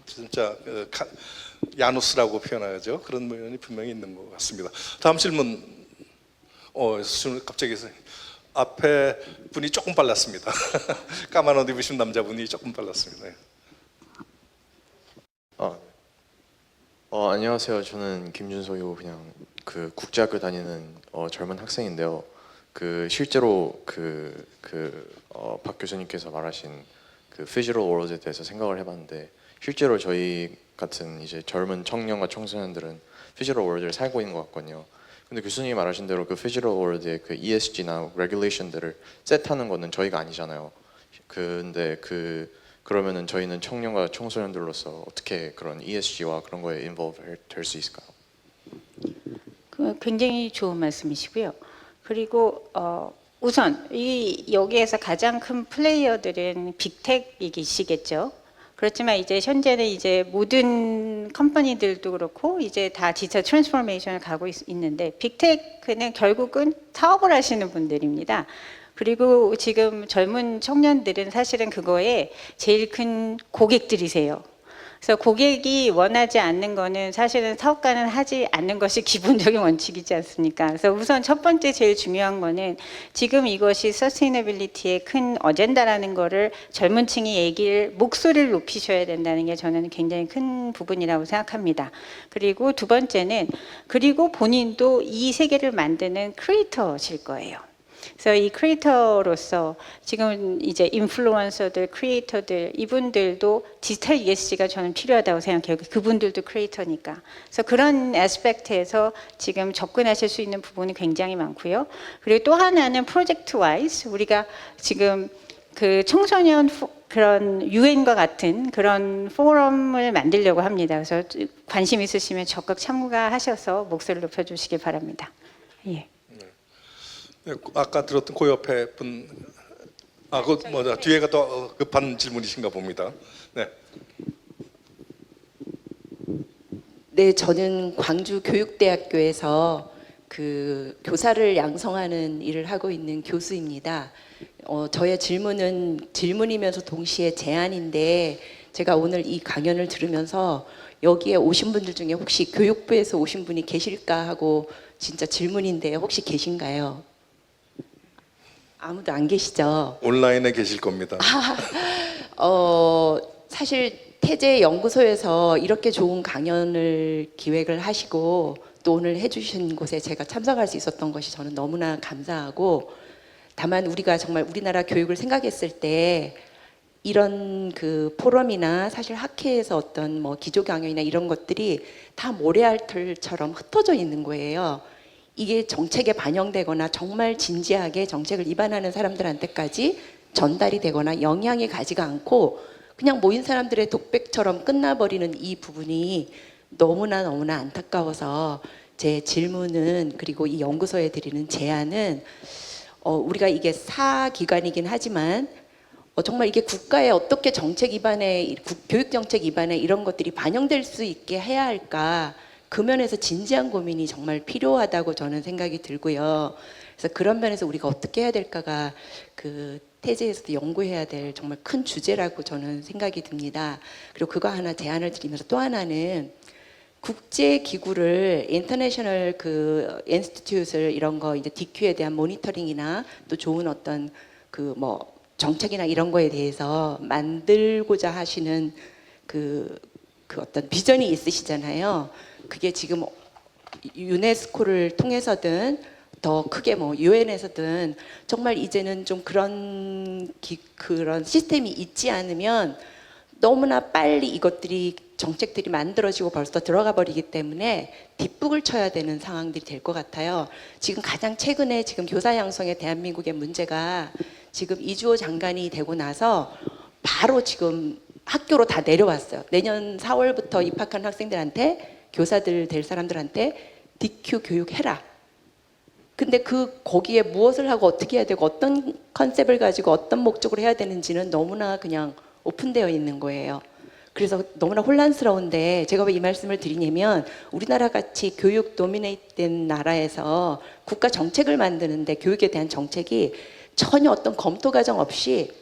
진짜 야누스라고 표현하죠. 그런 면이 분명히 있는 것 같습니다. 다음 질문. 갑자기 앞에 분이 조금 빨랐습니다. 까만 옷 입으신 남자분이 조금 빨랐습니다. 안녕하세요. 저는 김준석이고 그냥 그 국제학교 다니는 젊은 학생인데요. 그 실제로 박 교수님께서 말하신 그 피지컬 월드에 대해서 생각을 해봤는데 실제로 저희 같은 이제 젊은 청년과 청소년들은 피지컬 월드를 살고 있는 것 같거든요. 근데 교수님이 말하신 대로 그 피지컬 월드의 그 ESG나 레귤레이션들을 셋하는 거는 저희가 아니잖아요. 근데 그러면은 저희는 청년과 청소년들로서 어떻게 그런 ESG와 그런 거에 인볼브 될 수 있을까요? 굉장히 좋은 말씀이시고요. 그리고 우선 여기에서 가장 큰 플레이어들은 빅텍이시겠죠. 그렇지만 이제 현재는 이제 모든 컴퍼니들도 그렇고 이제 다 디지털 트랜스포메이션을 가고 있는데 빅테크는 결국은 사업을 하시는 분들입니다. 그리고 지금 젊은 청년들은 사실은 그거에 제일 큰 고객들이세요. 그래서 고객이 원하지 않는 거는 사실은 사업가는 하지 않는 것이 기본적인 원칙이지 않습니까? 그래서 우선 첫 번째 제일 중요한 거는 지금 이것이 서스테이너빌리티의 큰 어젠다라는 거를 젊은 층이 목소리를 높이셔야 된다는 게 저는 굉장히 큰 부분이라고 생각합니다. 그리고 두 번째는 그리고 본인도 이 세계를 만드는 크리에이터실 거예요. 그래서 이 크리에이터로서 지금 이제 인플루언서들, 크리에이터들 이분들도 디지털 ESG가 저는 필요하다고 생각해요. 그분들도 크리에이터니까. 그래서 그런 애스펙트에서 지금 접근하실 수 있는 부분이 굉장히 많고요. 그리고 또 하나는 프로젝트 와이즈 우리가 지금 그 청소년 그런 유엔과 같은 그런 포럼을 만들려고 합니다. 그래서 관심 있으시면 적극 참가하셔서 목소리를 높여주시기 바랍니다. 예. 네, 아까 들었던 그 옆에 분, 뒤에가 더 급한 질문이신가 봅니다. 네. 네, 저는 광주교육대학교에서 그 교사를 양성하는 일을 하고 있는 교수입니다. 저의 질문은 질문이면서 동시에 제안인데 제가 오늘 이 강연을 들으면서 여기에 오신 분들 중에 혹시 교육부에서 오신 분이 계실까 하고 진짜 질문인데 혹시 계신가요? 아무도 안 계시죠? 온라인에 계실 겁니다. 사실 태재 연구소에서 이렇게 좋은 강연을 기획을 하시고 또 오늘 해주신 곳에 제가 참석할 수 있었던 것이 저는 너무나 감사하고 다만 우리가 정말 우리나라 교육을 생각했을 때 이런 그 포럼이나 사실 학회에서 어떤 뭐 기조 강연이나 이런 것들이 다 모래알털처럼 흩어져 있는 거예요. 이게 정책에 반영되거나 정말 진지하게 정책을 입안하는 사람들한테까지 전달이 되거나 영향이 가지가 않고 그냥 모인 사람들의 독백처럼 끝나버리는 이 부분이 너무나 안타까워서 제 질문은 그리고 이 연구소에 드리는 제안은 우리가 이게 사기관이긴 하지만 정말 이게 국가의 어떻게 정책 입안에 교육 정책 입안에 이런 것들이 반영될 수 있게 해야 할까 그 면에서 진지한 고민이 정말 필요하다고 저는 생각이 들고요. 그래서 그런 면에서 우리가 어떻게 해야 될까가 그 태재에서도 연구해야 될 정말 큰 주제라고 저는 생각이 듭니다. 그리고 그거 하나 제안을 드리면서 또 하나는 국제 기구를 인터내셔널 그 인스티튜트를 이런 거 이제 DQ에 대한 모니터링이나 또 좋은 어떤 그 뭐 정책이나 이런 거에 대해서 만들고자 하시는 그 어떤 비전이 있으시잖아요. 그게 지금 유네스코를 통해서든 더 크게 뭐 유엔에서든 정말 이제는 좀 그런 시스템이 있지 않으면 너무나 빨리 이것들이 정책들이 만들어지고 벌써 들어가 버리기 때문에 뒷북을 쳐야 되는 상황들이 될 것 같아요. 지금 가장 최근에 지금 교사 양성의 대한민국의 문제가 지금 이주호 장관이 되고 나서 바로 지금 학교로 다 내려왔어요. 내년 4월부터 입학한 학생들한테 교사들 될 사람들한테 DQ 교육해라. 근데 거기에 무엇을 하고 어떻게 해야 되고 어떤 컨셉을 가지고 어떤 목적으로 해야 되는지는 너무나 그냥 오픈되어 있는 거예요. 그래서 너무나 혼란스러운데 제가 왜 이 말씀을 드리냐면 우리나라 같이 교육 도미네이트된 나라에서 국가 정책을 만드는데 교육에 대한 정책이 전혀 어떤 검토 과정 없이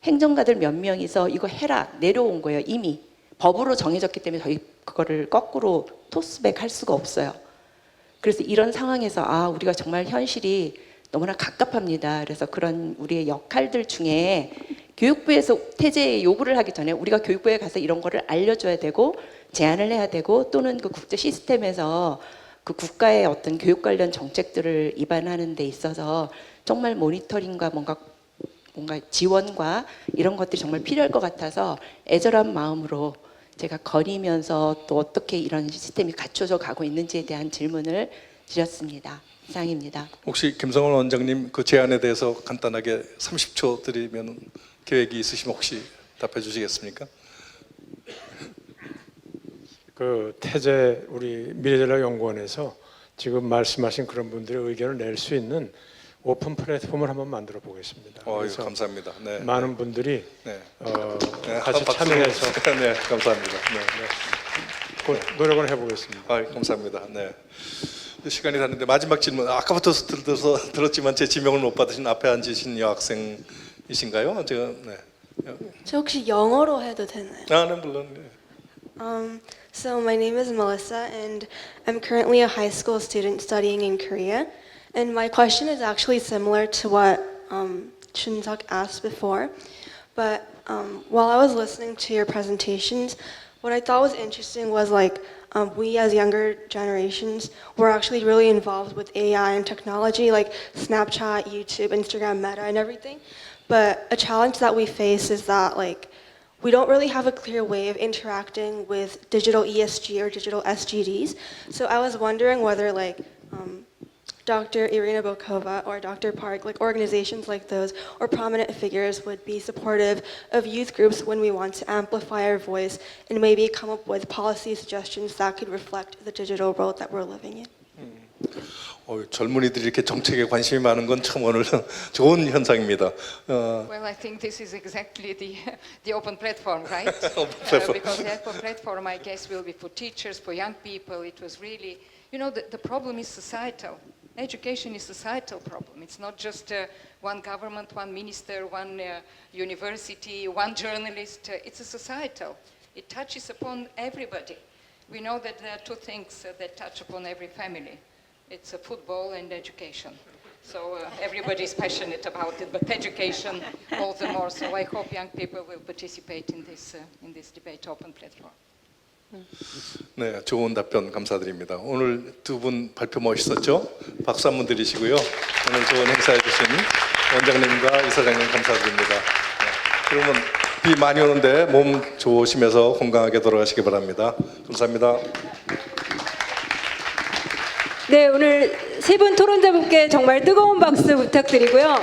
행정가들 몇 명이서 이거 해라 내려온 거예요. 이미 법으로 정해졌기 때문에 저희 그거를 거꾸로 토스백 할 수가 없어요. 그래서 이런 상황에서 우리가 정말 현실이 너무나 갑갑합니다. 그래서 그런 우리의 역할들 중에 교육부에서 태제 요구를 하기 전에 우리가 교육부에 가서 이런 거를 알려줘야 되고 제안을 해야 되고 또는 그 국제 시스템에서 그 국가의 어떤 교육 관련 정책들을 입안하는 데 있어서 정말 모니터링과 뭔가 지원과 이런 것들이 정말 필요할 것 같아서 애절한 마음으로 제가 거리면서 또 어떻게 이런 시스템이 갖춰져 가고 있는지에 대한 질문을 드렸습니다. 이상입니다. 혹시 김성원 원장님 그 제안에 대해서 간단하게 30초 드리면 계획이 있으시면 혹시 답해 주시겠습니까? 그 태재 우리 미래전략연구원에서 지금 말씀하신 그런 분들의 의견을 낼 수 있는 오픈 플랫폼을 한번 만들어 보겠습니다. 그래서 감사합니다. 네, 많은 분들이 네. 같이 참여해서 네, 감사합니다. 곧 노력을 해보겠습니다. 감사합니다. 네. 시간이 닿는데 마지막 질문. 아까부터 들었지만 제 지명을 못 받으신 앞에 앉으신 여학생이신가요? 제가 저 혹시 영어로 해도 되나요? 네, 물론. 네. So my name is Melissa and I'm currently a high school student studying in Korea. And my question is actually similar to what Chun-Suk asked before. But while I was listening to your presentations, what I thought was interesting was we as younger generations were actually really involved with AI and technology like Snapchat, YouTube, Instagram, Meta, and everything. But a challenge that we face is that we don't really have a clear way of interacting with digital ESG or digital SGDs. So I was wondering whether Dr. Irina Bokova or Dr. Park, organizations like those or prominent figures would be supportive of youth groups when we want to amplify our voice and maybe come up with policy suggestions that could reflect the digital world that we're living in. 젊은이들이 이렇게 정책에 관심이 많은 건 참 오늘 좋은 현상입니다. Well, I think this is exactly the open platform, right? Because the open platform, I guess, will be for teachers, for young people. It was really, the problem is societal. Education is a societal problem. It's not just one government, one minister, one university, one journalist. It's a societal. It touches upon everybody. We know that there are two things that touch upon every family. It's football and education. So everybody is passionate about it, but education all the more. So I hope young people will participate in this debate open platform. 네, 좋은 답변 감사드립니다. 오늘 두 분 발표 멋있었죠? 박수 한번 드리시고요. 오늘 좋은 행사해 주신 원장님과 이사장님 감사드립니다. 네, 그러면 비 많이 오는데 몸 조심해서 건강하게 돌아가시기 바랍니다. 감사합니다. 네, 오늘 세 분 토론자분께 정말 뜨거운 박수 부탁드리고요.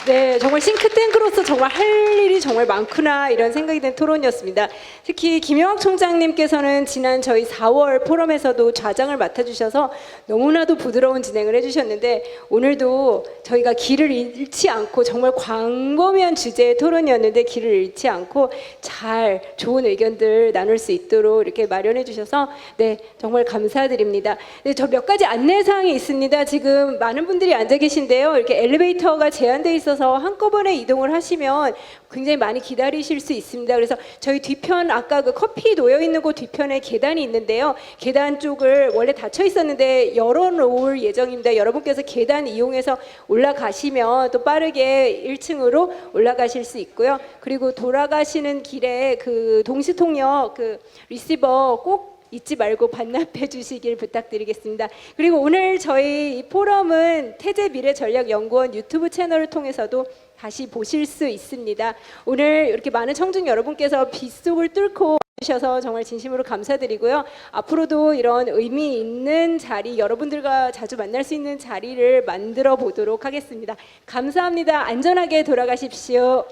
네, 정말 싱크탱크로서 정말 할 일이 정말 많구나 이런 생각이 든 토론이었습니다. 특히 김영학 총장님께서는 지난 저희 4월 포럼에서도 좌장을 맡아주셔서 너무나도 부드러운 진행을 해주셨는데 오늘도 저희가 길을 잃지 않고 정말 광범위한 주제의 토론이었는데 길을 잃지 않고 잘 좋은 의견들 나눌 수 있도록 이렇게 마련해 주셔서 네, 정말 감사드립니다. 네, 저 몇 가지 안내사항이 있습니다. 지금 많은 분들이 앉아 계신데요. 이렇게 엘리베이터가 제한되어 있어서 한꺼번에 이동을 하시면 굉장히 많이 기다리실 수 있습니다. 그래서 저희 뒤편 아까 그 커피 놓여 있는 곳 뒤편에 계단이 있는데요. 계단 쪽을 원래 닫혀 있었는데 열어놓을 예정입니다. 여러분께서 계단 이용해서 올라가시면 또 빠르게 1층으로 올라가실 수 있고요. 그리고 돌아가시는 길에 그 동시통역 그 리시버 꼭 잊지 말고 반납해 주시길 부탁드리겠습니다. 그리고 오늘 저희 이 포럼은 태재미래전략연구원 유튜브 채널을 통해서도 다시 보실 수 있습니다. 오늘 이렇게 많은 청중 여러분께서 빗속을 뚫고 주셔서 정말 진심으로 감사드리고요. 앞으로도 이런 의미 있는 자리, 여러분들과 자주 만날 수 있는 자리를 만들어 보도록 하겠습니다. 감사합니다. 안전하게 돌아가십시오.